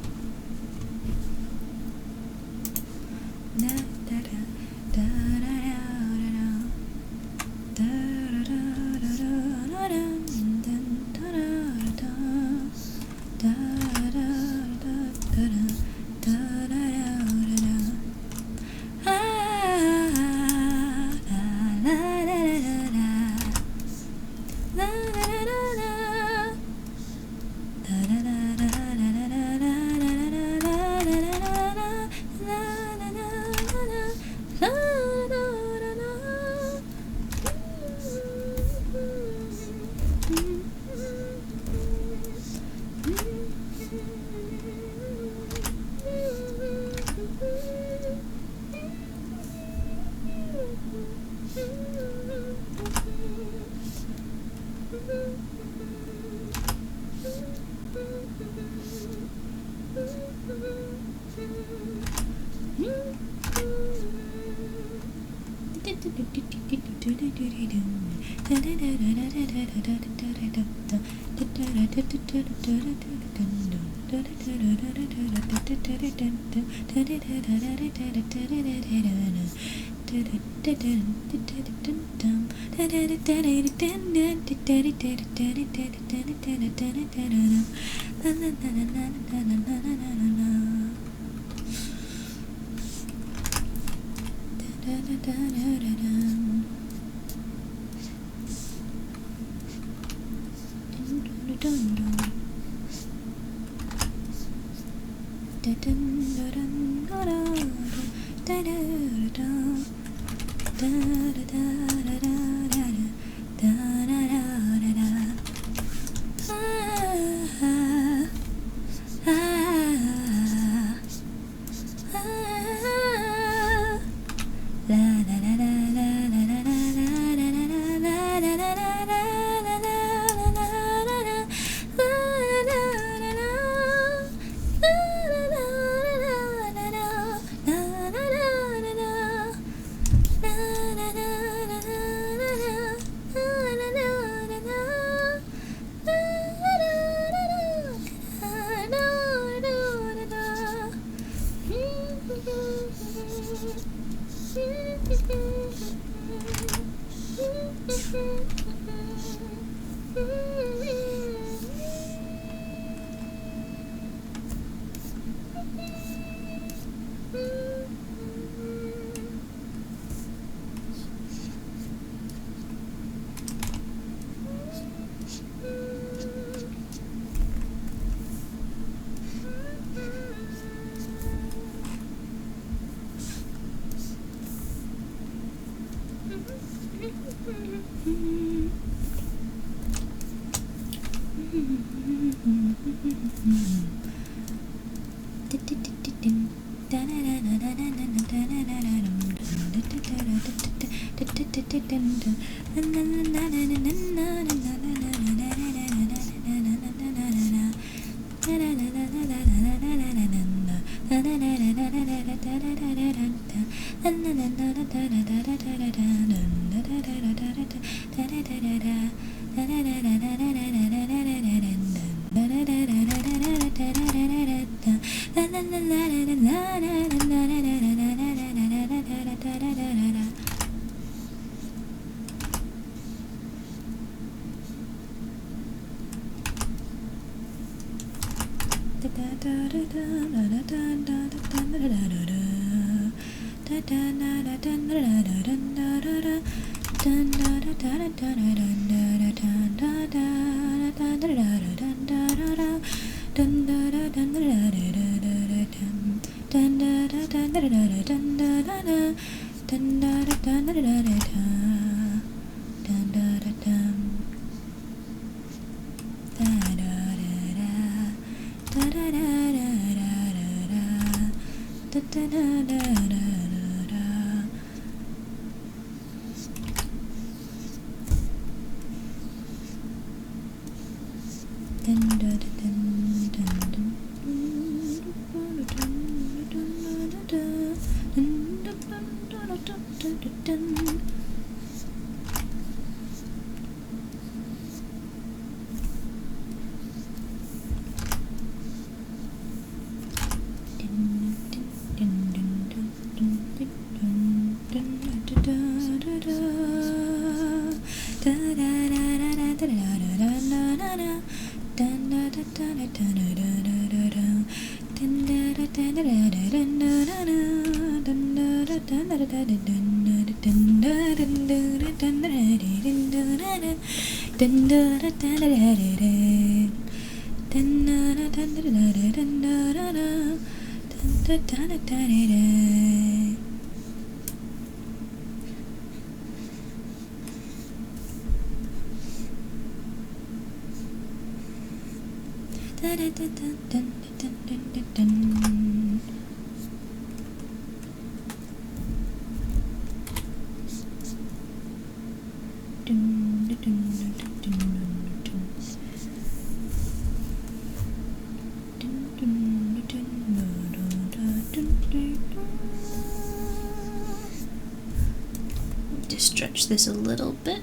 stretch this a little bit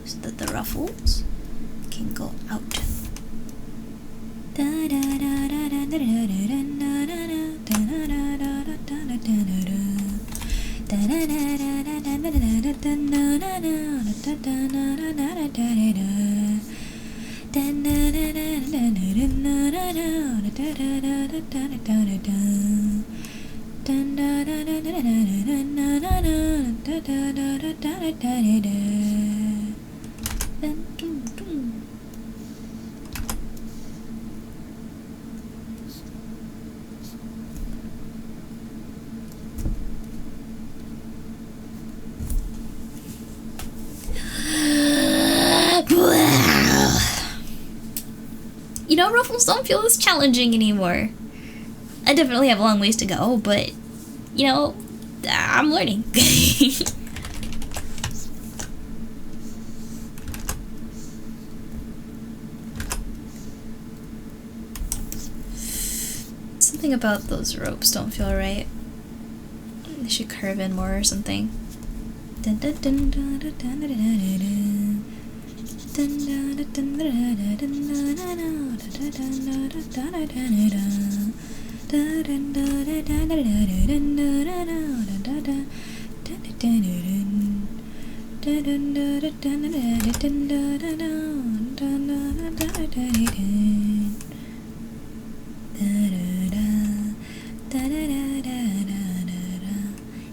so that the ruffles can go out. You know, ruffles don't feel as challenging anymore. I definitely have a long ways to go, but, you know, I'm learning. Something about those ropes don't feel right. They should curve in more or something.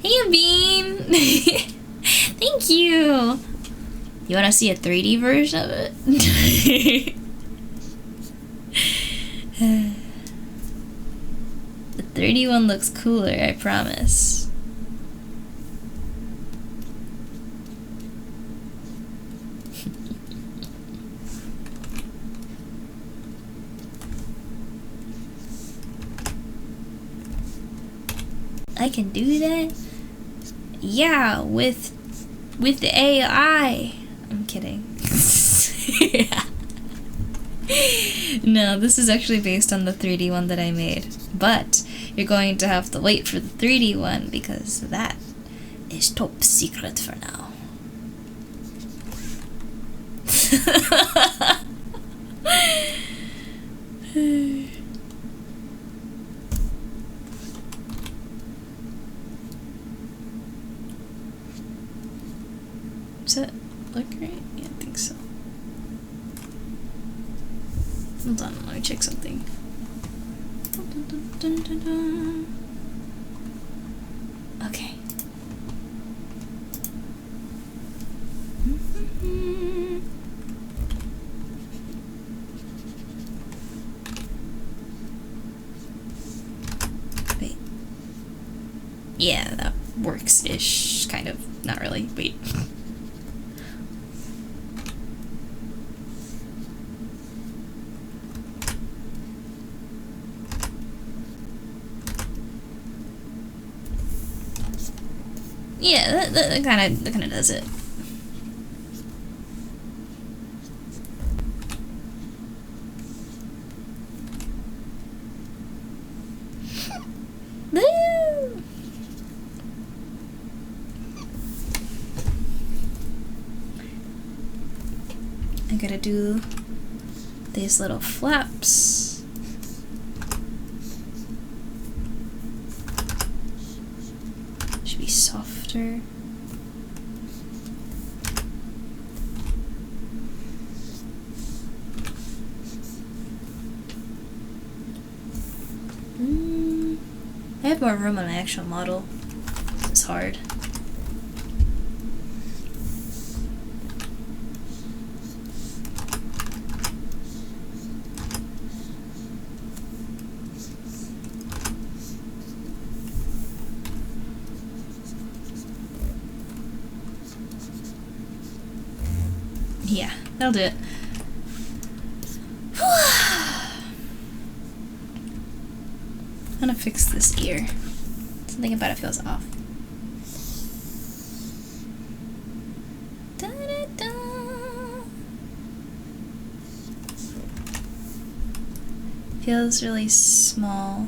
Hey, Bean! Thank you! You wanna see a 3D version of it? The 3D one looks cooler, I promise. I can do that? Yeah, with the AI. I'm kidding. No, this is actually based on the 3D one that I made. But you're going to have to wait for the 3D one because that is top secret for now. Does that look right? Yeah, I think so. Hold on, let me check something. Okay. Wait. Yeah, that works-ish, kind of. Not really. Wait. Yeah, that kind of does it. Woo! I gotta do these little flaps. Should be softer. I have more room on my actual model. It's hard. Yeah, that'll do it. I'm gonna fix this ear. Something about it feels off. Da-da-da. Feels really small.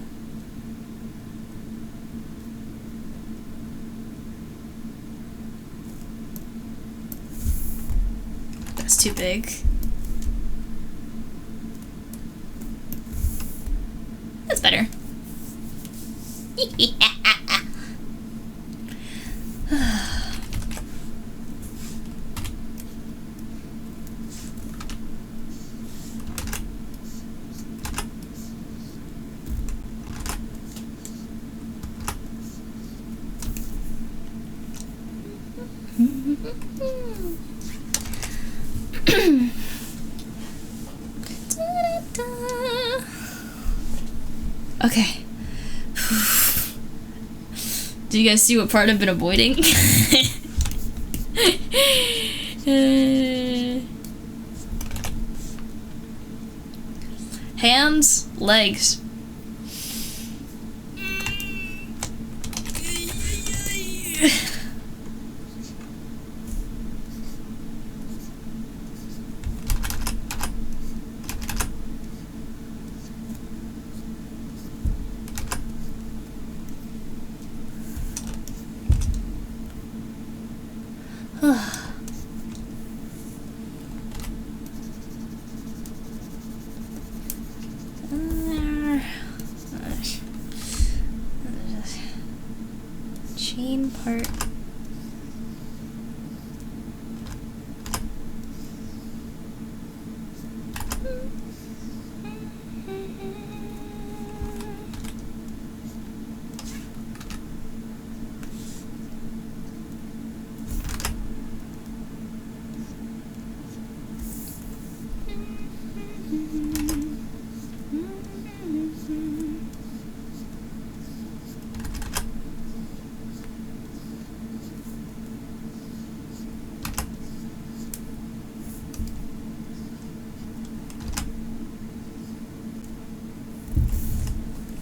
too big. That's better. Okay. Do you guys see what part I've been avoiding? Hands, legs. Chain part.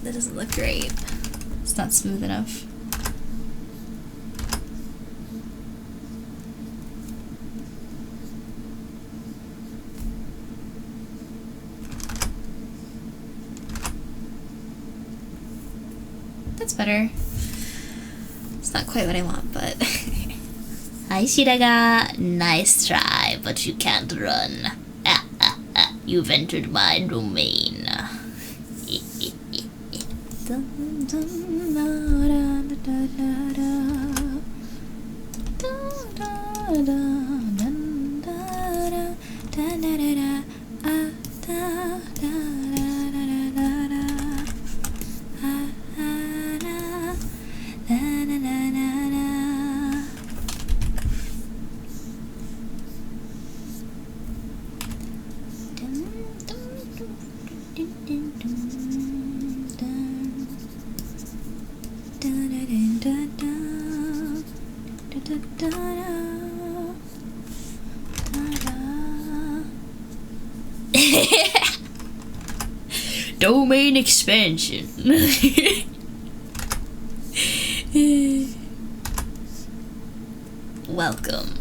That doesn't look great. It's not smooth enough. That's better. It's not quite what I want, but... Hi, Shiraga. Nice try, but you can't run. You've entered my domain. Domain expansion. Welcome.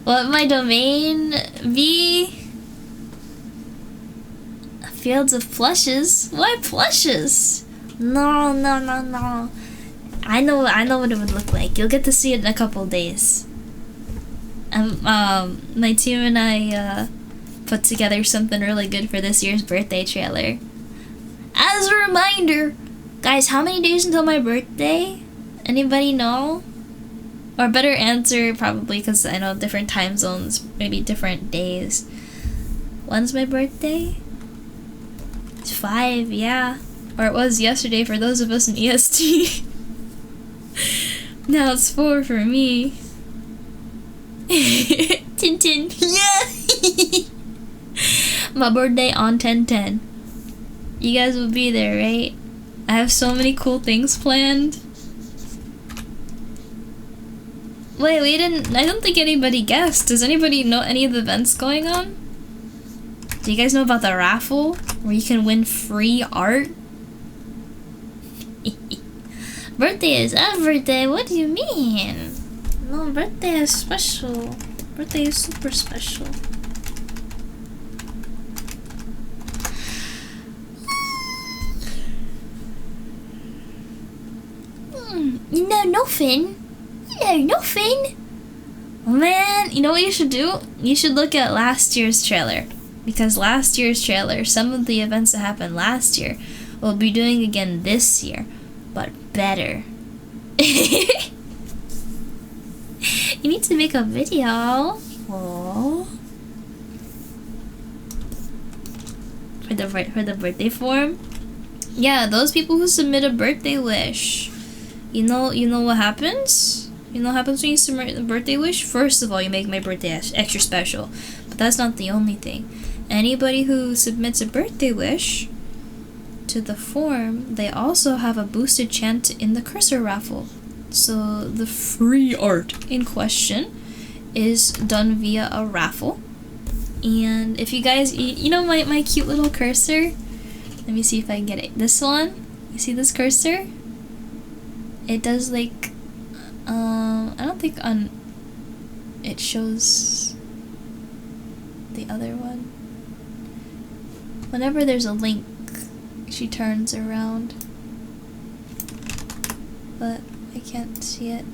What my domain be? Fields of plushes? Why plushes? No. I know what it would look like. You'll get to see it in a couple days. My team and I put together something really good for this year's birthday trailer. As a reminder, guys, how many days until my birthday? Anybody know? Or better answer, probably, because I know different time zones, maybe different days. When's my birthday? It's 5, yeah. Or it was yesterday for those of us in EST. Now it's 4 for me. Tintin. Yeah! My birthday on 10/10. You guys will be there, right? I have so many cool things planned. Wait, we didn't. I don't think anybody guessed. Does anybody know any of the events going on? Do you guys know about the raffle where you can win free art? Birthday is every day. What do you mean? No, birthday is special. Birthday is super special. No, nothing. No, nothing. Oh, man, you know what you should do? You should look at last year's trailer. Because last year's trailer, some of the events that happened last year, we'll be doing again this year. But better. You need to make a video. Aww. For the birthday form? Yeah, those people who submit a birthday wish. You know what happens? You know what happens when you submit a birthday wish? First of all, you make my birthday extra special. But that's not the only thing. Anybody who submits a birthday wish to the form, they also have a boosted chance in the cursor raffle. So the free art in question is done via a raffle. And if you guys, you know my cute little cursor? Let me see if I can get it. This one? You see this cursor? It does like, I don't think on, it shows the other one. Whenever there's a link, she turns around. But I can't see it.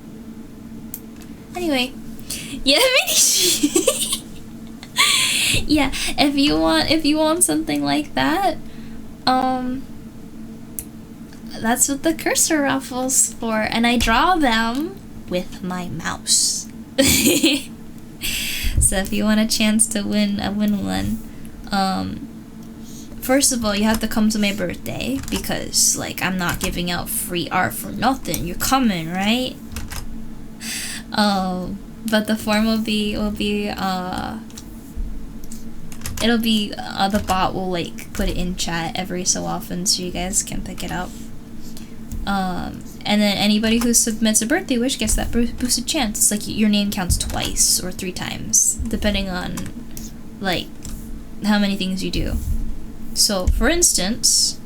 Anyway, yeah, yeah, if you want something like that, that's what the cursor raffle's for, and I draw them with my mouse. So if you want a chance to win one, first of all, you have to come to my birthday, because like I'm not giving out free art for nothing. You're coming, right? But the form will be the bot will like put it in chat every so often so you guys can pick it up. And then anybody who submits a birthday wish gets that boosted chance. It's like your name counts twice or 3 times, depending on like how many things you do. So for instance,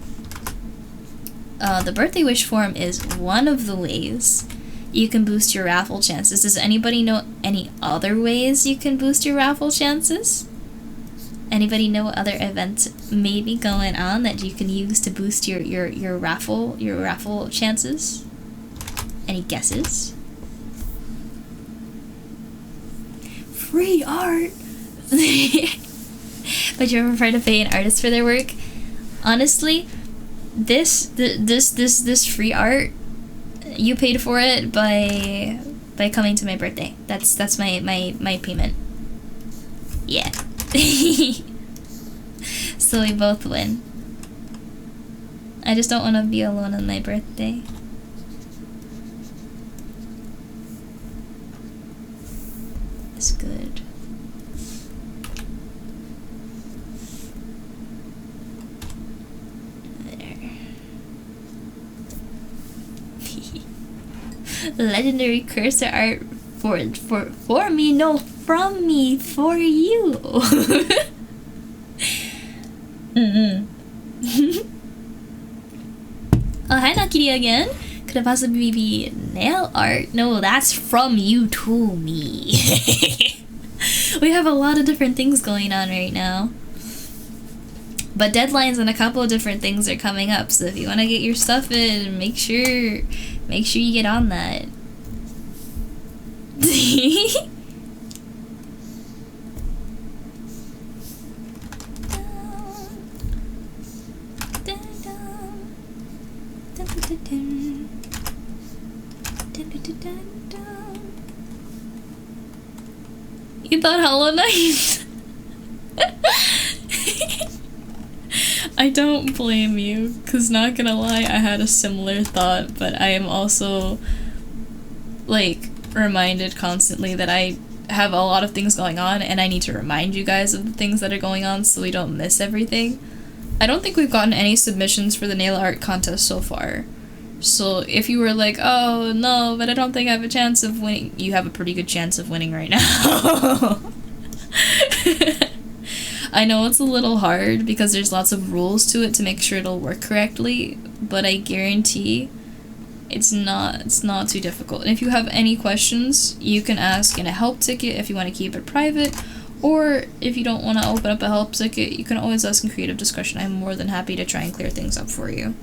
the birthday wish form is one of the ways you can boost your raffle chances. Does anybody know any other ways you can boost your raffle chances? Anybody know what other events may be going on that you can use to boost your raffle chances? Any guesses? Free art. But you prefer to pay an artist for their work? Honestly, this free art, you paid for it by coming to my birthday. That's my payment. Yeah. So we both win. I just don't want to be alone on my birthday. It's good. There. Legendary cursor art for me, no, from me, for you. Oh, hi Nakiri again. Could it possibly be nail art? No, that's from you to me. We have a lot of different things going on right now. But deadlines and a couple of different things are coming up, so if you want to get your stuff in, make sure you get on that. You thought Hollow Knight? I don't blame you, cause not gonna lie, I had a similar thought, but I am also like reminded constantly that I have a lot of things going on and I need to remind you guys of the things that are going on so we don't miss everything. I don't think we've gotten any submissions for the nail art contest so far. So if you were like, oh no, but I don't think I have a chance of winning, you have a pretty good chance of winning right now. I know it's a little hard because there's lots of rules to it to make sure it'll work correctly, but I guarantee it's not too difficult. And if you have any questions, you can ask in a help ticket if you want to keep it private, or if you don't want to open up a help ticket, you can always ask in creative discussion. I'm more than happy to try and clear things up for you.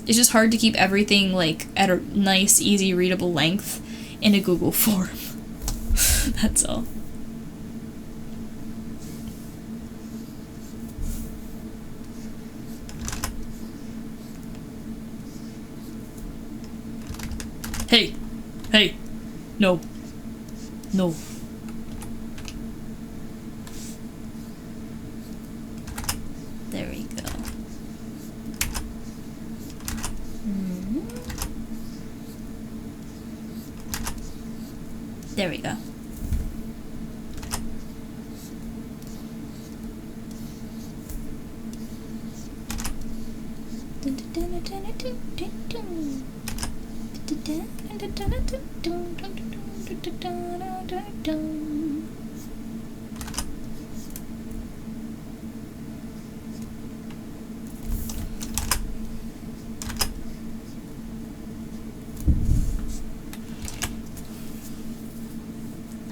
It's just hard to keep everything like at a nice, easy, readable length in a Google form. That's all. Hey! Hey! No. No. There we go. There we go.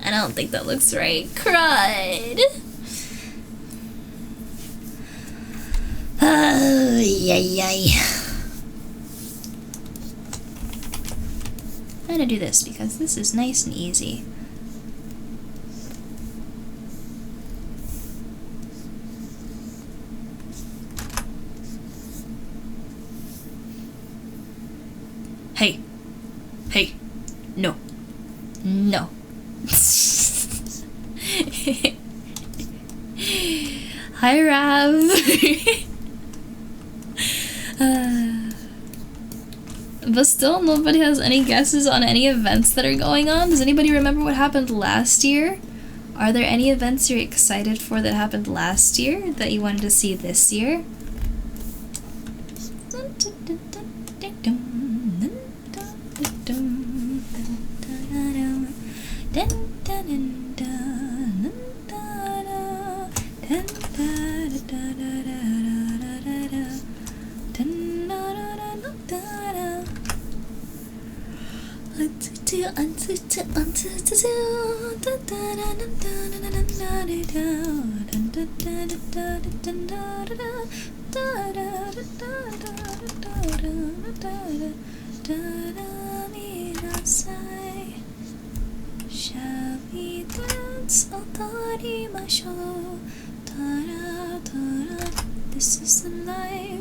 I don't think that looks right. Crud. Yay. I'm gonna do this because this is nice and easy. Hey. Hey. No. No. Hi, Rav. But still, nobody has any guesses on any events that are going on. Does anybody remember what happened last year? Are there any events you're excited for that happened last year that you wanted to see this year? Shall we dance? This is the life.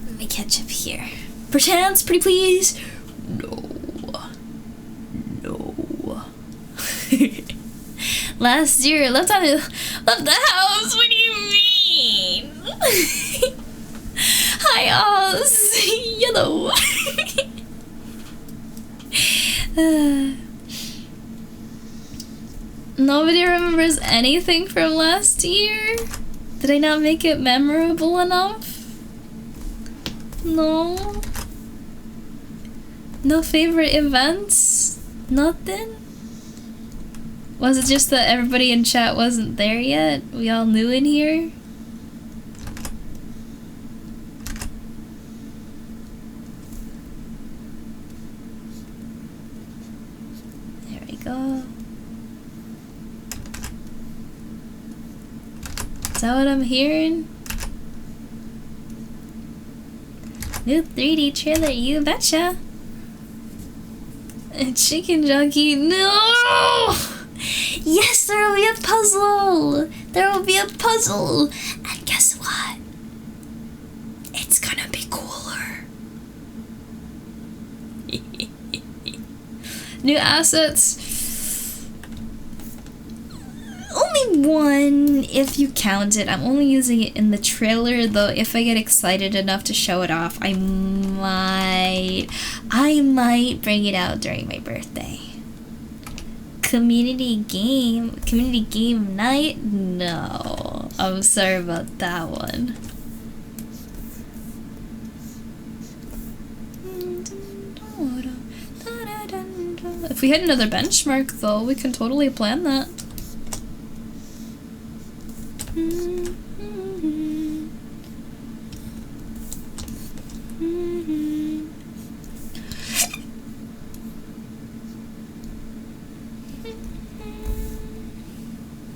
Let me catch up here. Perchance, pretty please. No. Last year, left the house. What do you mean? Hi, Oz. Yellow. Nobody remembers anything from last year? Did I not make it memorable enough? No? No favorite events? Nothing? Was it just that everybody in chat wasn't there yet? We all new in here? Is that what I'm hearing? New 3D trailer, you betcha. A chicken jockey, no! Yes, there will be a puzzle! There will be a puzzle! And guess what? It's gonna be cooler. New assets. Only one, if you count it. I'm only using it in the trailer, though. If I get excited enough to show it off, I might bring it out during my birthday. Community game night? No, I'm sorry about that one. If we hit another benchmark, though, we can totally plan that.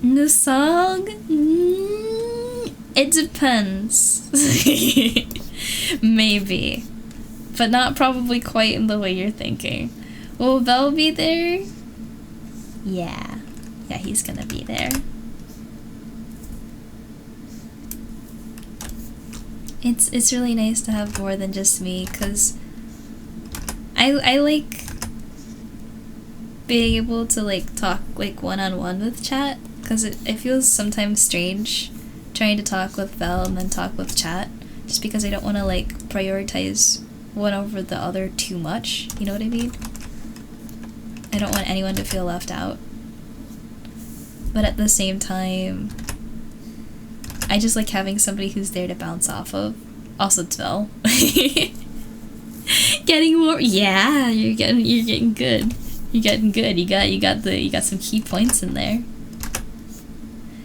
New song? It depends. Maybe. But not probably quite in the way you're thinking. Will Belle be there? Yeah. Yeah, he's gonna be there. It's really nice to have more than just me, because I like being able to like talk like one-on-one with chat, because it feels sometimes strange trying to talk with Belle and then talk with chat, just because I don't want to like prioritize one over the other too much, you know what I mean? I don't want anyone to feel left out. But at the same time, I just like having somebody who's there to bounce off of. Also, it's Belle. Getting more, yeah, you're getting good. You're getting good. You got some key points in there.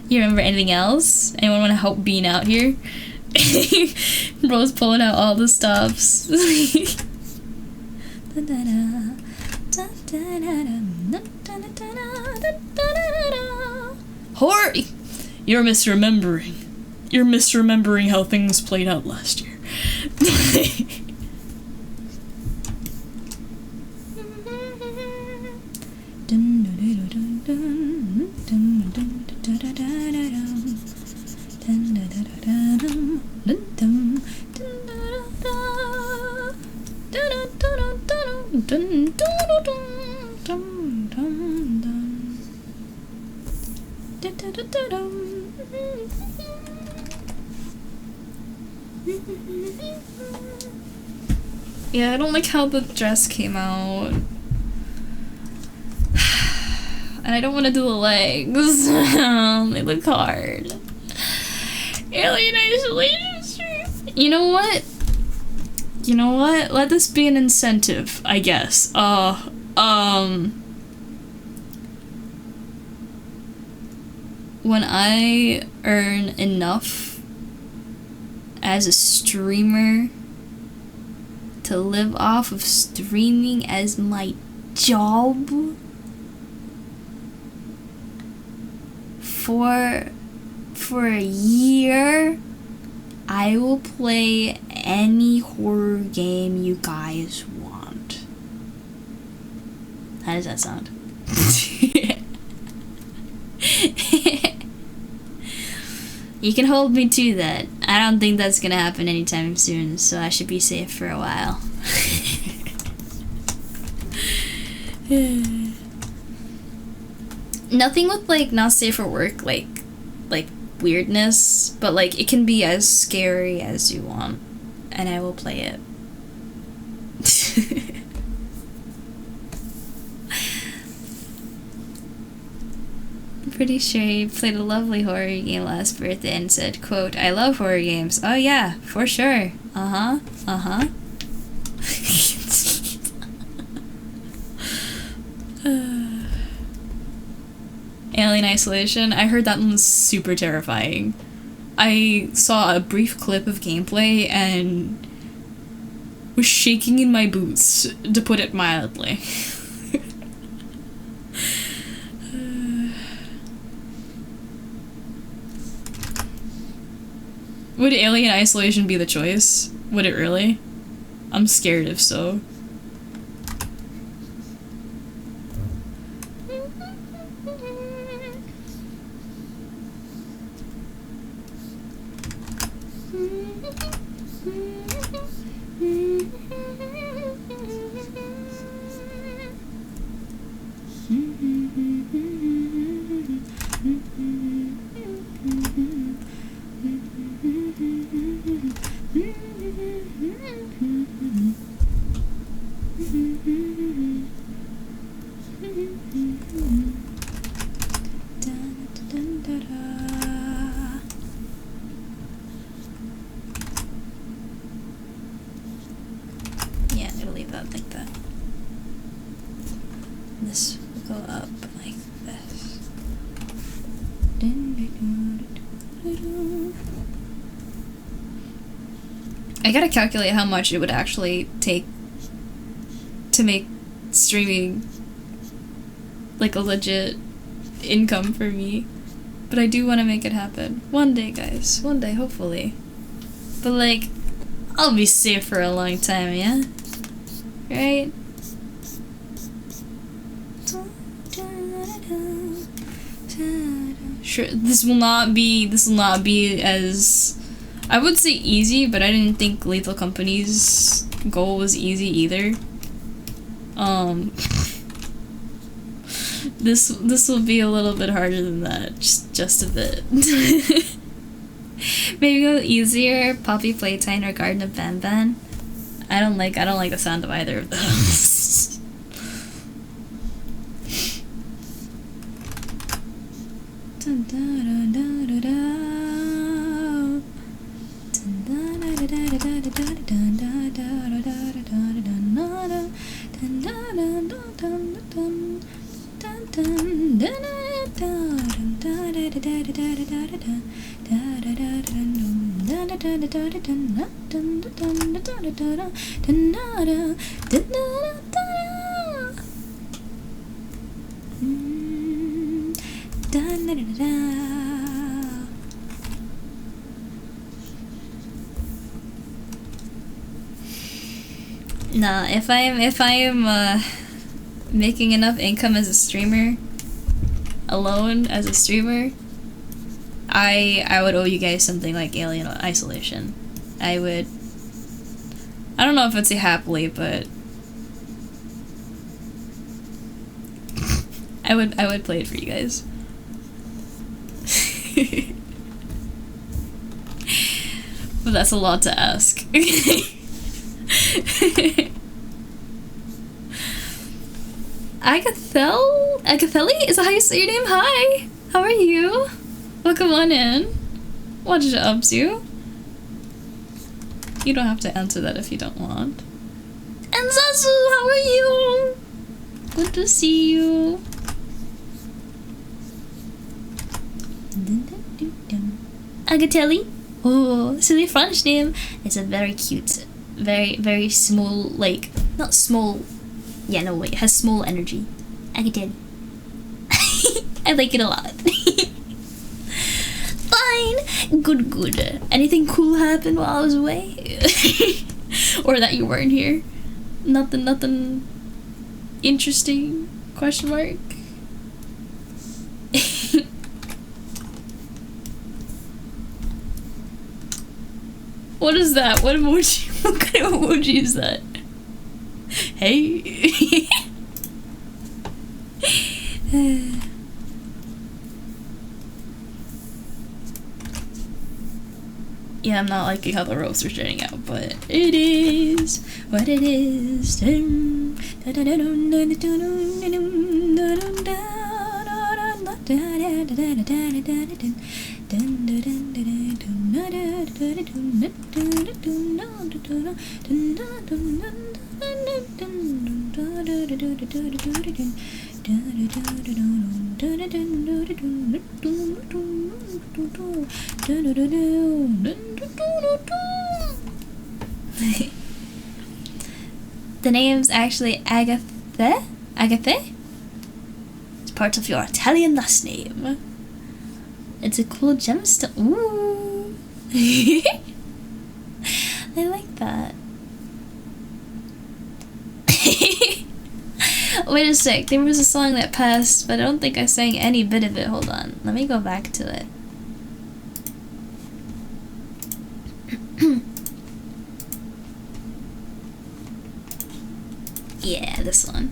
You remember anything else? Anyone want to help Bean out here? Bro's pulling out all the stops. Hori! You're misremembering. You're misremembering how things played out last year. Yeah, I don't like how the dress came out. And I don't want to do the legs. They look hard. Alien isolation stream. You know what? You know what? Let this be an incentive, I guess. When I earn enough as a streamer to live off of streaming as my job for a year, I will play any horror game you guys want. How does that sound? You can hold me to that. I don't think that's gonna happen anytime soon, so I should be safe for a while. Nothing with like not safe for work, like weirdness, but like it can be as scary as you want, and I will play it. I'm pretty sure he played a lovely horror game last birthday and said, quote, "I love horror games." Oh yeah, for sure. Alien Isolation. I heard that one was super terrifying. I saw a brief clip of gameplay and was shaking in my boots, to put it mildly. Would alien isolation be the choice? Would it really? I'm scared if so. Yeah, it'll leave that like that. This will go up like this. I gotta calculate how much it would actually take to make streaming like a legit income for me. But I do want to make it happen. One day, guys. One day, hopefully. But like, I'll be safe for a long time, yeah? Right? Sure, this will not be as, I would say easy, but I didn't think Lethal Company's goal was easy either. This will be a little bit harder than that, just a bit. Maybe go easier, Poppy Playtime or Garden of Banban. I don't like the sound of either of those. Nah, if I am making enough income as a streamer, alone as a streamer, I would owe you guys something like Alien Isolation. I don't know if I'd say happily, but I would play it for you guys. But that's a lot to ask. Agatheli? Is that how you say your name? Hi! How are you? Welcome on in. What did you up to? You don't have to answer that if you don't want. And Zazu, how are you? Good to see you. Agatelli? Oh, silly French name. It's a very cute, very small, like, not small, yeah, no, wait, it has small energy. Agatelli. I like it a lot. Fine. Good. Anything cool happened while I was away? Or that you weren't here? Nothing interesting? Question mark? What is that? What emoji? What kind of emoji is that? Hey. Yeah, I'm not liking how the ropes are turning out, but it is what it is. The name's actually Agatha? Agatha? It's part of your Italian last name. It's a cool gemstone. Ooh. I like that. Wait a sec, there was a song that passed, but I don't think I sang any bit of it. Hold on, let me go back to it. Yeah, this one.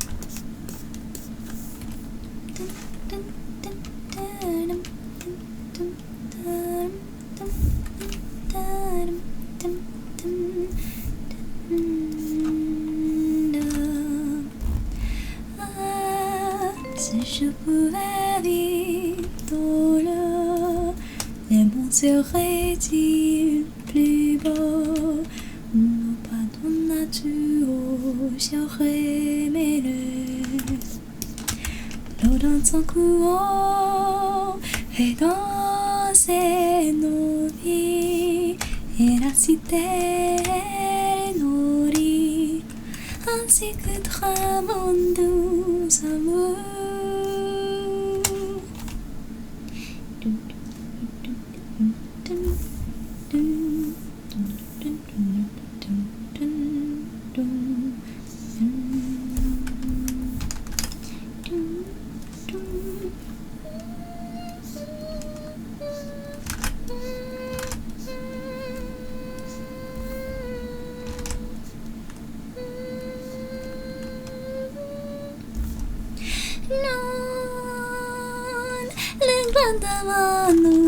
Si je pouvais vivre dans le monde serait-il plus beau? Non pas dans la nature, j'aurais aimé l'eau dans son courant et danser nos vies et la cité nourrie ainsi que tramons doux amours.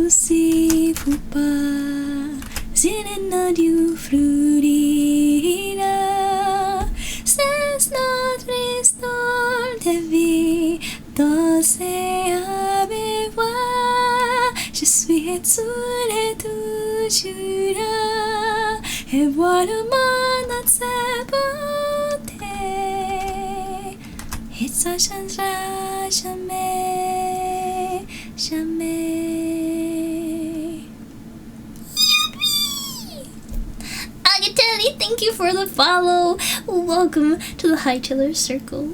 Si faut pas, Zéléna du Florida, c'est notre histoire de vie, danser avec moi. Je suis étoilée toujours là, et voir le monde dans sa beauté, et ça changera jamais, jamais. Agateli, thank you for the follow. Welcome to the High Chiller Circle.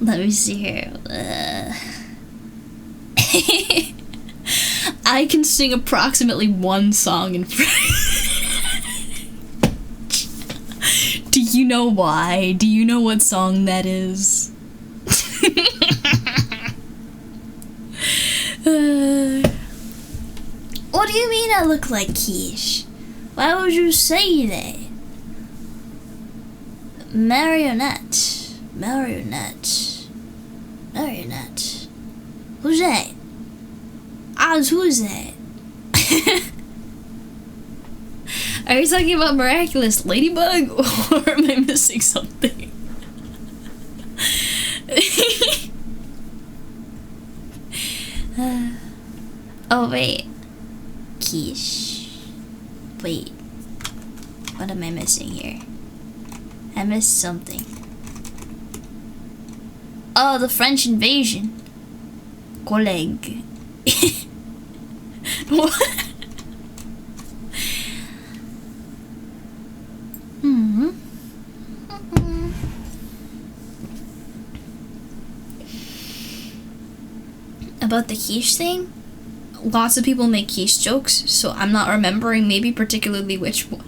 Let me see here. I can sing approximately one song in French. Do you know why? Do you know what song that is? What do you mean I look like Quiche? Why would you say that? Marionette. Marionette. Marionette. Who's that? Oz, who is that? Are you talking about Miraculous Ladybug? Or am I missing something? Oh, wait. Quiche. Wait. What am I missing here? I missed something. Oh, the French invasion. Collègue. What? About the quiche thing? Lots of people make quiche jokes, so I'm not remembering maybe particularly which one.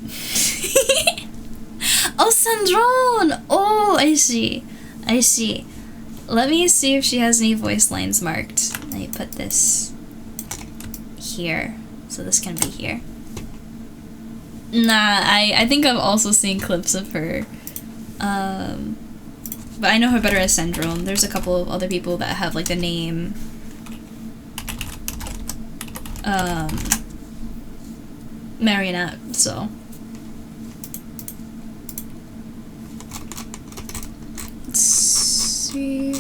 Oh, Sandrone! Oh, I see. I see. Let me see if she has any voice lines marked. Let me put this here. So this can be here. Nah, I think I've also seen clips of her. But I know her better as Sandrone. There's a couple of other people that have like the name Marionette, so. Let's see.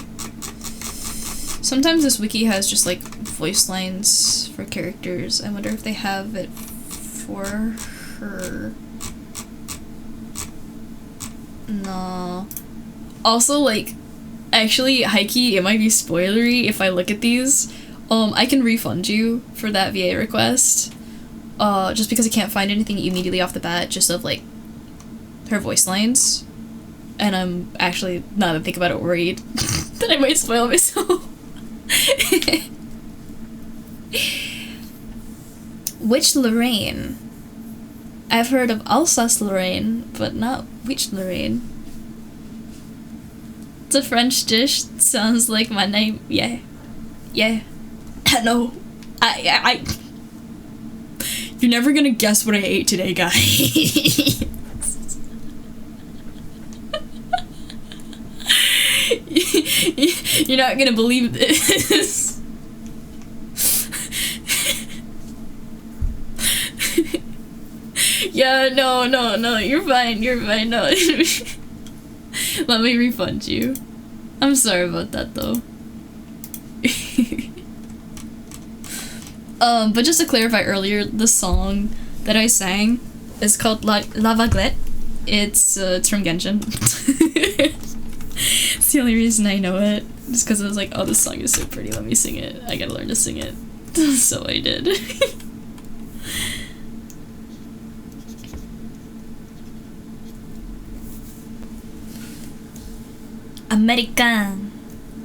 Sometimes this wiki has just like voice lines for characters. I wonder if they have it for her. No. Also, like, actually, Heike, it might be spoilery if I look at these. I can refund you for that VA request. Just because I can't find anything immediately off the bat, just of, like, her voice lines. And I'm actually, now that I think about it, worried that I might spoil myself. Which Lorraine? I've heard of Alsace-Lorraine, but not which Lorraine. It's a French dish. Sounds like my name. Yeah. Yeah. No. I You're never gonna guess what I ate today, guys. You're not gonna believe this. Yeah, no, you're fine, no. Let me refund you. I'm sorry about that, though. But just to clarify earlier, the song that I sang is called La Vaguette. It's from Genshin. It's the only reason I know it. Just because I was like, oh, this song is so pretty, let me sing it. I gotta learn to sing it. So I did. American.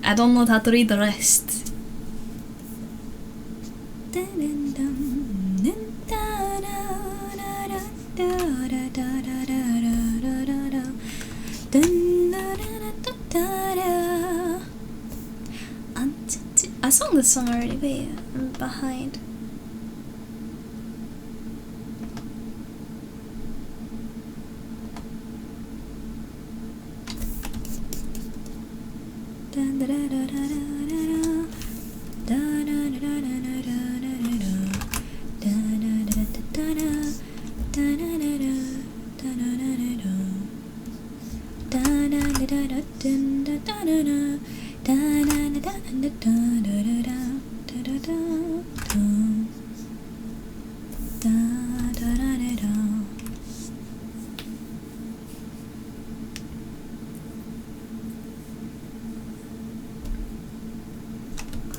I don't know how to read the rest. I sang this song already. Wait, I'm behind.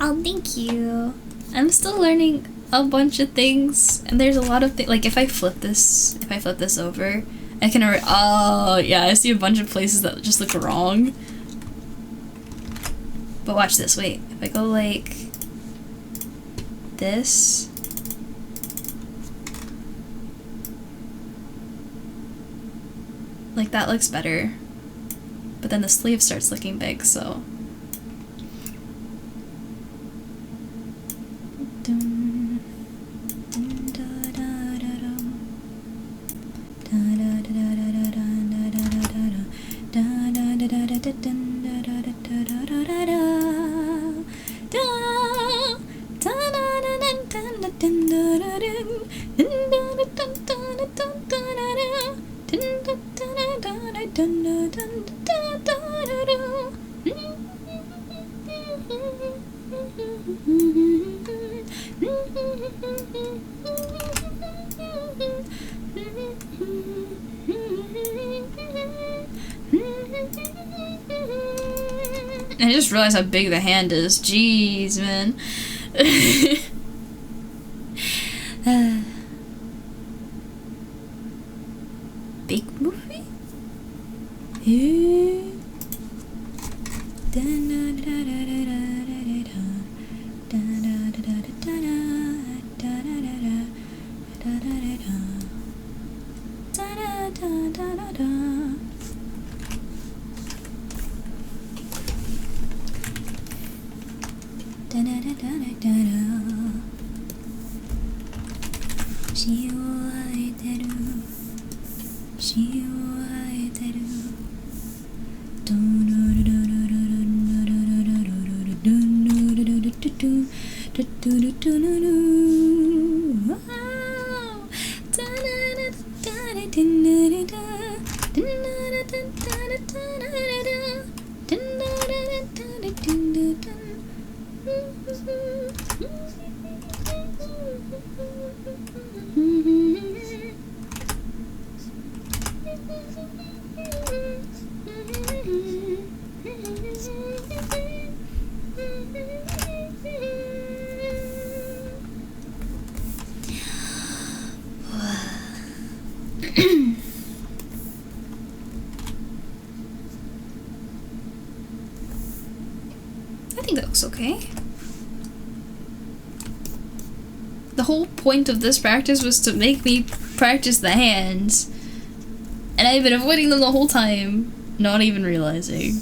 Oh, thank you. I'm still learning a bunch of things, and there's a lot of things. Like if I flip this over, I can already. Oh yeah, I see a bunch of places that just look wrong. But watch this. Wait, if I go like this. Like that looks better. But then the sleeve starts looking big, so. I just realized how big the hand is. Jeez, man. Big movie? I think that looks okay. the whole point of this practice was to make me practice the hands. And I've been avoiding them the whole time, not even realizing.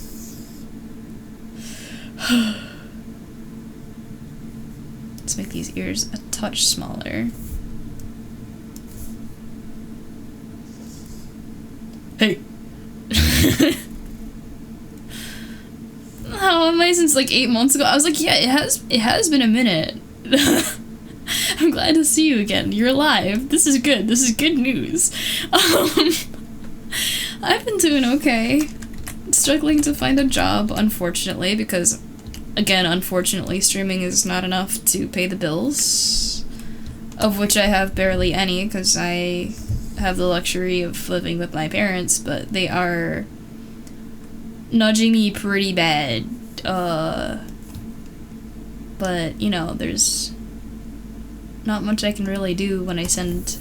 Let's make these ears a touch smaller. Hey! How am I since like 8 months ago? I was like, yeah, it has been a minute. I'm glad to see you again. You're alive. This is good. This is good news. I've been doing okay. Struggling to find a job, unfortunately, because, again, unfortunately, streaming is not enough to pay the bills, of which I have barely any, because I have the luxury of living with my parents, but they are nudging me pretty bad. But, you know, there's not much I can really do when I send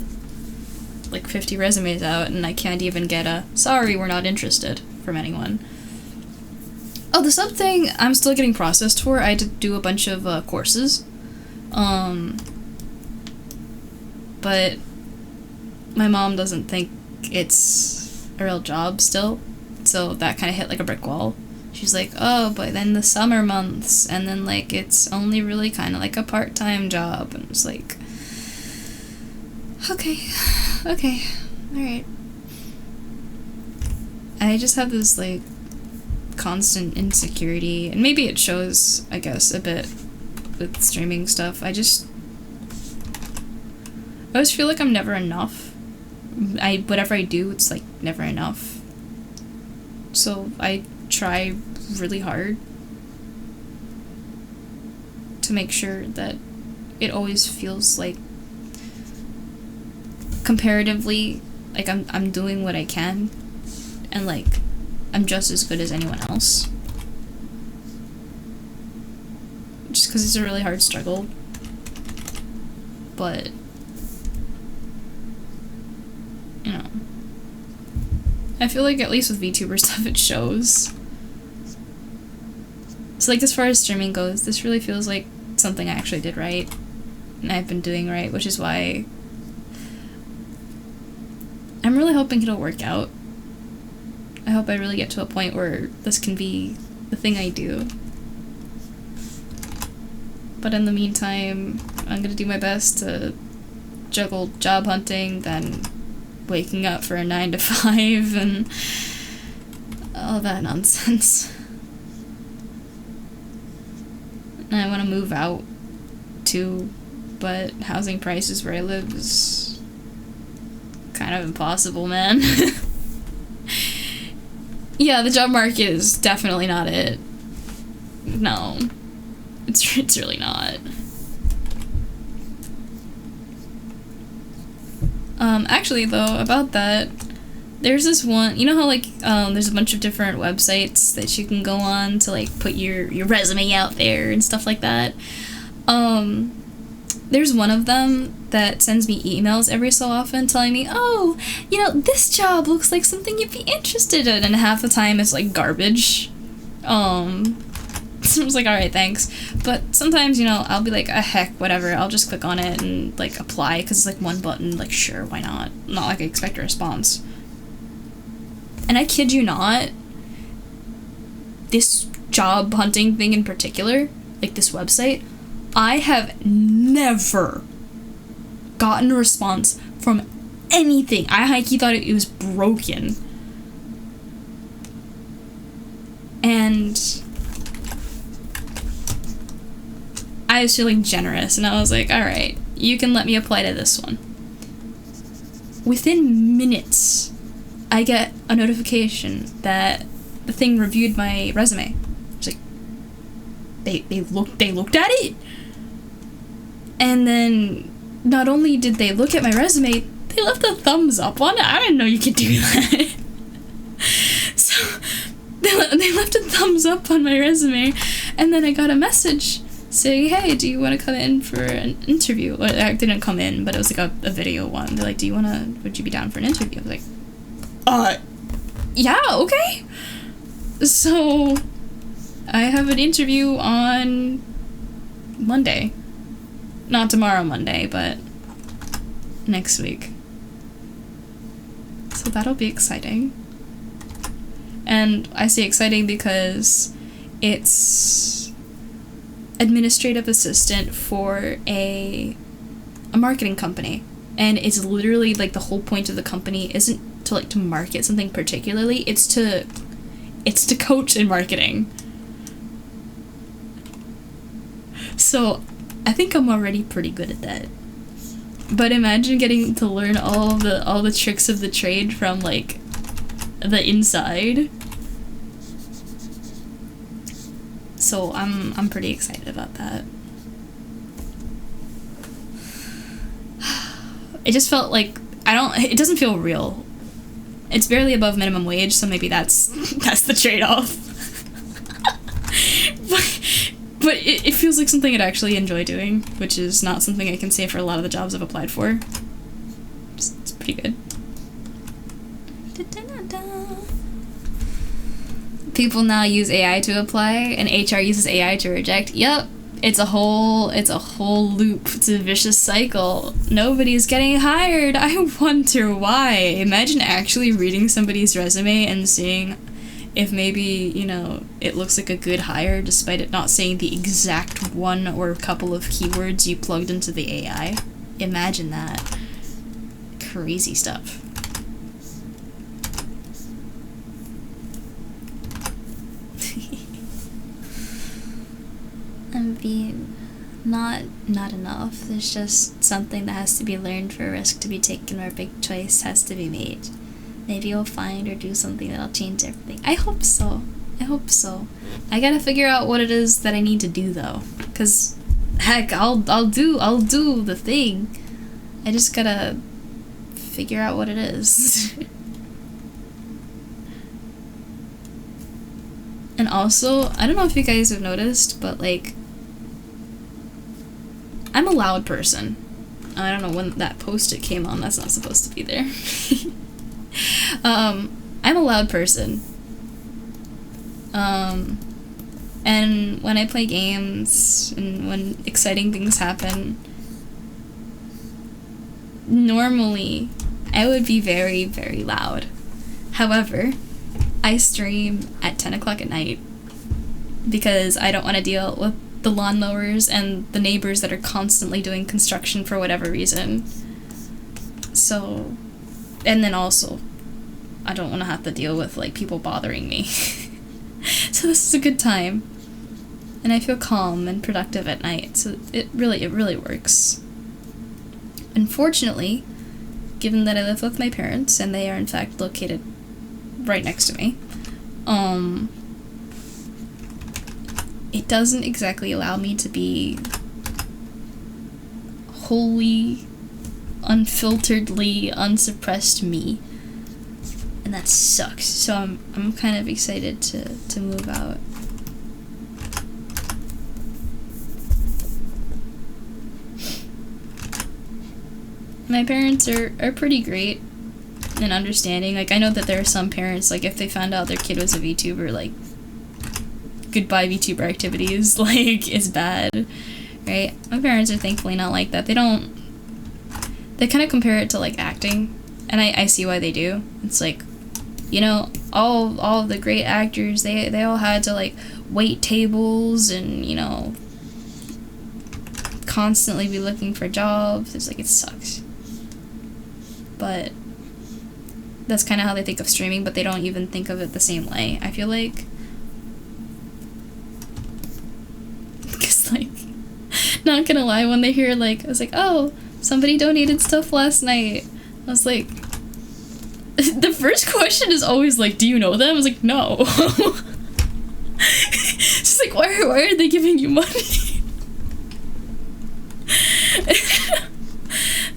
like 50 resumes out and I can't even get a sorry, we're not interested from anyone. Oh, the sub thing I'm still getting processed for. I had to do a bunch of courses. But my mom doesn't think it's a real job still, so that kind of hit like a brick wall. She's like, oh, but then the summer months, and then like it's only really kind of like a part-time job, and it's like, okay, alright. I just have this like constant insecurity, and maybe it shows, I guess, a bit with streaming stuff. I always feel like I'm never enough. Whatever I do, it's like never enough. So I try really hard to make sure that it always feels like comparatively like I'm doing what I can and like I'm just as good as anyone else. Just because it's a really hard struggle. But you know, I feel like at least with VTuber stuff it shows. So like as far as streaming goes, this really feels like something I actually did right. And I've been doing right, which is why I'm really hoping it'll work out. I hope I really get to a point where this can be the thing I do. But in the meantime, I'm gonna do my best to juggle job hunting, then waking up for a 9 to 5 and all that nonsense. And I want to move out too, but housing prices where I live is kind of impossible, man. Yeah, the job market is definitely not it. No. It's really not. Actually though, about that, there's this one, you know how like, there's a bunch of different websites that you can go on to like put your resume out there and stuff like that? There's one of them that sends me emails every so often telling me, oh, you know, this job looks like something you'd be interested in, and half the time it's like garbage. So I was like, alright, thanks. But sometimes, you know, I'll be like, heck, whatever, I'll just click on it and like apply, because it's like one button, like sure, why not? Not like I expect a response. And I kid you not, this job hunting thing in particular, like this website, I have never gotten a response from anything. I high-key thought it was broken. And I was feeling generous, and I was like, alright, you can let me apply to this one. Within minutes, I get a notification that the thing reviewed my resume. It's like, they looked at it, and then not only did they look at my resume, they left a thumbs up on it. I didn't know you could do that. So they left a thumbs up on my resume, and then I got a message saying, hey, do you want to come in for an interview? Or I didn't come in, but it was like a video one. They're like, would you be down for an interview? I was like, yeah, okay. So I have an interview on Monday. Not tomorrow, Monday, but next week. So that'll be exciting. And I say exciting because it's administrative assistant for a marketing company. And it's literally like the whole point of the company isn't to like to market something particularly, it's to coach in marketing. So I think I'm already pretty good at that. But imagine getting to learn all the tricks of the trade from like the inside. So I'm pretty excited about that. It just felt like it doesn't feel real. It's barely above minimum wage, so maybe that's the trade-off. But it feels like something I'd actually enjoy doing, which is not something I can say for a lot of the jobs I've applied for. It's pretty good. People now use AI to apply, and HR uses AI to reject. Yep, it's a whole loop. It's a vicious cycle. Nobody's getting hired. I wonder why. Imagine actually reading somebody's resume and seeing if maybe, you know, it looks like a good hire despite it not saying the exact one or couple of keywords you plugged into the AI. Imagine that. Crazy stuff. I'm being not enough. There's just something that has to be learned for a risk to be taken or a big choice has to be made. Maybe you'll find or do something that'll change everything. I hope so. I gotta figure out what it is that I need to do though. 'Cause heck, I'll do the thing. I just gotta figure out what it is. And also, I don't know if you guys have noticed, but like, I'm a loud person. I don't know when that post-it came on, that's not supposed to be there. I'm a loud person. And when I play games and when exciting things happen, normally I would be very, very loud. However, I stream at 10 o'clock at night because I don't want to deal with the lawnmowers and the neighbors that are constantly doing construction for whatever reason. So, and then also, I don't want to have to deal with like people bothering me. So this is a good time. And I feel calm and productive at night, so it really works. Unfortunately, given that I live with my parents and they are in fact located right next to me, it doesn't exactly allow me to be wholly, unfilteredly, unsuppressed me. And that sucks. So I'm kind of excited to move out. My parents are pretty great and understanding. Like, I know that there are some parents, like, if they found out their kid was a VTuber, like, goodbye VTuber activities, like, it's bad, right? My parents are thankfully not like that. They kind of compare it to, like, acting, and I see why they do. It's like, you know, all of the great actors, they all had to, like, wait tables and, you know, constantly be looking for jobs. It's like, it sucks. But that's kind of how they think of streaming, but they don't even think of it the same way, I feel like. Because, like, not gonna lie, when they hear, like, I was like, oh, somebody donated stuff last night. I was like, the first question is always, like, do you know them? I was like, no. It's like, why are they giving you money?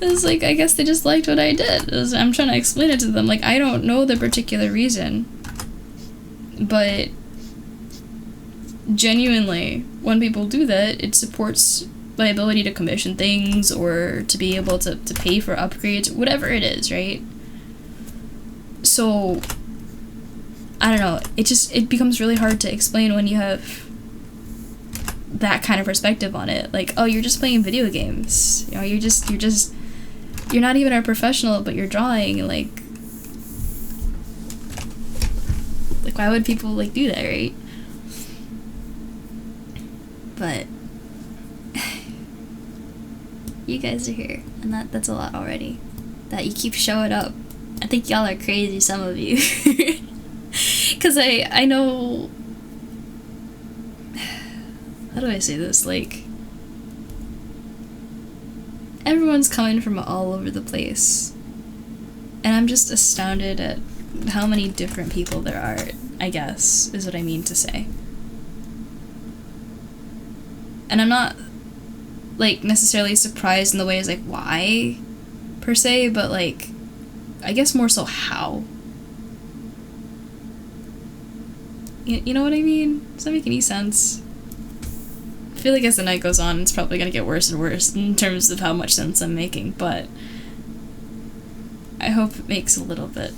It was like, I guess they just liked what I did. I'm trying to explain it to them. Like, I don't know the particular reason. But genuinely, when people do that, it supports my ability to commission things or to be able to pay for upgrades, whatever it is, right? So, I don't know. It becomes really hard to explain when that kind of perspective on it. Like, oh, you're just playing video games. You know, you're not even a professional, but you're drawing. Like why would people like do that, right? But you guys are here, and that's a lot already. That you keep showing up. I think y'all are crazy, some of you. Because I know... How do I say this? Like... Everyone's coming from all over the place. And I'm just astounded at how many different people there are, I guess, is what I mean to say. And I'm not, like, necessarily surprised in the ways, like, why, per se, but, like, I guess more so how. You know what I mean? Does that make any sense? I feel like as the night goes on, it's probably gonna get worse and worse in terms of how much sense I'm making, but I hope it makes a little bit.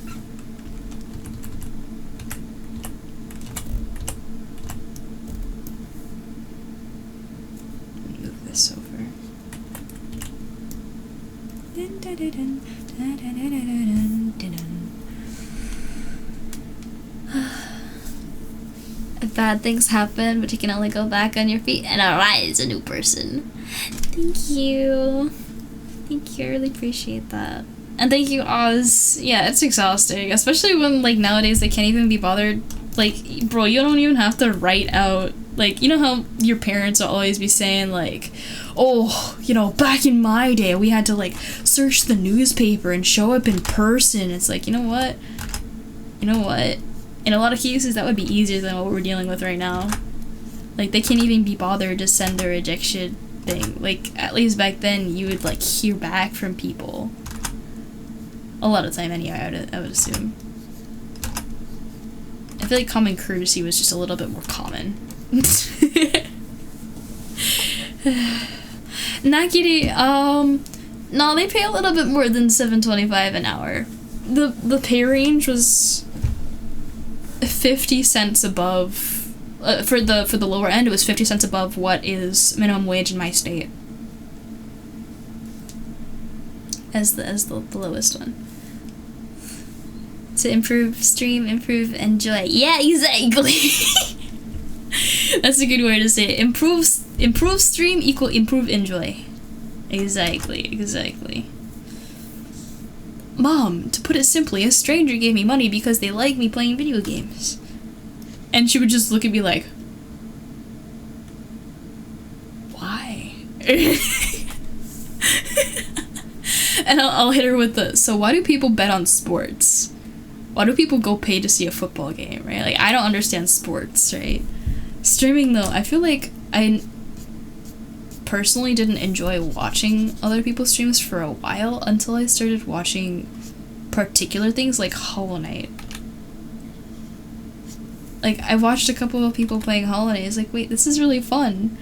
Move this over. If bad things happen, but you can only go back on your feet and arise a new person. Thank you. Thank you, I really appreciate that. And thank you, Oz. Yeah, it's exhausting, especially when, like, nowadays they can't even be bothered. Like, bro, you don't even have to write out, like, you know how your parents will always be saying, like, oh, you know, back in my day, we had to, like, search the newspaper and show up in person. It's like, you know what? You know what? In a lot of cases, that would be easier than what we're dealing with right now. Like, they can't even be bothered to send their rejection thing. Like, at least back then, you would, like, hear back from people. A lot of time, anyway, I would assume. I feel like common courtesy was just a little bit more common. Nakiri, no, they pay a little bit more than $7.25 an hour. The pay range was 50 cents above, for the lower end, it was 50 cents above what is minimum wage in my state. As the lowest one. To improve stream, improve, enjoy. Yeah, exactly. That's a good way to say it. Improve stream equal improve enjoy. Exactly. Mom, to put it simply, a stranger gave me money because they like me playing video games. And she would just look at me like, why? And I'll hit her with the, so why do people bet on sports? Why do people go pay to see a football game, right? Like, I don't understand sports, right? Streaming, though, I feel like I personally didn't enjoy watching other people's streams for a while until I started watching particular things like Hollow Knight. Like, I watched a couple of people playing Hollow Knight. It's like, wait, this is really fun,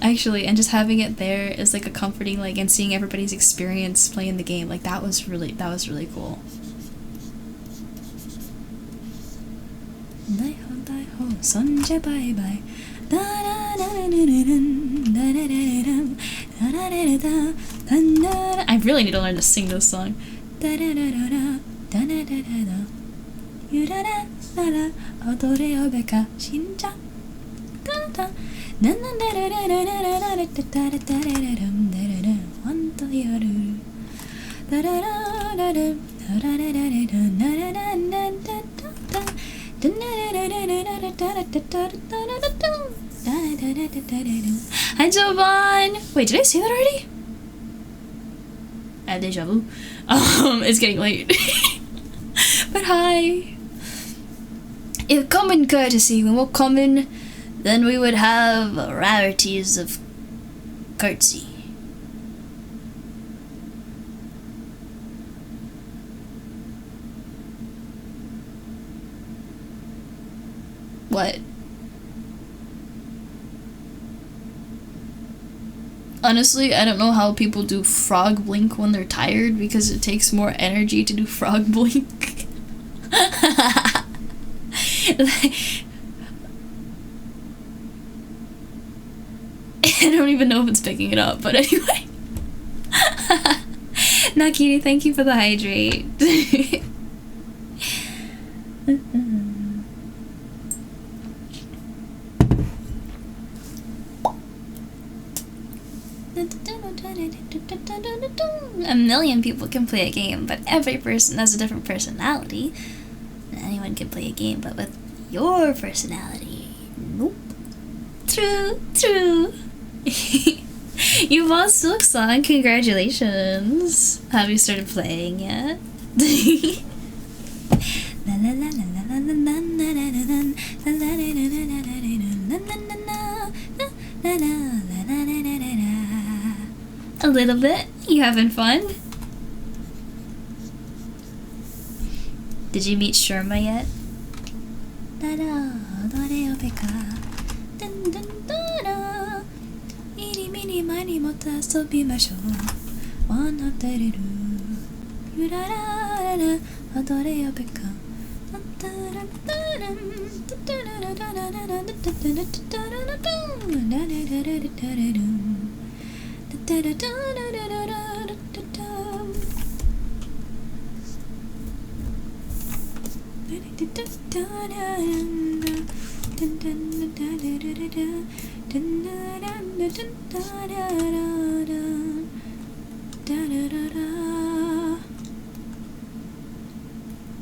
actually. And just having it there is like a comforting, like, and seeing everybody's experience playing the game, like, that was really cool. Sonja bye bye. I really need to learn to sing this song. Hi, Jovan! Wait, did I say that already? Deja vu. It's getting late. But hi! If common courtesy were more common, then we would have rarities of courtesy. What? Honestly, I don't know how people do frog blink when they're tired, because it takes more energy to do frog blink. I don't even know if it's picking it up, but anyway. Nakiri, thank you for the hydrate. A million people can play a game, but every person has a different personality. Anyone can play a game, but with your personality, nope. True. You bought Silk Song, congratulations. Have you started playing yet? A little bit? You having fun? Did you meet Sharma yet?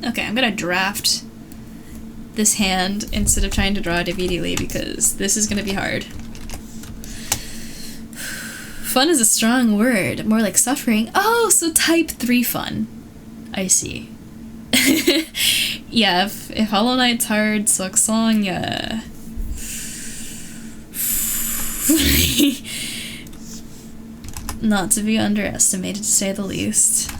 Okay, I'm gonna draft this hand instead of trying to draw it immediately because this is gonna be hard. Fun is a strong word, more like suffering. Oh, so type 3 fun. I see. Yeah, if Hollow Knight's hard, Silk Song, yeah. Not to be underestimated, to say the least.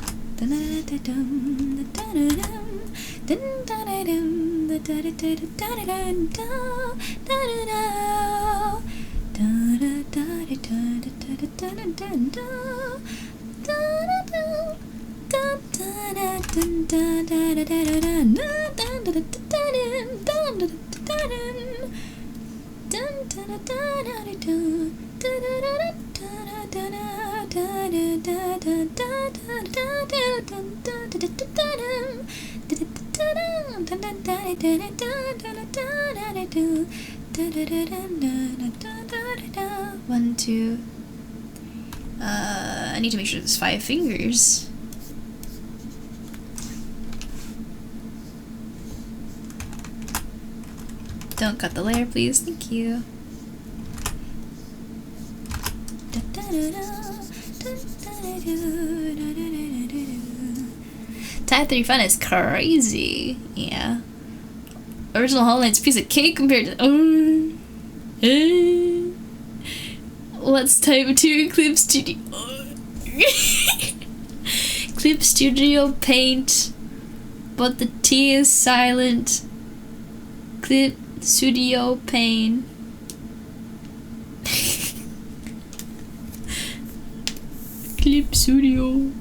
One, two. I need to make sure there's 5 fingers. Don't cut the layer, please. Thank you. Type 3 fun is crazy. Yeah. Original Hollow Knight's piece of cake compared to... What's type 2 Clip Studio? Clip Studio Paint. But the T is silent. Clip Studio Paint. Clip Studio.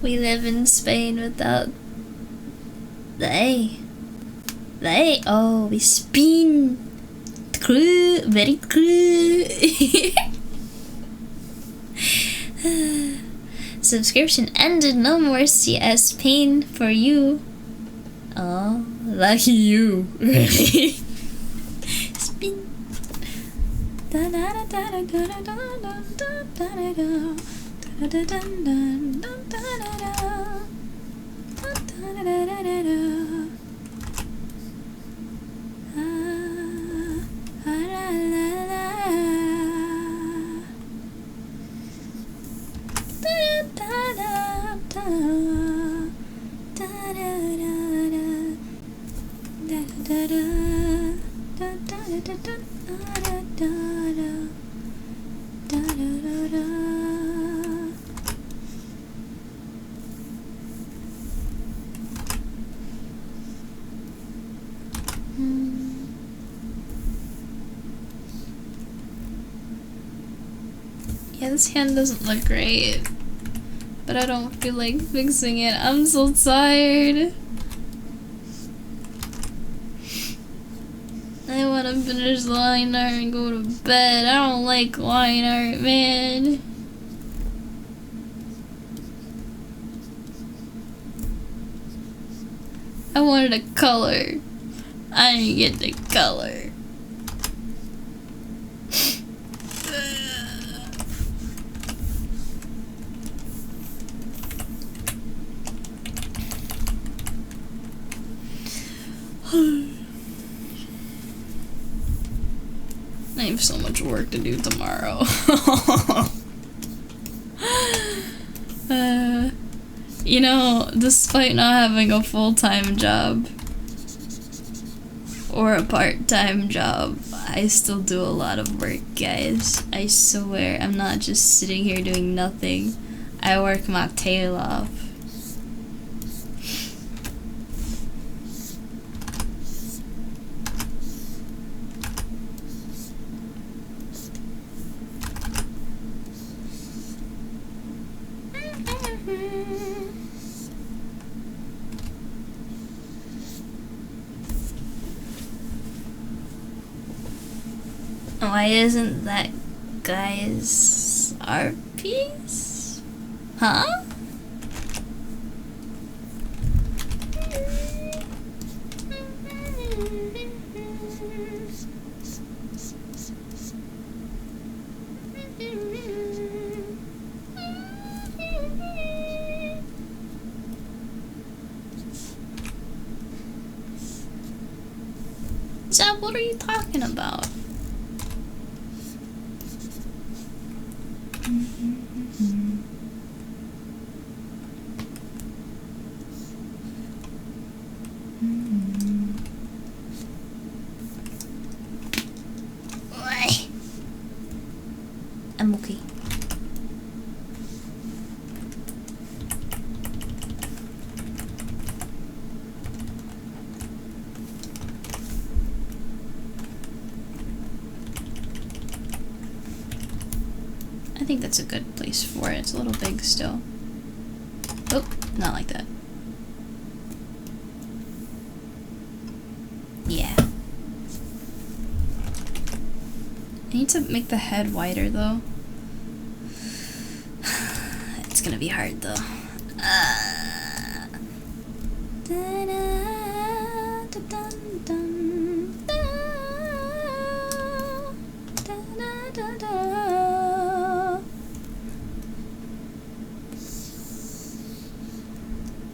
We live in Spain without the A. The A. Oh, we spin. True, very true. Subscription ended. No more CS pain for you. Oh, lucky you. Spin. Yeah, this hand doesn't look great, but I don't feel like fixing it. I'm so tired. I want to finish line art and go to bed. I don't like line art, man. I wanted a color. I didn't get the color. I have so much work to do tomorrow. You know, despite not having a full-time job or a part-time job, I still do a lot of work, guys. I swear, I'm not just sitting here doing nothing. I work my tail off. Why isn't that guy's art piece? Huh? Zab, what are you talking about? I'm okay. I think that's a good place for it. It's a little big still. Oh, not like that. Yeah. I need to make the head wider though. It's gonna be hard though.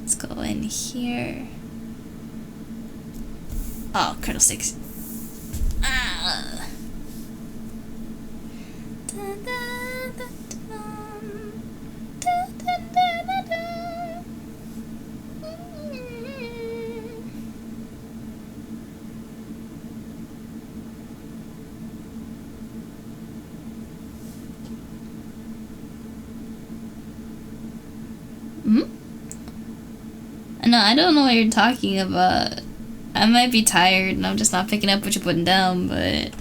Let's go in here. Oh, kernel sticks. No, I don't know what you're talking about. I might be tired and I'm just not picking up what you're putting down, but...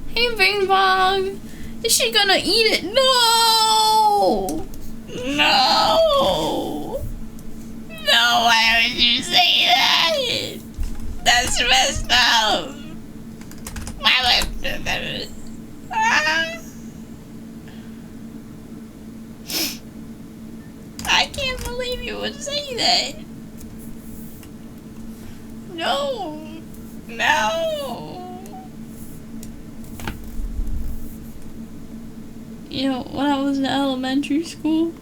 Hey, Bing Bong! Is she gonna eat it? No! No! No, why would you say that? That's messed up! Why would you do that? I can't believe you would say that. No. No. You know, when I was in elementary school,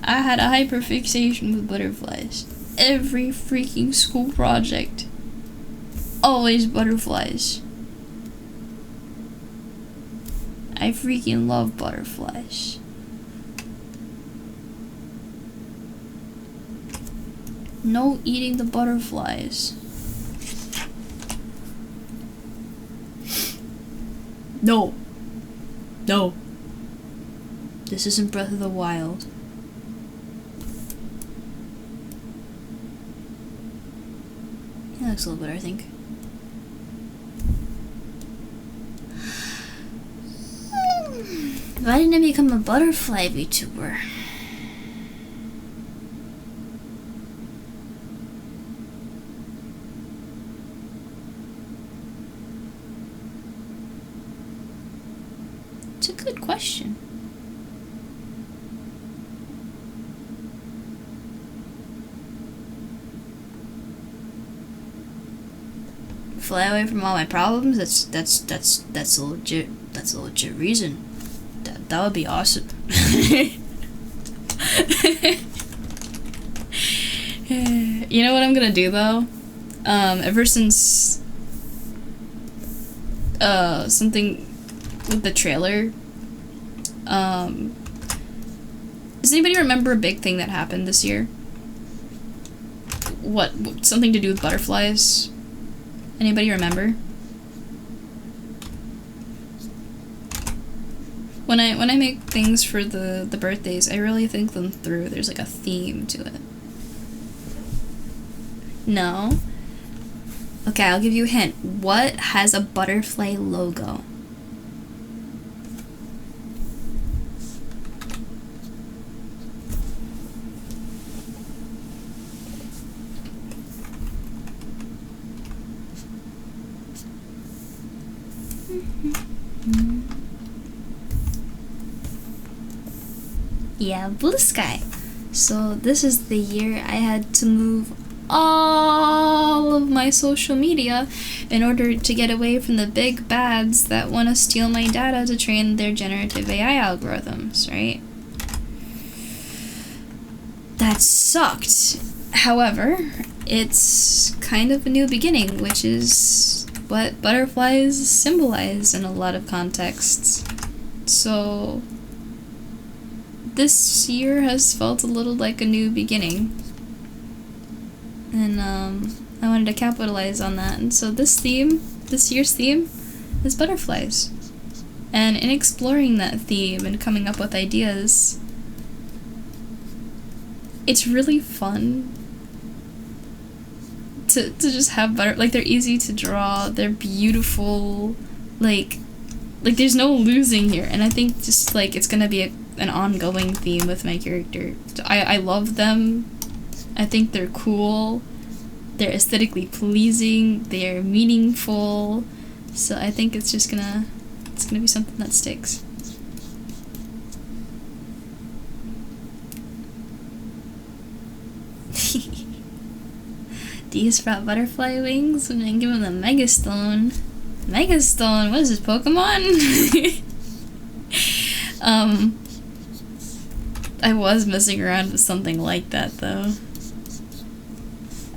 I had a hyperfixation with butterflies. Every freaking school project. Always butterflies. I freaking love butterflies. No eating the butterflies. No. No. This isn't Breath of the Wild. That looks a little better, I think. Why didn't I become a butterfly VTuber? It's a good question. Fly away from all my problems? That's a legit reason. That would be awesome. You know what I'm gonna do though? Ever since something with the trailer, does anybody remember a big thing that happened this year? What something to do with butterflies? Anybody remember? When I make things for the birthdays, I really think them through. There's like a theme to it. No? Okay, I'll give you a hint. What has a butterfly logo? Yeah, blue sky. So this is the year I had to move all of my social media in order to get away from the big bads that want to steal my data to train their generative AI algorithms, right? That sucked. However, it's kind of a new beginning, which is what butterflies symbolize in a lot of contexts. So this year has felt a little like a new beginning. And I wanted to capitalize on that. And so this year's theme is butterflies. And in exploring that theme and coming up with ideas, it's really fun to just have like they're easy to draw, they're beautiful, like there's no losing here. And I think just like it's gonna be an ongoing theme with my character. I love them. I think they're cool. They're aesthetically pleasing. They're meaningful. So I think it's gonna be something that sticks. These brought butterfly wings and then give him the Megastone. Megastone? What is this, Pokemon? I was messing around with something like that though.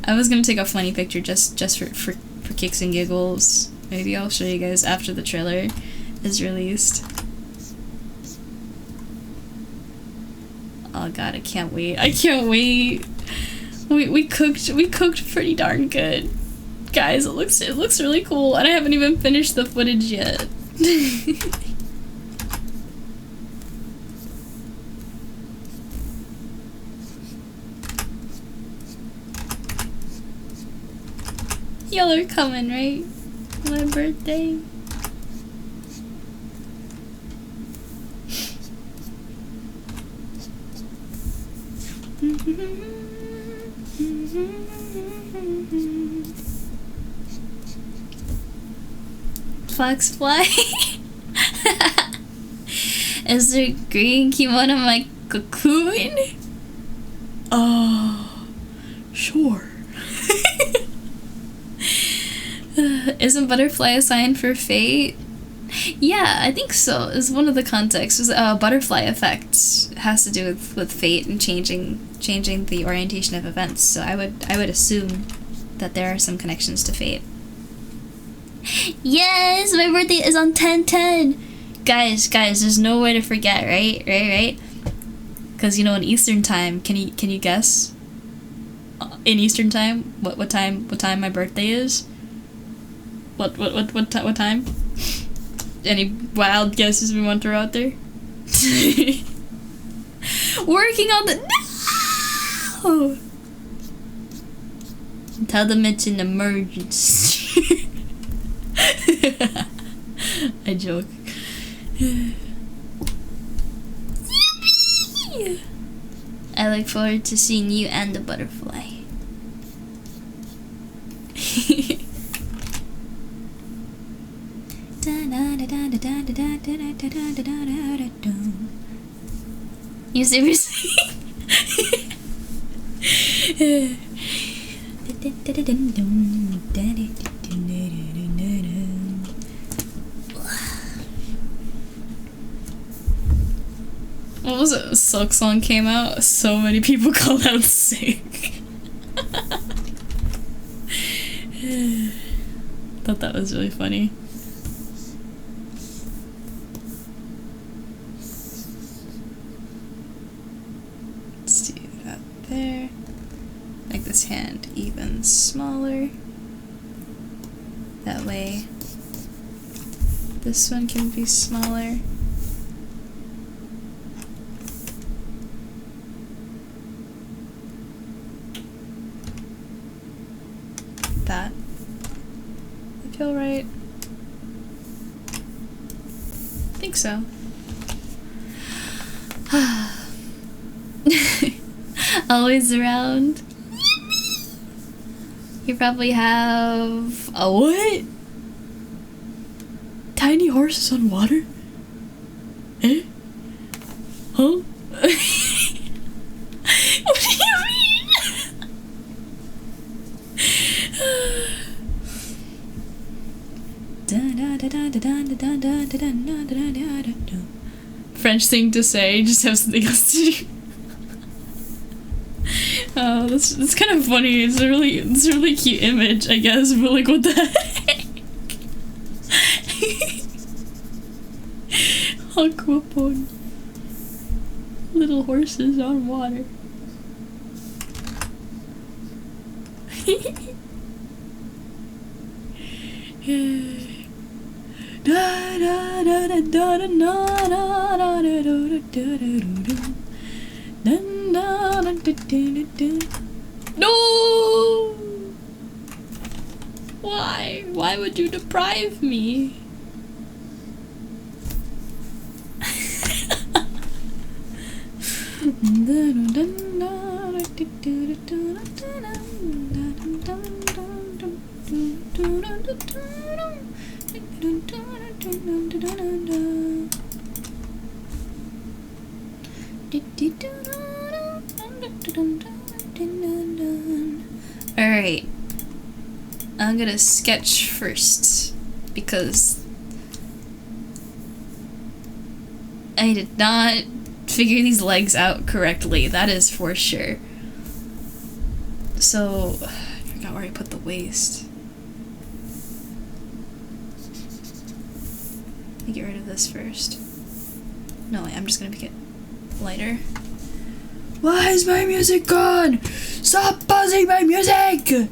I was gonna take a funny picture just for kicks and giggles. Maybe I'll show you guys after the trailer is released. Oh god, I can't wait. I can't wait. We cooked pretty darn good. Guys, it looks really cool, and I haven't even finished the footage yet. Y'all are coming, right? My birthday. Fox fly. Is there green kimono my cocoon? Oh, sure. Isn't butterfly a sign for fate? Yeah, I think so. Is one of the contexts. Butterfly effect has to do with fate and changing the orientation of events. So I would assume that there are some connections to fate. Yes, my birthday is on 10/10. Guys, there's no way to forget, right? Because you know, in Eastern time, can you guess? In Eastern time, what time my birthday is? What time? Any wild guesses we want to throw out there? Working on the no. Tell them it's an emergency. I joke. I look forward to seeing you and the butterfly. You seriously? What was it? A Silk song came out. So many people called out sick. Thought that was really funny. Let's do that there. Make this hand even smaller. That way, this one can be smaller. That. I feel right. I think so. Always around. You probably have a what? Tiny horses on water? Eh? Huh? What do you mean? French thing to say, just have something else to do. Oh, that's kind of funny. It's a really cute image, I guess, but like, what the heck? Aquapon. Little horses on water. No! Why? Why would you deprive me? Alright, I'm gonna sketch first because I did not figure these legs out correctly, that is for sure. So, I forgot where I put the waist. Let me get rid of this first. No, I'm just gonna make it lighter. Why is my music gone? Stop buzzing my music!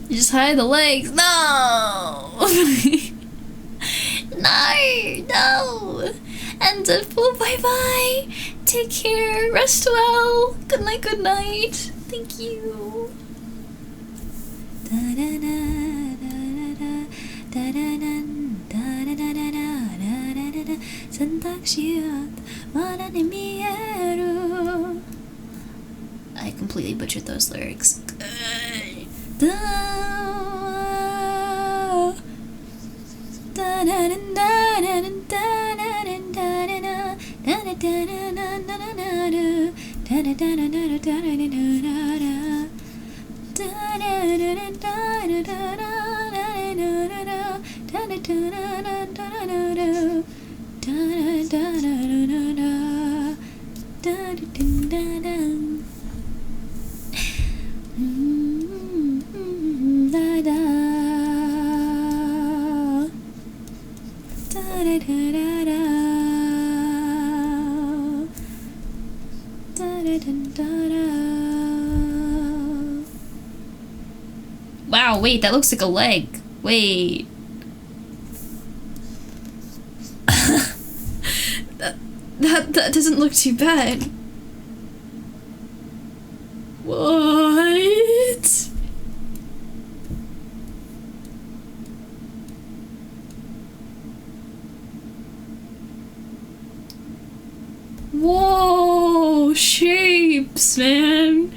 You just hide the legs. No! No! And Deadpool, bye-bye! Take care, rest well! Good night, good night! Thank you! I completely butchered those lyrics. Wow, wait, that looks like a leg. Wait. That doesn't look too bad. What? Whoa, shapes, man.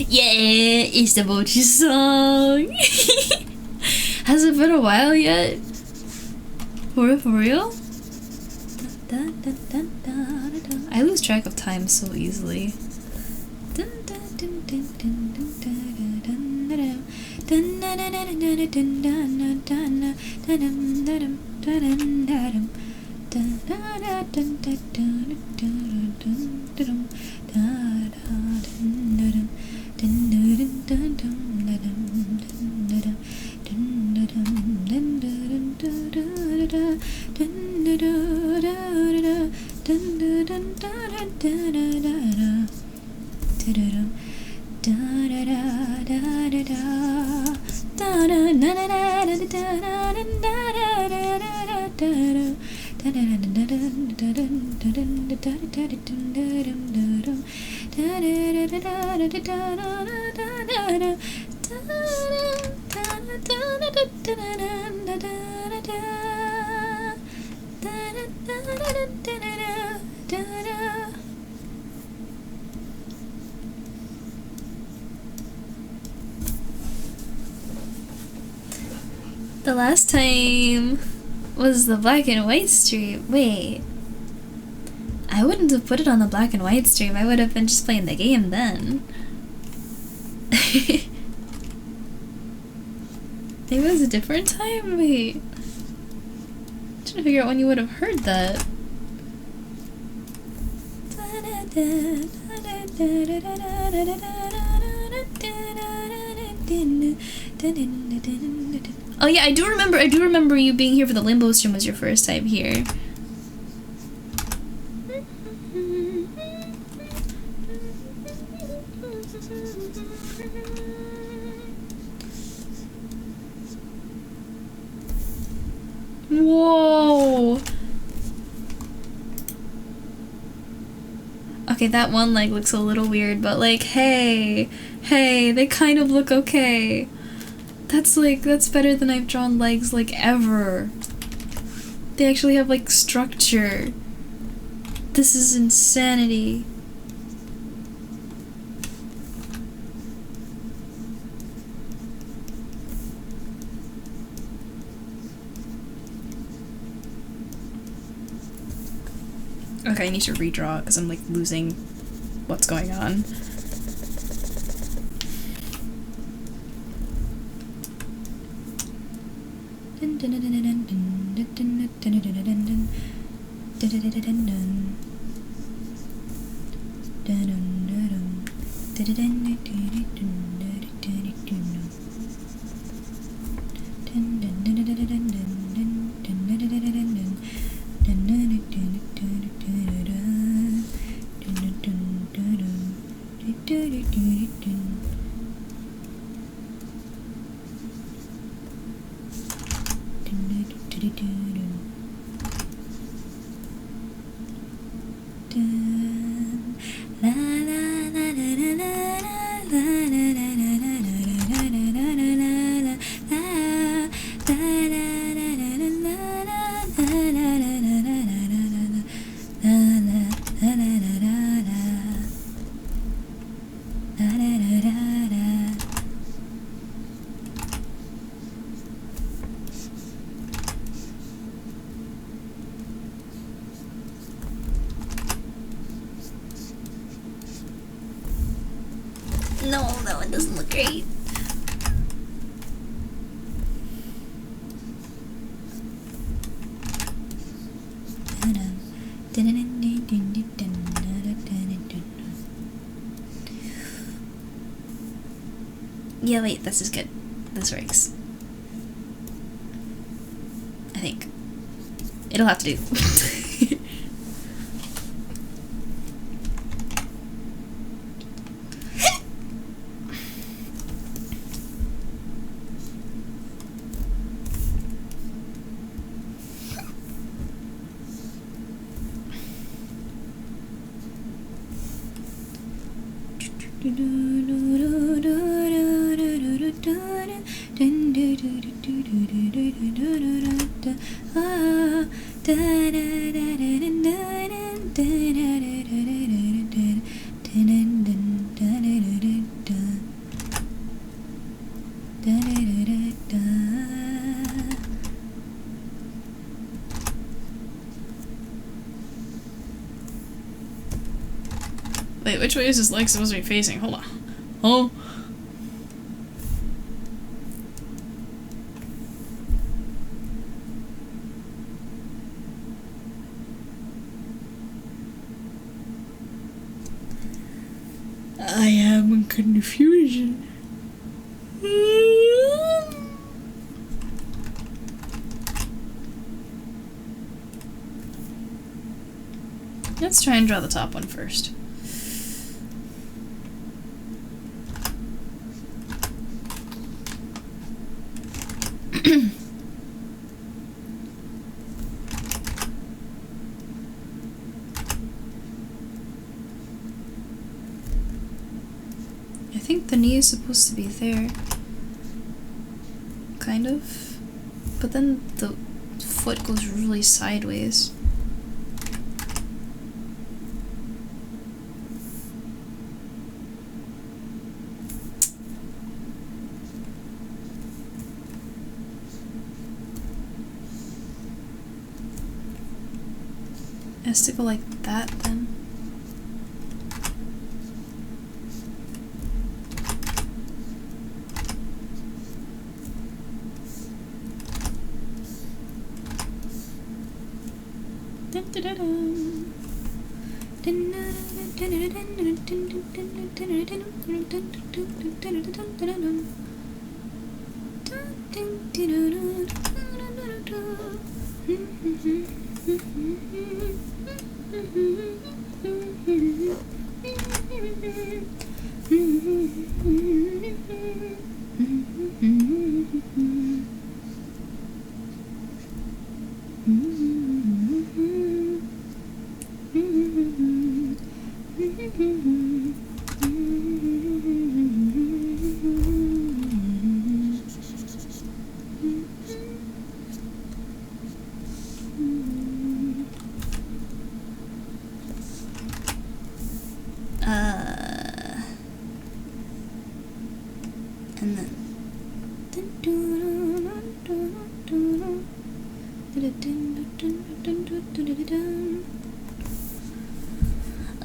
Yeah, it's the Mochi song. Has it been a while yet? For real? I lose track of time so easily. The last time was the black and white stream. Wait. I wouldn't have put it on the black and white stream. I would have been just playing the game then. It was a different time? Wait. I'm trying to figure out when you would have heard that. Oh yeah, I do remember you being here for the Limbo stream was your first time here. Whoa! Okay, that one leg looks a little weird, but like, hey, they kind of look okay. That's better than I've drawn legs like ever. They actually have like structure. This is insanity. Okay, I need to redraw because I'm like losing what's going on. No, that one doesn't look great. Yeah, wait, this is good. This works. I think. It'll have to do. Wait, which way is his leg supposed to be facing? Hold on. Oh. I am in confusion. Let's try and draw the top one first. I think the knee is supposed to be there. Kind of. But then the foot goes really sideways. It has to go like that then. And then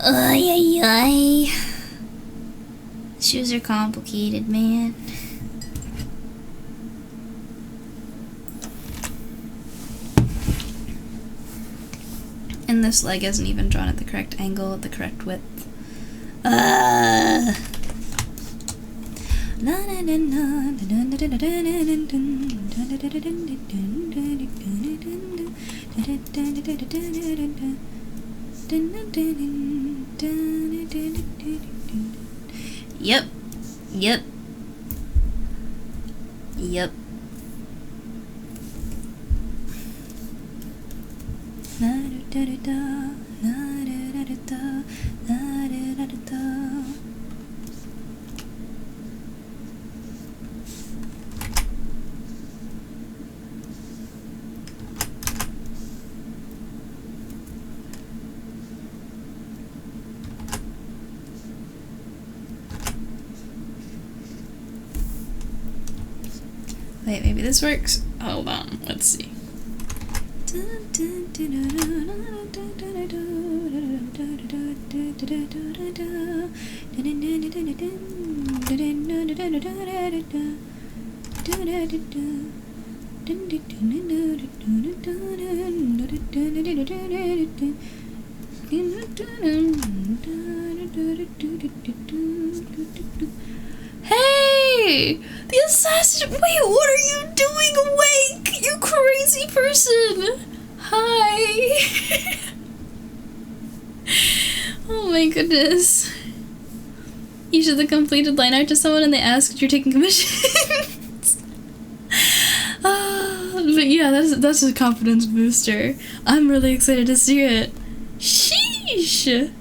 ay ay ay. Shoes are complicated, man. And this leg isn't even drawn at the correct angle, at the correct width. Yep. Yep. Yep. Wait, maybe this works? Hold on, let's see. Hey! The assassin! Wait, what are you doing awake? You crazy person! Hi! Oh my goodness. You should have completed line art to someone and they asked if you're taking commissions. But yeah, that's a confidence booster. I'm really excited to see it. Sheesh!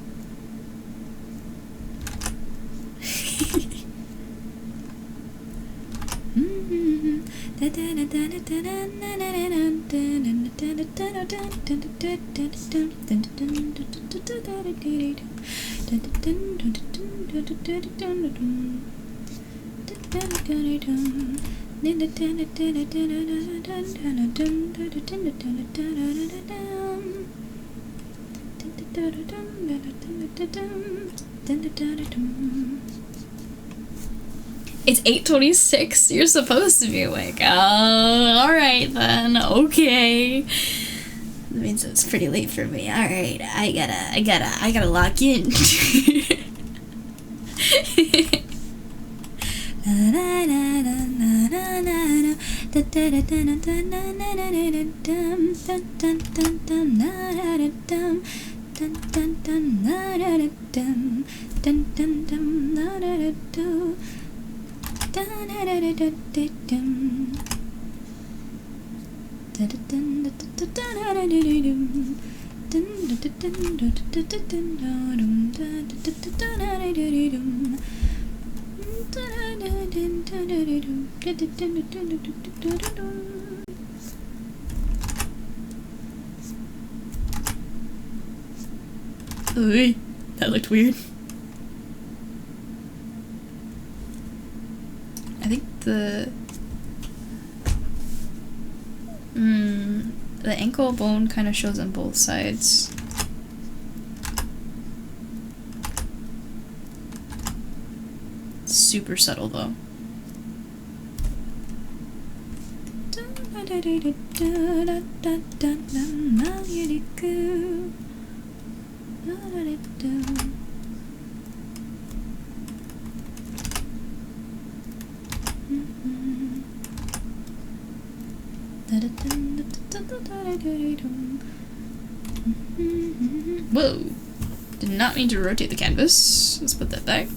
It's 8:26. You're supposed to be awake. Oh, alright then. Okay. That means it's pretty late for me. Alright, I gotta lock in. Ooh, that looked weird. I think the ankle bone kind of shows on both sides. Super subtle though. Whoa! Did not mean to rotate the canvas. Let's put that back.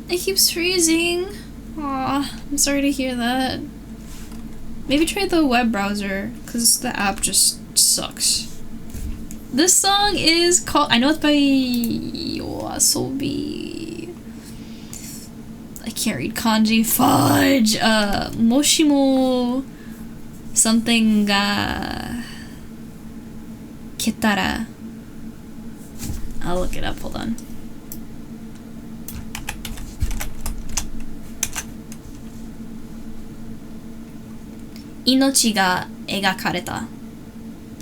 It keeps freezing. Aw, I'm sorry to hear that. Maybe try the web browser, because the app just sucks. This song is called, I know it's by Yoasobi. I can't read kanji. Fudge! Moshimo something ga ketara. I'll look it up, hold on. Inochi ga egakareta.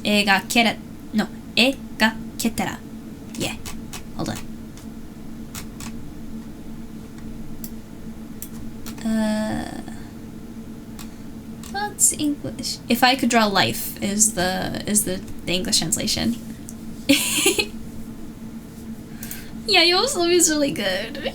Egakere. No, egaketera. Yeah. Hold on. What's English? If I could draw life is the English translation. Yeah, Yoasobi is really good.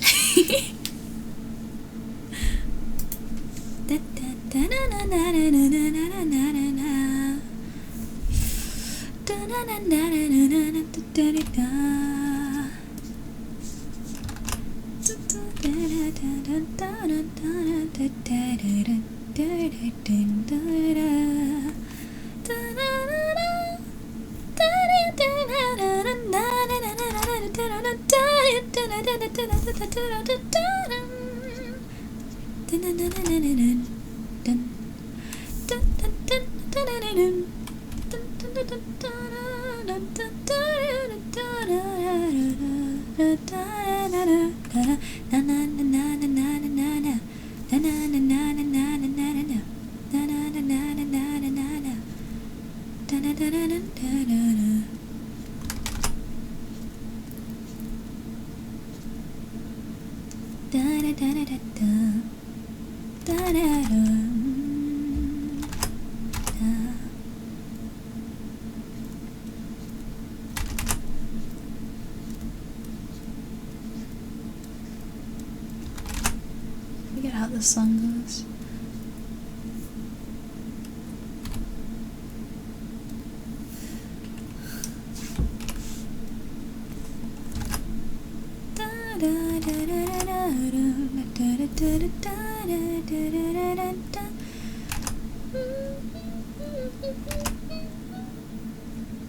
Forget how this song goes.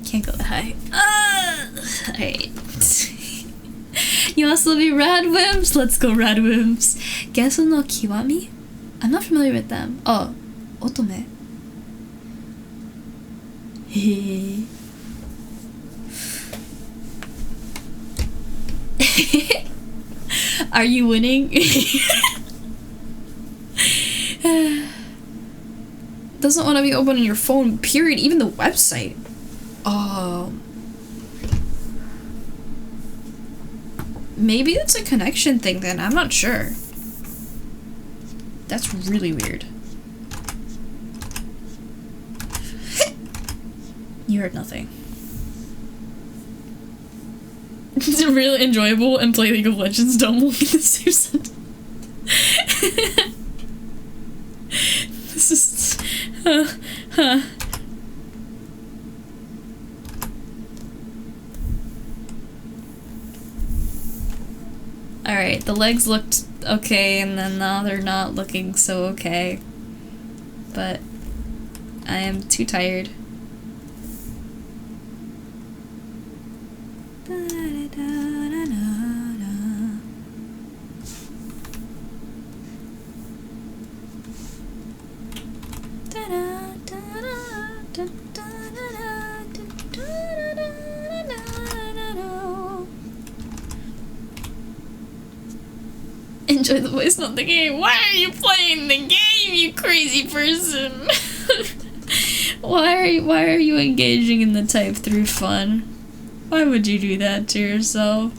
Can't go that high. Alright. Yoasobi Radwimps! Let's go Radwimps! Gesso no Kiwami? I'm not familiar with them. Oh, Otome. Hehe. Are you winning? Doesn't want to be open on your phone, period. Even the website. Maybe it's a connection thing then, I'm not sure. That's really weird. You heard nothing. It's really enjoyable and play League of Legends don't look at the same sentence. This is... Alright, the legs looked okay, and then now they're not looking so okay. But I am too tired. Enjoy the voice, not the game. Why are you playing the game, you crazy person? Why are you engaging in the type through fun? Why would you do that to yourself?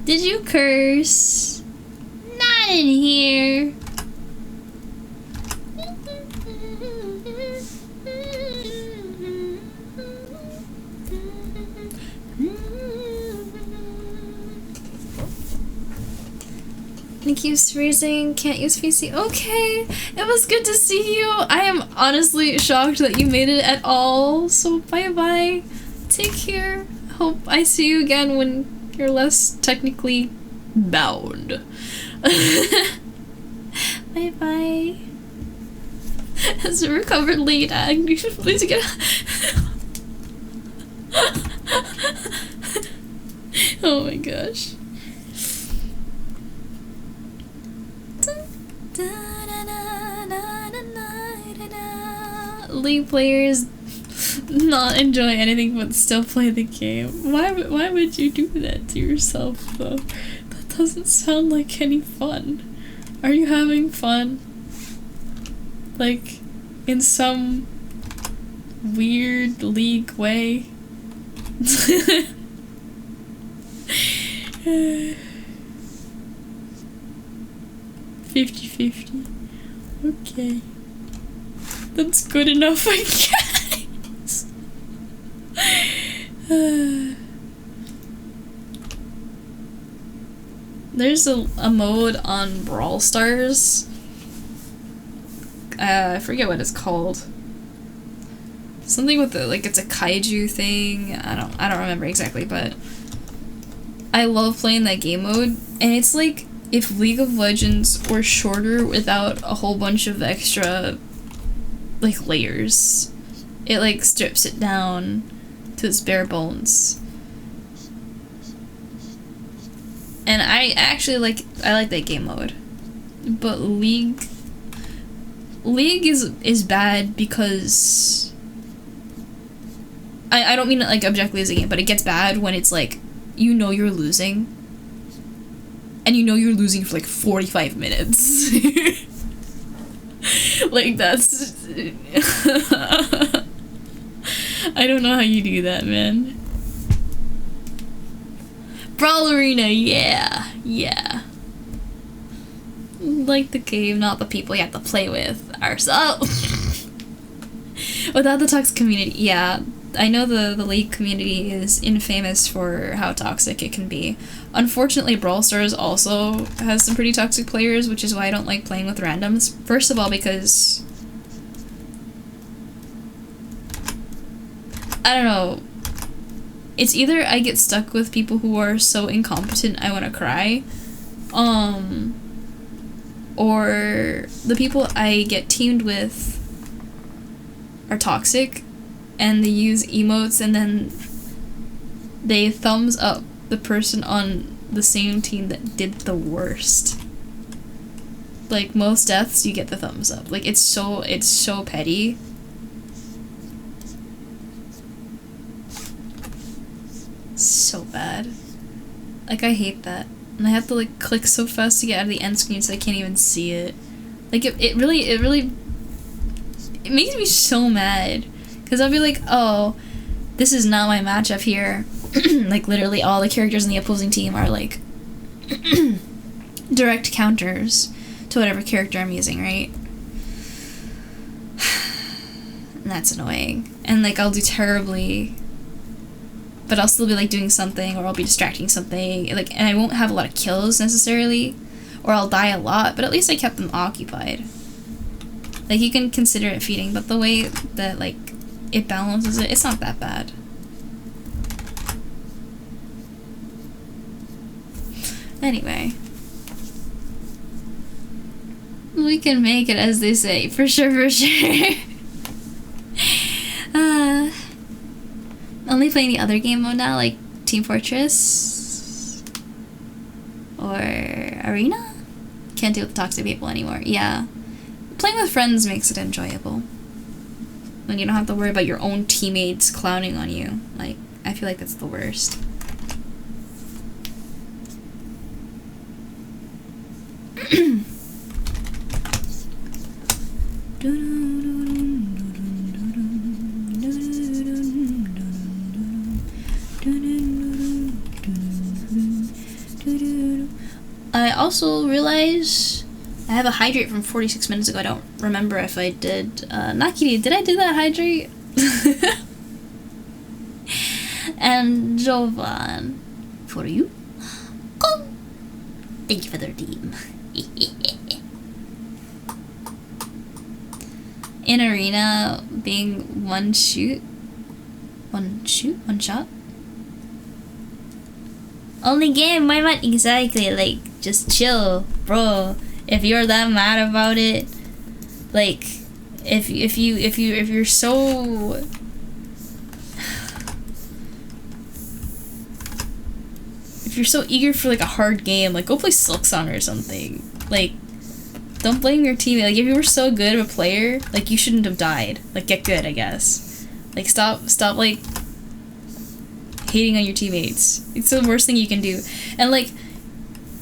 Did you curse? Not in here. It keeps freezing, can't use VC. Okay, it was good to see you. I am honestly shocked that you made it at all. So bye-bye. Take care. Hope I see you again when you're less technically bound. Bye-bye. Has recovered late ag. You should please get oh my gosh. League players not enjoy anything but still play the game. Why would you do that to yourself though? That doesn't sound like any fun. Are you having fun? Like in some weird league way? 50-50. Okay. That's good enough, I guess. There's a mode on Brawl Stars. I forget what it's called. Something with the, like, it's a kaiju thing. I don't remember exactly, but I love playing that game mode, and it's like if League of Legends were shorter without a whole bunch of extra like layers. It like strips it down to its bare bones. And I like that game mode. But League is bad because I don't mean it like objectively as a game, but it gets bad when it's like you know you're losing. And you know you're losing for like 45 minutes. Like that's I don't know how you do that, man. Brawl Arena, yeah. Like the game, not the people you have to play with ourselves. Without the toxic community, yeah. I know the League community is infamous for how toxic it can be. Unfortunately, Brawl Stars also has some pretty toxic players, which is why I don't like playing with randoms. First of all, because I don't know. It's either I get stuck with people who are so incompetent I want to cry, or the people I get teamed with are toxic, and they use emotes and then they thumbs up the person on the same team that did the worst. like most deaths, you get the thumbs up. Like it's so petty. So bad. Like I hate that. And I have to like click so fast to get out of the end screen so I can't even see it. Like it really makes me so mad. Cause I'll be like, oh, this is not my matchup here. Like literally all the characters in the opposing team are like direct counters to whatever character I'm using, right? And that's annoying. And like I'll do terribly, but I'll still be like doing something, or I'll be distracting something, like, and I won't have a lot of kills necessarily, or I'll die a lot, but at least I kept them occupied. Like you can consider it feeding, but the way that like it balances it, it's not that bad. Anyway, we can make it, as they say, for sure, for sure. Only playing the other game mode now, like Team Fortress or Arena. Can't deal with toxic people anymore. Yeah, playing with friends makes it enjoyable when you don't have to worry about your own teammates clowning on you. Like, I feel like that's the worst. I also realized I have a hydrate from 46 minutes ago. I don't remember if I did. Nakiri, did I do that hydrate? And Jovan, for you. Oh, thank you for the redeem. In Arena, being one shot? Only game, why not? Exactly, like, just chill, bro. If you're that mad about it, like, if you're so eager for like a hard game, like go play Silksong or something. Like, don't blame your teammate. Like, if you were so good of a player, like, you shouldn't have died. Like, get good, I guess. Like, stop like hating on your teammates. It's the worst thing you can do. And like,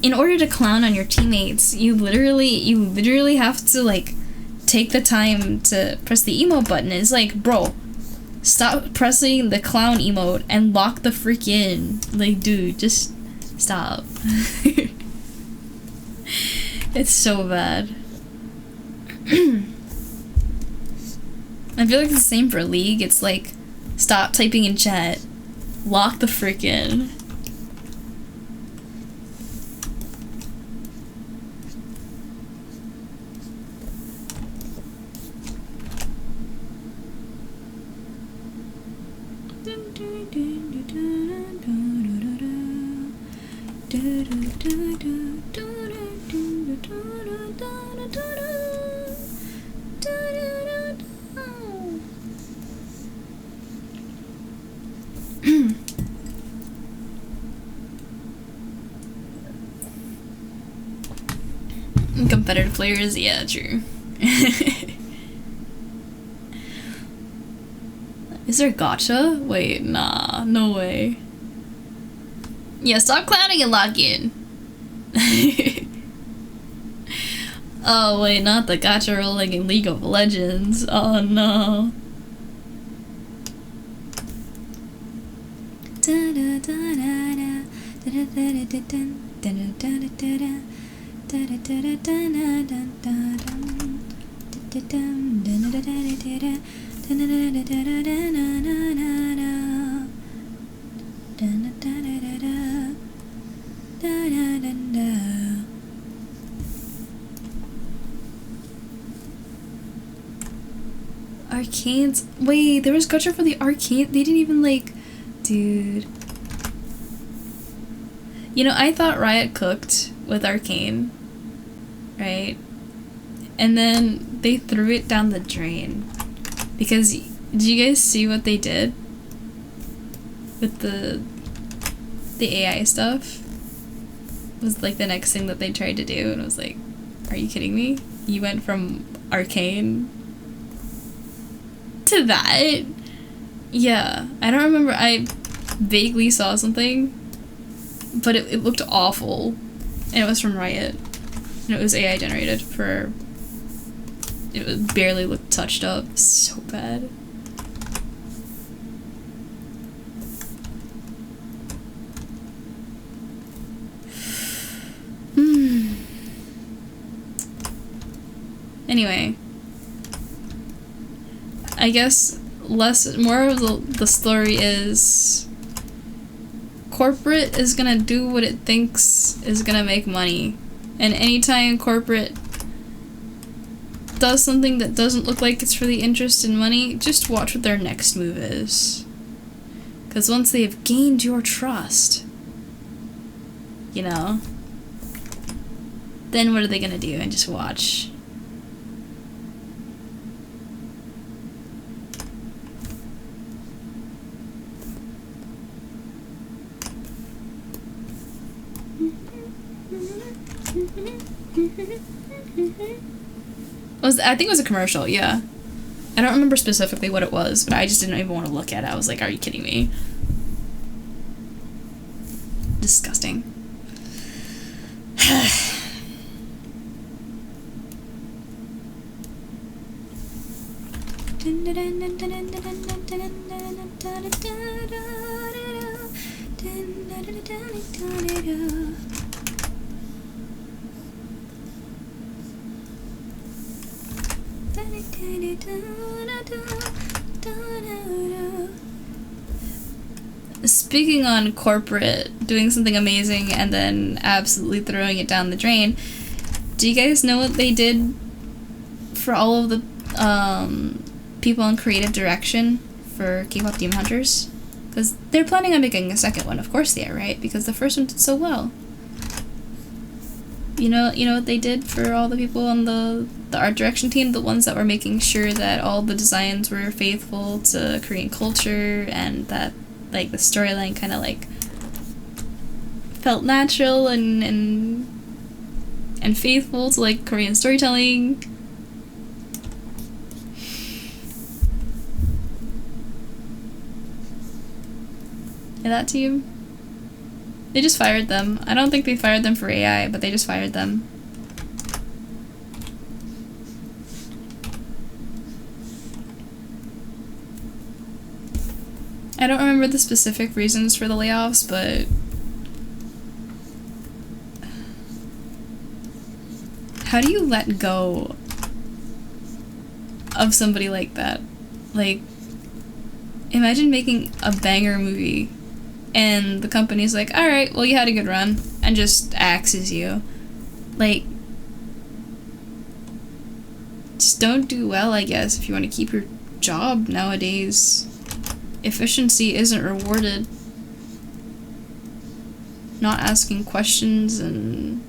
in order to clown on your teammates, you literally have to like take the time to press the emote button. It's like, bro, stop pressing the clown emote and lock the freak in. Like, dude, just stop. It's so bad. I feel like it's the same for League. It's like, stop typing in chat. Lock the frick in. Competitive players, yeah, true. Is there gacha? Wait, nah, no way. Yeah, stop clowning and lock in. Oh wait, not the gacha rolling in League of Legends. Oh no. Arcanes. Wait, there was gacha for the arcane. They didn't even like, dude. You know, I thought Riot cooked with Arcane, right? And then they threw it down the drain. Because, did you guys see what they did? With the AI stuff? It was like the next thing that they tried to do, and it was like, Are you kidding me? You went from Arcane to that? Yeah, I don't remember. I vaguely saw something, but it looked awful, and it was from Riot, and it was AI generated for. It barely looked touched up. So bad. Anyway, I guess more of the story is corporate is gonna do what it thinks is gonna make money, and anytime corporate does something that doesn't look like it's for the interest in money, just watch what their next move is. Because once they have gained your trust, you know, then what are they gonna do? And just watch. I think it was a commercial, yeah. I don't remember specifically what it was, but I just didn't even want to look at it. I was like, are you kidding me? Disgusting. Speaking on corporate doing something amazing and then absolutely throwing it down the drain, do you guys know what they did for all of the people in creative direction for K-pop Demon Hunters? Because they're planning on making a second one. Of course they are, right? Because the first one did so well. You know what they did for all the people on the art direction team, the ones that were making sure that all the designs were faithful to Korean culture and that like the storyline kind of like felt natural and faithful to like Korean storytelling. And that team, they just fired them. I don't think they fired them for AI, but they just fired them. I don't remember the specific reasons for the layoffs, but how do you let go of somebody like that? Like, imagine making a banger movie and the company's like, alright, well, you had a good run, and just axes you. Like, just don't do well, I guess, if you want to keep your job nowadays. Efficiency isn't rewarded. Not asking questions and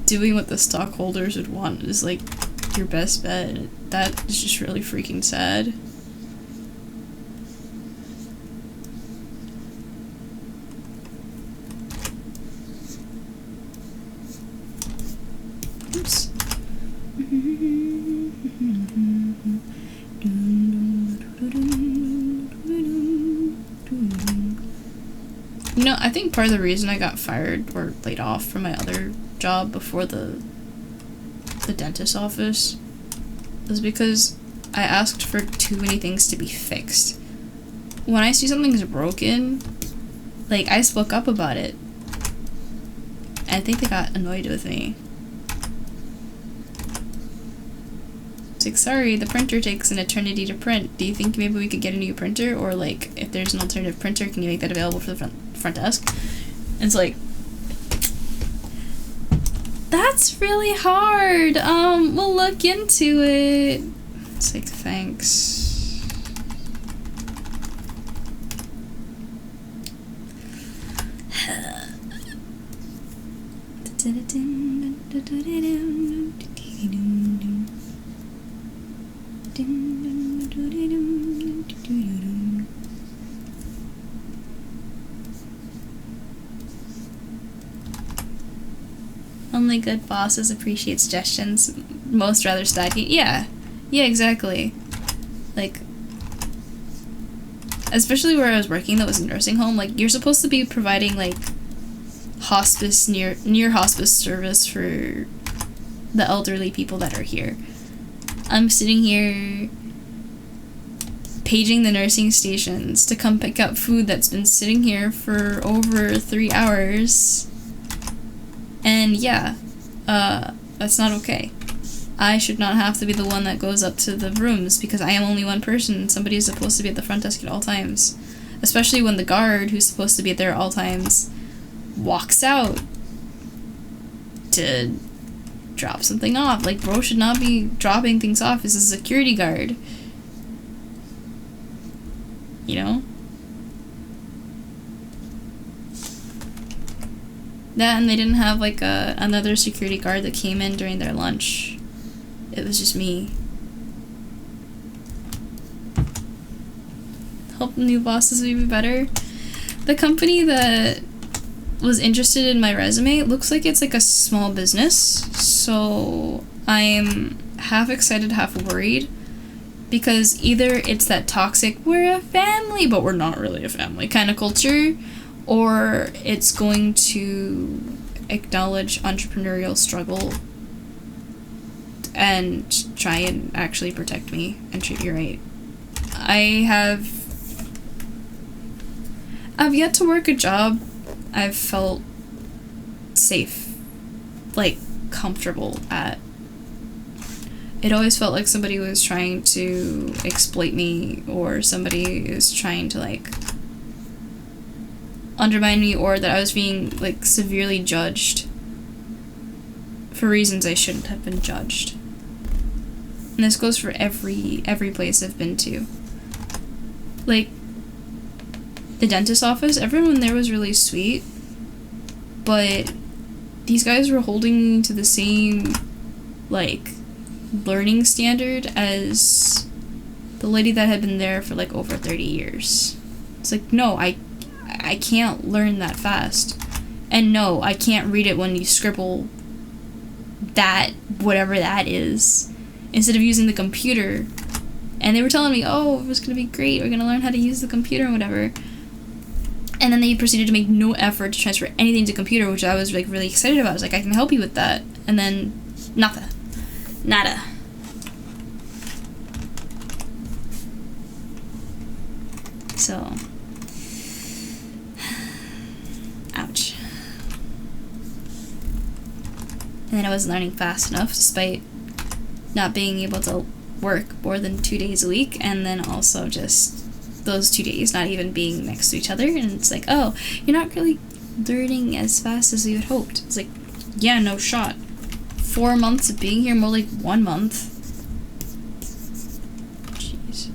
doing what the stockholders would want is like your best bet. That is just really freaking sad. Oops. You know, I think part of the reason I got fired or laid off from my other job before the dentist office was because I asked for too many things to be fixed. When I see something's broken, like, I spoke up about it. And I think they got annoyed with me. It's like, sorry, the printer takes an eternity to print. Do you think maybe we could get a new printer? Or, like, if there's an alternative printer, can you make that available for the front desk? And it's like, that's really hard. We'll look into it. It's like, thanks. Only good bosses appreciate suggestions. Most rather stagnate. Yeah. Yeah, exactly. Like, especially where I was working, that was a nursing home, like, you're supposed to be providing, like, hospice, near hospice service for the elderly people that are here. I'm sitting here paging the nursing stations to come pick up food that's been sitting here for over 3 hours. And yeah, that's not okay. I should not have to be the one that goes up to the rooms because I am only one person. Somebody is supposed to be at the front desk at all times. Especially when the guard, who's supposed to be there at all times, walks out to drop something off. Like, bro should not be dropping things off as a security guard. You know? That, and they didn't have, like, another security guard that came in during their lunch. It was just me. Hope the new bosses will be better. The company that was interested in my resume looks like it's, like, a small business, so I'm half excited, half worried. Because either it's that toxic, we're a family, but we're not really a family kind of culture, or it's going to acknowledge entrepreneurial struggle and try and actually protect me and treat me right. I've yet to work a job I've felt safe, like, comfortable at. It always felt like somebody was trying to exploit me, or somebody is trying to, like, undermine me, or that I was being, like, severely judged for reasons I shouldn't have been judged. And this goes for every place I've been to. Like, the dentist office, everyone there was really sweet, but these guys were holding me to the same, like, learning standard as the lady that had been there for, like, over 30 years. It's like, no, I can't learn that fast. And no, I can't read it when you scribble that, whatever that is, instead of using the computer. And they were telling me, oh, it was gonna be great, we're gonna learn how to use the computer and whatever. And then they proceeded to make no effort to transfer anything to computer, which I was, like, really excited about. I was like, I can help you with that. And then, nada. So, ouch. And then I wasn't learning fast enough, despite not being able to work more than 2 days a week, and then also just those 2 days not even being next to each other. And it's like, oh, you're not really learning as fast as you had hoped. It's like, yeah, no shot. 4 months of being here, more like 1 month. Jeez.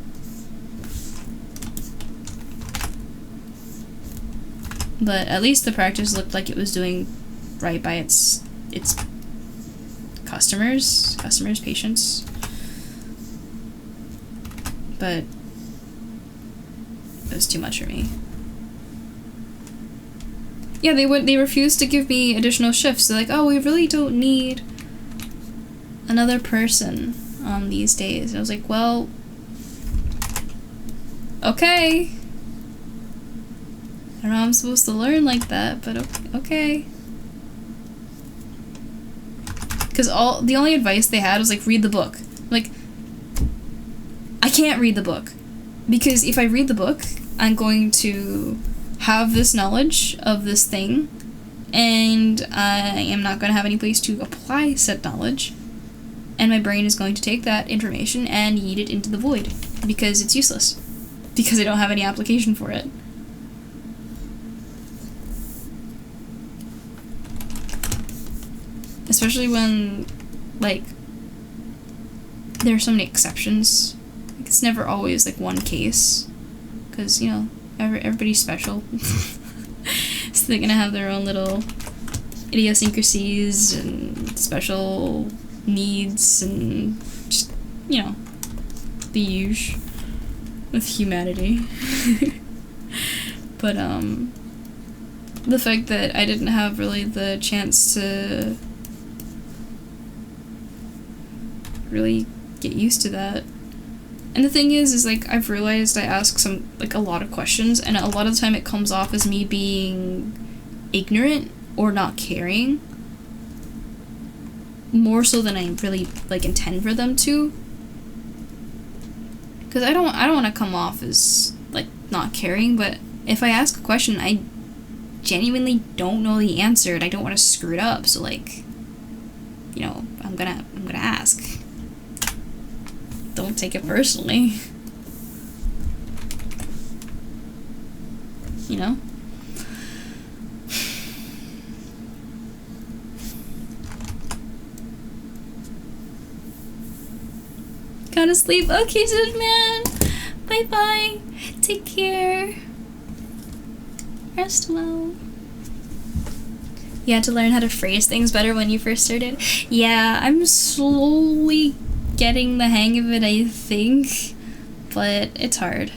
But at least the practice looked like it was doing right by its customers, patients. But it was too much for me. Yeah, they refused to give me additional shifts. They're like, oh, we really don't need another person on these days. And I was like, well, okay. I don't know how I'm supposed to learn like that, but okay. Because the only advice they had was, like, read the book. Like, I can't read the book. Because if I read the book, I'm going to have this knowledge of this thing, and I am not going to have any place to apply said knowledge, and my brain is going to take that information and yeet it into the void, because it's useless. Because I don't have any application for it. Especially when, like, there are so many exceptions. Like, it's never always, like, one case. Because, you know, everybody's special. So they're gonna have their own little idiosyncrasies and special needs and just, you know, the usual with humanity. But, the fact that I didn't have really the chance to really get used to that. And the thing is like, I've realized I ask a lot of questions, and a lot of the time it comes off as me being ignorant or not caring. More so than I really, like, intend for them to. Because I don't want to come off as, like, not caring, but if I ask a question, I genuinely don't know the answer, and I don't want to screw it up, so, like, you know, I'm gonna ask. Don't take it personally. You know? Gotta sleep. Okay, dude, man. Bye-bye. Take care. Rest well. You had to learn how to phrase things better when you first started? Yeah, I'm slowly getting the hang of it, I think. But it's hard.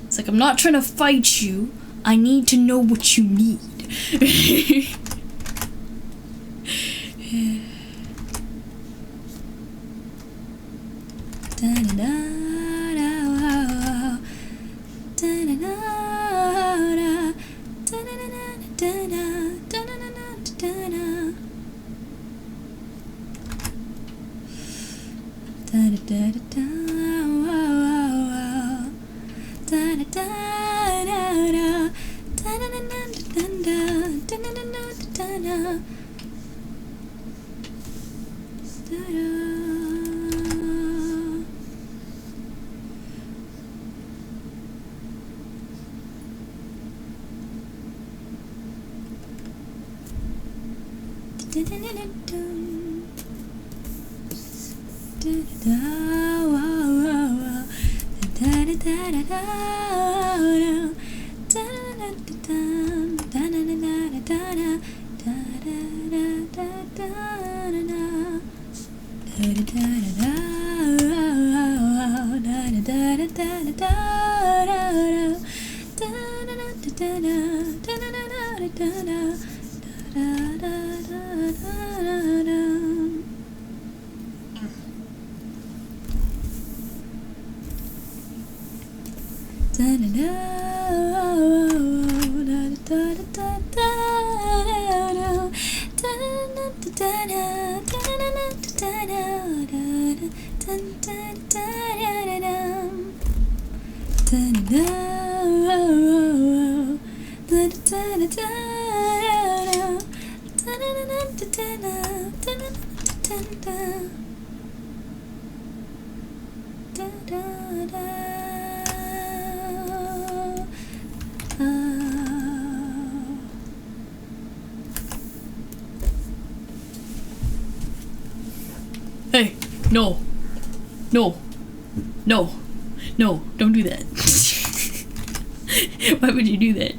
It's like, I'm not trying to fight you. I need to know what you need. Hey, no, don't do that. Why would you do that?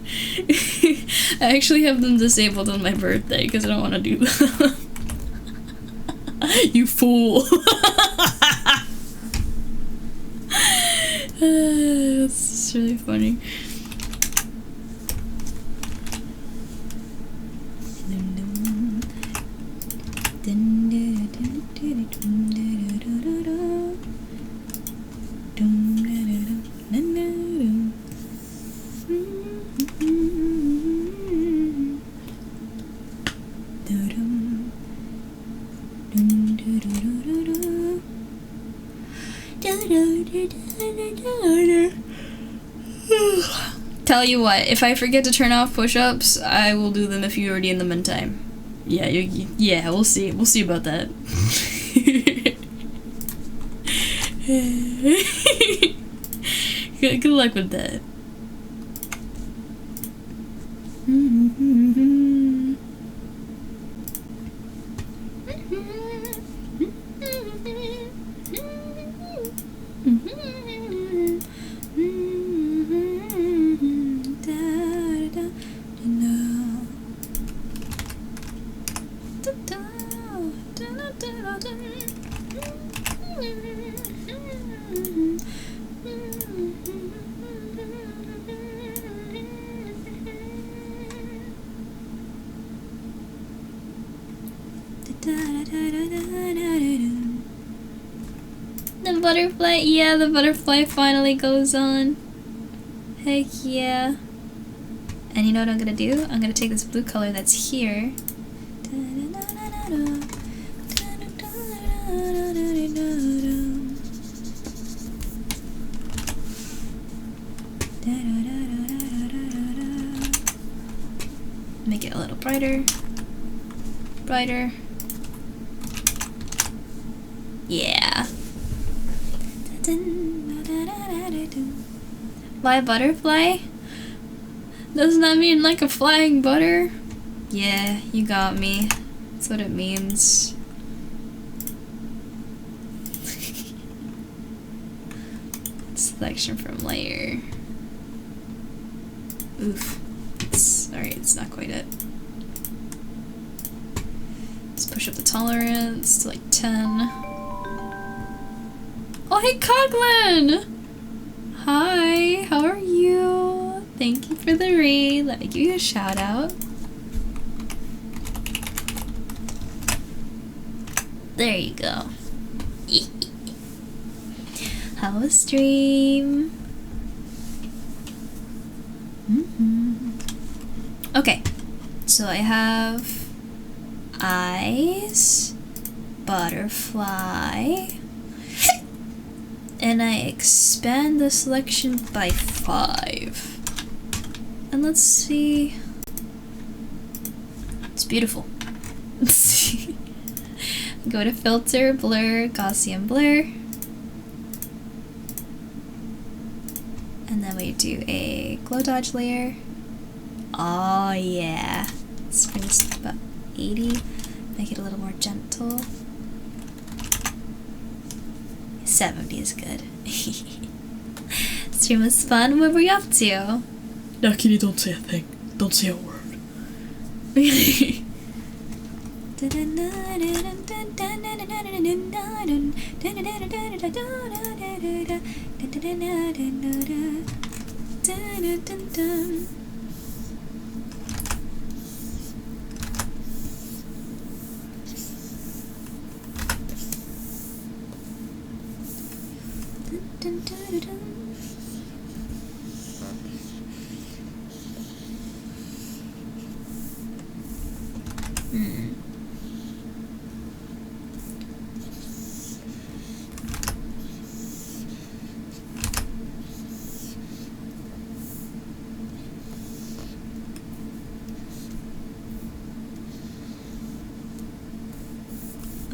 I actually have them disabled on my birthday because I don't want to do that. You fool. That's really funny. Tell you what, if I forget to turn off push-ups, I will do them if you're already in them in time. Yeah, yeah, we'll see. We'll see about that. Good luck with that. The butterfly, yeah, the butterfly finally goes on. Heck yeah. And you know what I'm gonna do? I'm gonna take this blue color that's here. Make it a little brighter. Brighter. Yeah. Why butterfly? Doesn't that mean like a flying butter? Yeah, you got me. That's what it means. Selection from layer. Oof. Alright, it's not quite it. Let's push up the tolerance to like 10. Oh, hey, Coglin! Hi, how are you? Thank you for the raid. Let me give you a shout out. There you go. How was stream? Okay, so I have eyes, butterfly, and I expand the selection by 5. And let's see. It's beautiful. Go to filter, blur, Gaussian blur. And then we do a glow dodge layer. Oh yeah. Let's bring this to about 80. Make it a little more gentle. 70 is good. Stream was fun. What were you up to? No, Kitty, don't say a thing. Don't say a word.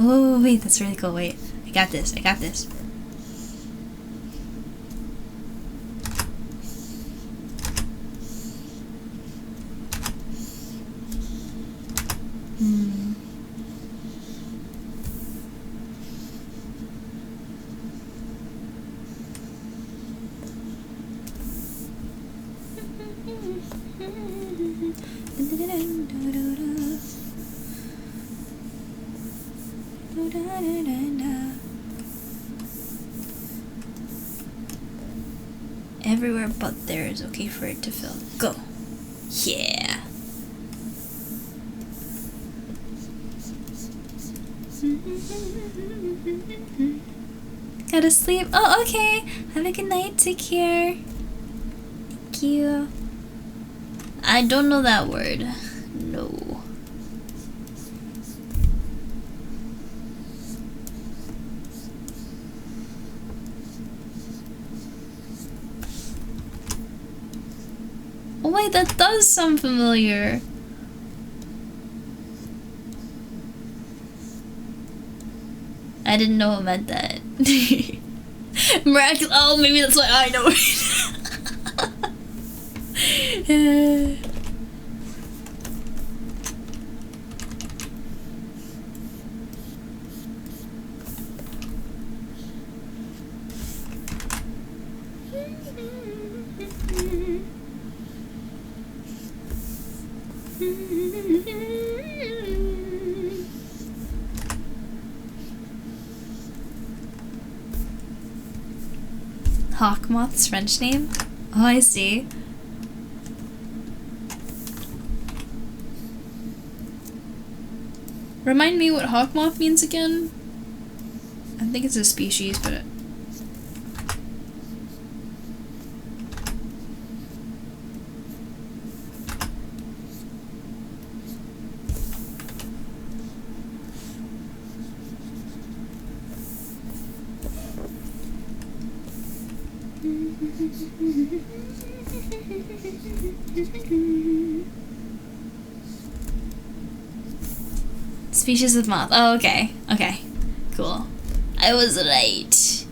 Oh, wait, that's really cool. Wait, I got this. I got this. Everywhere but there is okay for it to fill. Go. Yeah. Gotta sleep. Oh, okay. Have a good night. Take care. Thank you. I don't know that word. No. Oh wait, that does sound familiar. I didn't know it meant that. Miraculous. Oh, maybe that's why I know it. Hawkmoth's French name? Oh, I see. Remind me what hawk moth means again? I think it's a species, but species of moth. Oh, okay. Okay. Cool. I was right.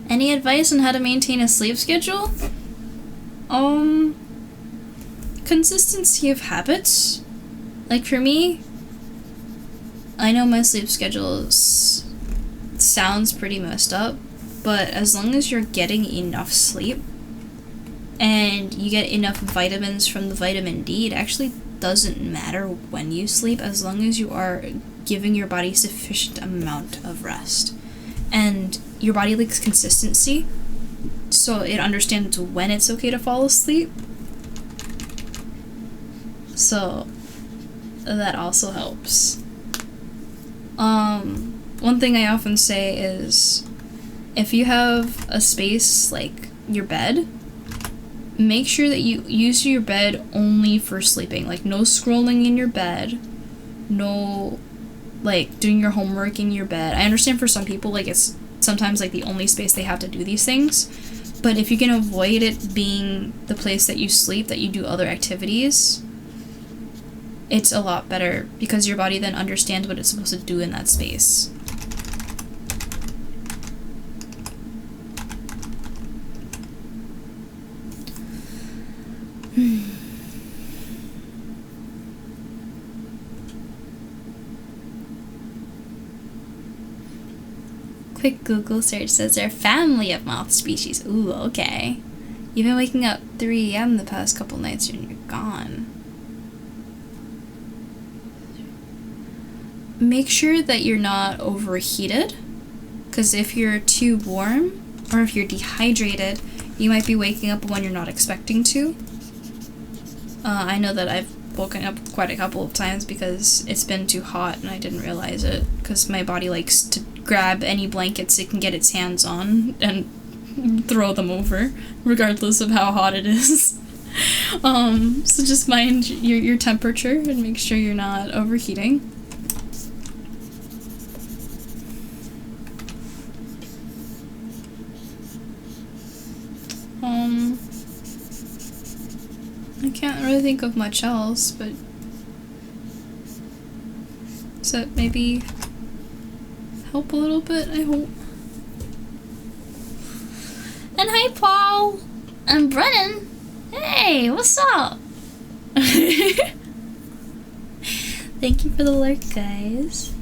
Any advice on how to maintain a sleep schedule? Consistency of habits. Like for me, I know my sleep schedule sounds pretty messed up, but as long as you're getting enough sleep and you get enough vitamins from the vitamin D, it actually doesn't matter when you sleep as long as you are giving your body sufficient amount of rest. And your body likes consistency, so it understands when it's okay to fall asleep. So that also helps. One thing I often say is if you have a space like your bed, make sure that you use your bed only for sleeping. Like no scrolling in your bed, no like doing your homework in your bed. I understand for some people like it's sometimes like the only space they have to do these things, but if you can avoid it being the place that you sleep, that you do other activities, it's a lot better because your body then understands what it's supposed to do in that space. Quick Google search says they're a family of moth species. Ooh, okay. You've been waking up 3 a.m. the past couple nights and you're gone. Make sure that you're not overheated, because if you're too warm or if you're dehydrated, you might be waking up when you're not expecting to. I know that I've woken up quite a couple of times because it's been too hot and I didn't realize it, because my body likes to grab any blankets it can get its hands on and throw them over, regardless of how hot it is. So just mind your temperature and make sure you're not overheating. I can't really think of much else, but does that maybe help a little bit, I hope. And hi, Paul! And Brennan! Hey, what's up? Thank you for the lurk, guys.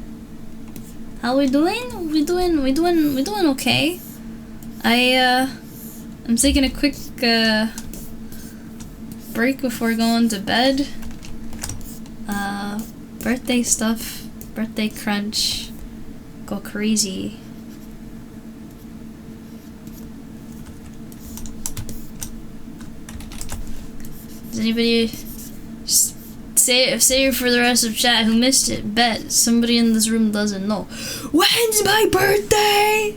How we doing? We doing okay. I'm taking a quick break before going to bed. Birthday stuff, birthday crunch, go crazy. Does anybody say for the rest of chat who missed it? Bet somebody in this room doesn't know. When's my birthday?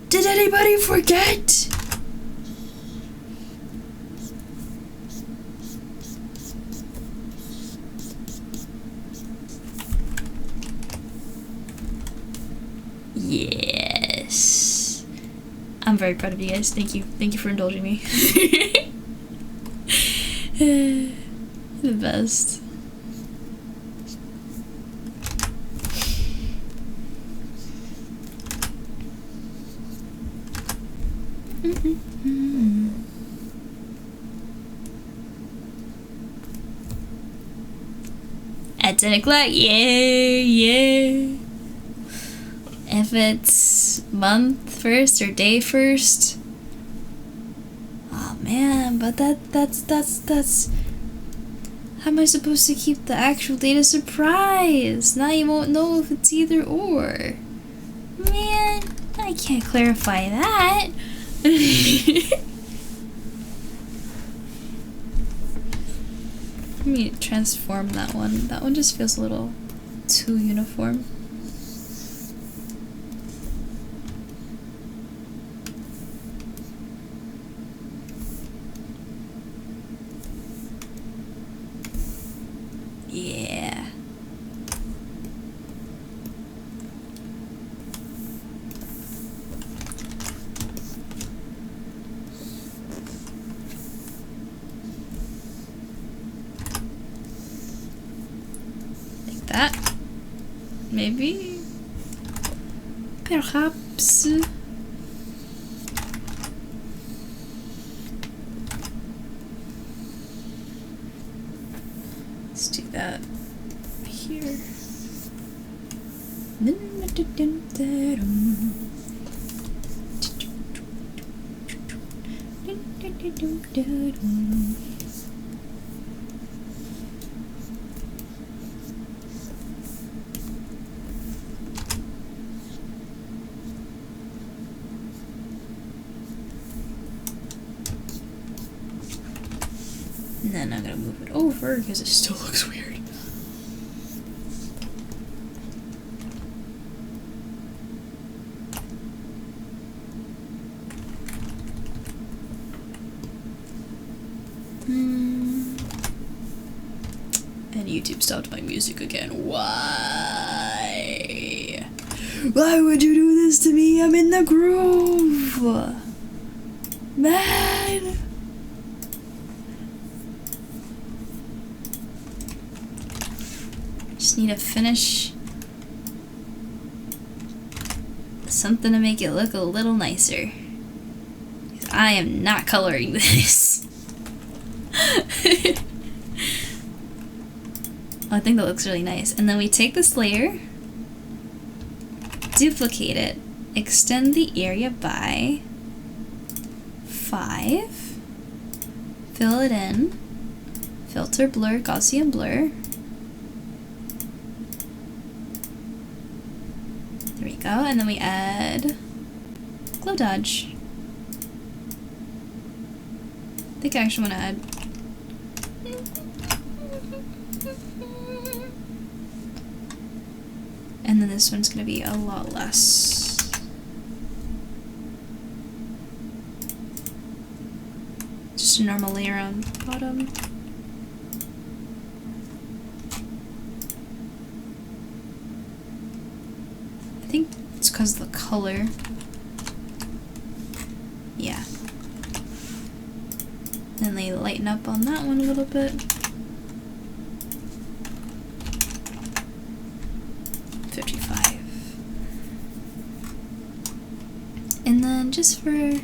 Did anybody forget? Yes. I'm very proud of you guys. Thank you. Thank you for indulging me. The best. At 10 o'clock, yeah. if it's month first or day first. Oh man, but that's how am I supposed to keep the actual date a surprise? Now you won't know if it's either or. Man, I can't clarify that. Let me transform that one. That one just feels a little too uniform. Yeah. Like that. Maybe. Perhaps. Let's do that here. And then I'm gonna move it over because it still looks weird. And YouTube stopped my music again. Why? Why would you do this to me? I'm in the groove. Man. Just need to finish something to make it look a little nicer. I am not coloring this. I think that looks really nice. And then we take this layer, duplicate it, extend the area by 5, fill it in, filter blur, Gaussian blur. There we go, and then we add glow dodge. I think I actually want to add and then this one's gonna be a lot less. Just a normal layer on bottom. I think it's because of the color. Yeah. Then they lighten up on that one a little bit. 55. And then just for a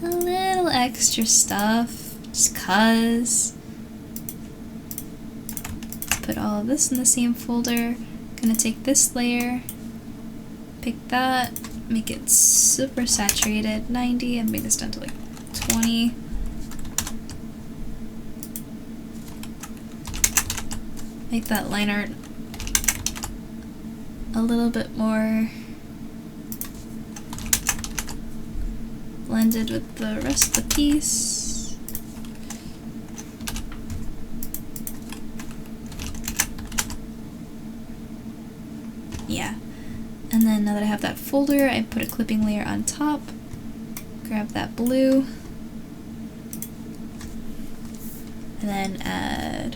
little extra stuff, just cause, put all of this in the same folder. Gonna take this layer, pick that, make it super saturated, 90, and bring this down to like 20. Make that line art a little bit more blended with the rest of the piece. Yeah. And then now that I have that folder, I put a clipping layer on top, grab that blue, and then add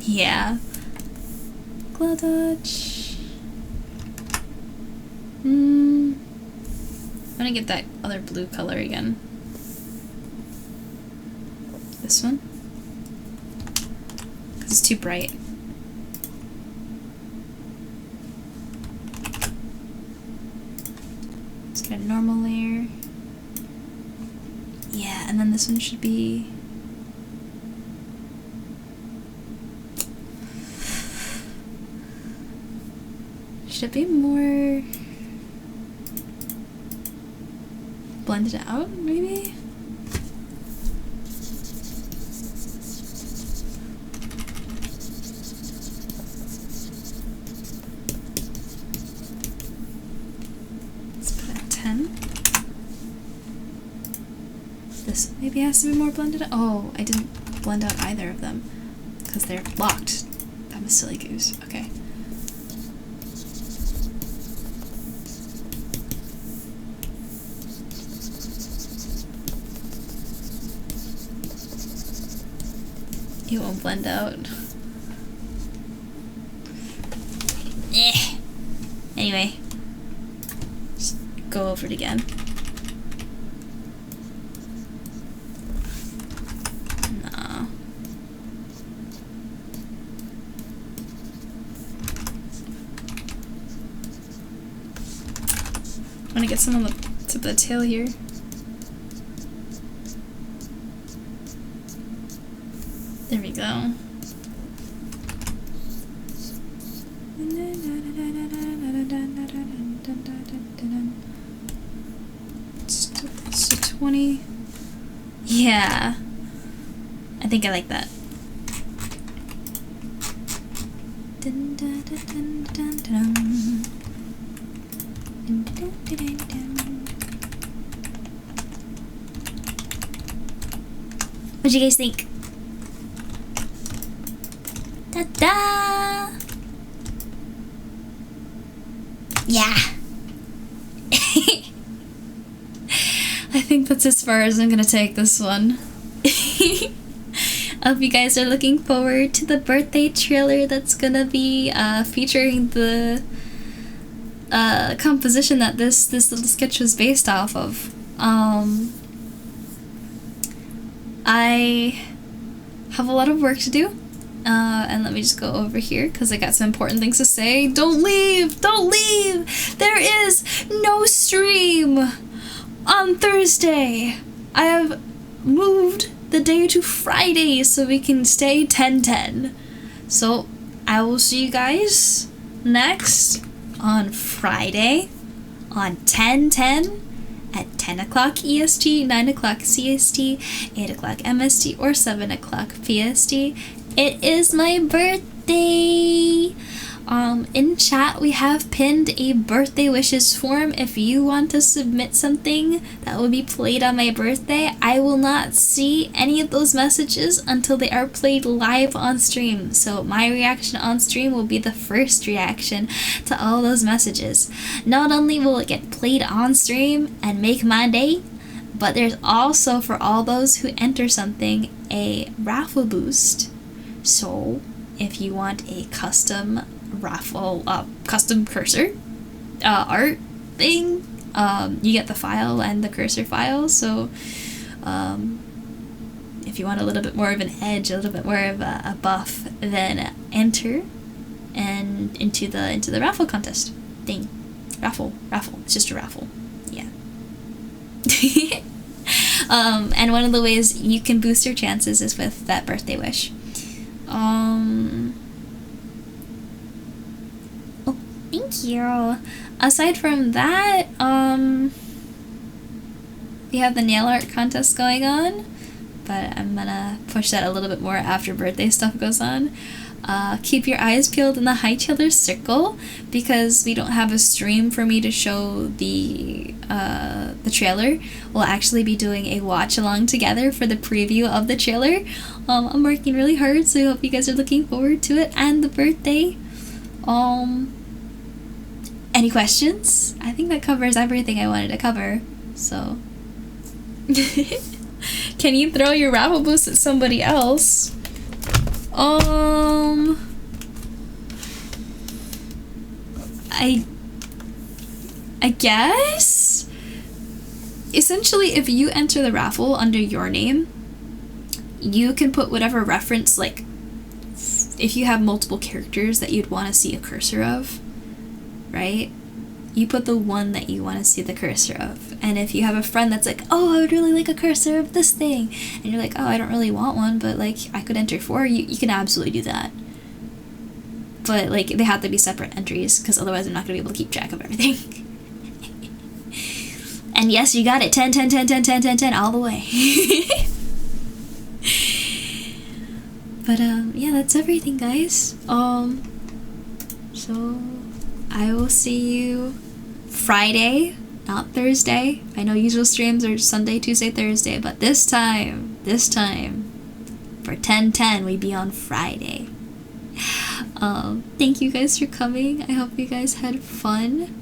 yeah. Glow dodge. I'm gonna get that other blue color again. This one. because it's too bright. Let's get a normal layer. Yeah, and then this one should be... Should it be more blended out, maybe? Let's put it at 10. This maybe has to be more blended out. Oh, I didn't blend out either of them because they're locked. I'm a silly goose. Okay. It won't blend out. Anyway, just go over it again. No. I want to get some on the tip of the tail here. There we go. So 20. Yeah. I think I like that. What do you guys think? Ta-da! Yeah. I think that's as far as I'm gonna take this one. I hope you guys are looking forward to the birthday trailer that's gonna be featuring the composition that this little sketch was based off of. I have a lot of work to do. And let me just go over here because I got some important things to say. Don't leave! Don't leave! There is no stream on Thursday. I have moved the day to Friday so we can stay 10-10. So I will see you guys next on Friday on 10-10 at 10 o'clock EST, 9 o'clock CST, 8 o'clock MST, or 7 o'clock PST. It is my birthday! In chat, we have pinned a birthday wishes form. If you want to submit something that will be played on my birthday, I will not see any of those messages until they are played live on stream. So my reaction on stream will be the first reaction to all those messages. Not only will it get played on stream and make my day, but there's also, for all those who enter something, a raffle boost. So if you want a custom raffle, custom cursor art thing, you get the file and the cursor file. So if you want a little bit more of an edge, a little bit more of a buff, then enter and into the raffle contest thing. Raffle, it's just a raffle. Yeah. And one of the ways you can boost your chances is with that birthday wish. Oh, thank you. Aside from that, we have the nail art contest going on, but I'm gonna push that a little bit more after birthday stuff goes on. Keep your eyes peeled in the High Tailor Circle, because we don't have a stream for me to show the trailer. We'll actually be doing a watch along together for the preview of the trailer. I'm working really hard, so I hope you guys are looking forward to it and the birthday. Any questions? I think that covers everything I wanted to cover, so. Can you throw your raffle boost at somebody else? I guess? Essentially, if you enter the raffle under your name, you can put whatever reference, like, if you have multiple characters that you'd want to see a cursor of, right? You put the one that you want to see the cursor of. And if you have a friend that's like, oh, I would really like a cursor of this thing, and you're like, oh, I don't really want one, but like I could enter 4, you can absolutely do that. But like they have to be separate entries, because otherwise I'm not going to be able to keep track of everything. And yes, you got it, 10, 10, 10, 10, 10, 10, 10, all the way. But yeah, that's everything, guys. So I will see you Friday, not Thursday. I know usual streams are Sunday, Tuesday, Thursday, but this time for 10/10 we be on Friday. Thank you guys for coming. I hope you guys had fun.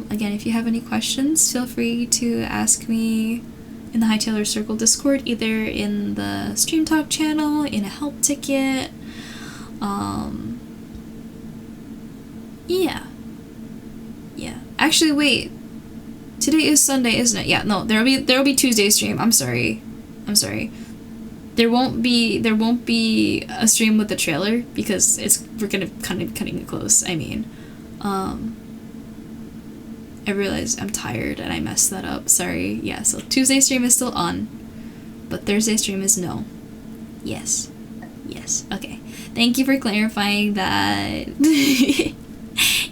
Again, if you have any questions, feel free to ask me in the Hightailor Circle Discord, either in the Stream Talk channel, in a help ticket. Yeah. Actually, wait. Today is Sunday, isn't it? Yeah, no, there'll be Tuesday stream. I'm sorry. There won't be a stream with the trailer because we're gonna cutting it close. I mean, I realized I'm tired and I messed that up. Sorry. Yeah, so Tuesday stream is still on, but Thursday stream is no. Yes. Okay. Thank you for clarifying that.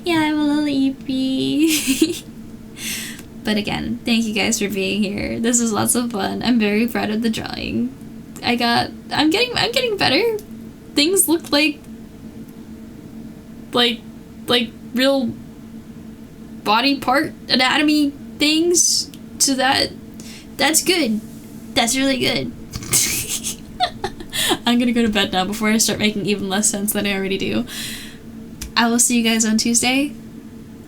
Yeah, I'm a little eepy. But again, thank you guys for being here. This was lots of fun. I'm very proud of the drawing. I'm getting better. Things look like real body part anatomy things. So that's good. That's really good. I'm gonna go to bed now before I start making even less sense than I already do. I will see you guys on Tuesday.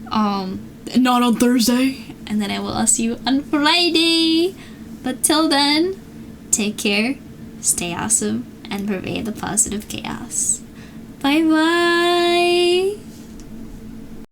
Not on Thursday. And then I will see you on Friday. But till then, take care, stay awesome, and pervade the positive chaos. Bye bye!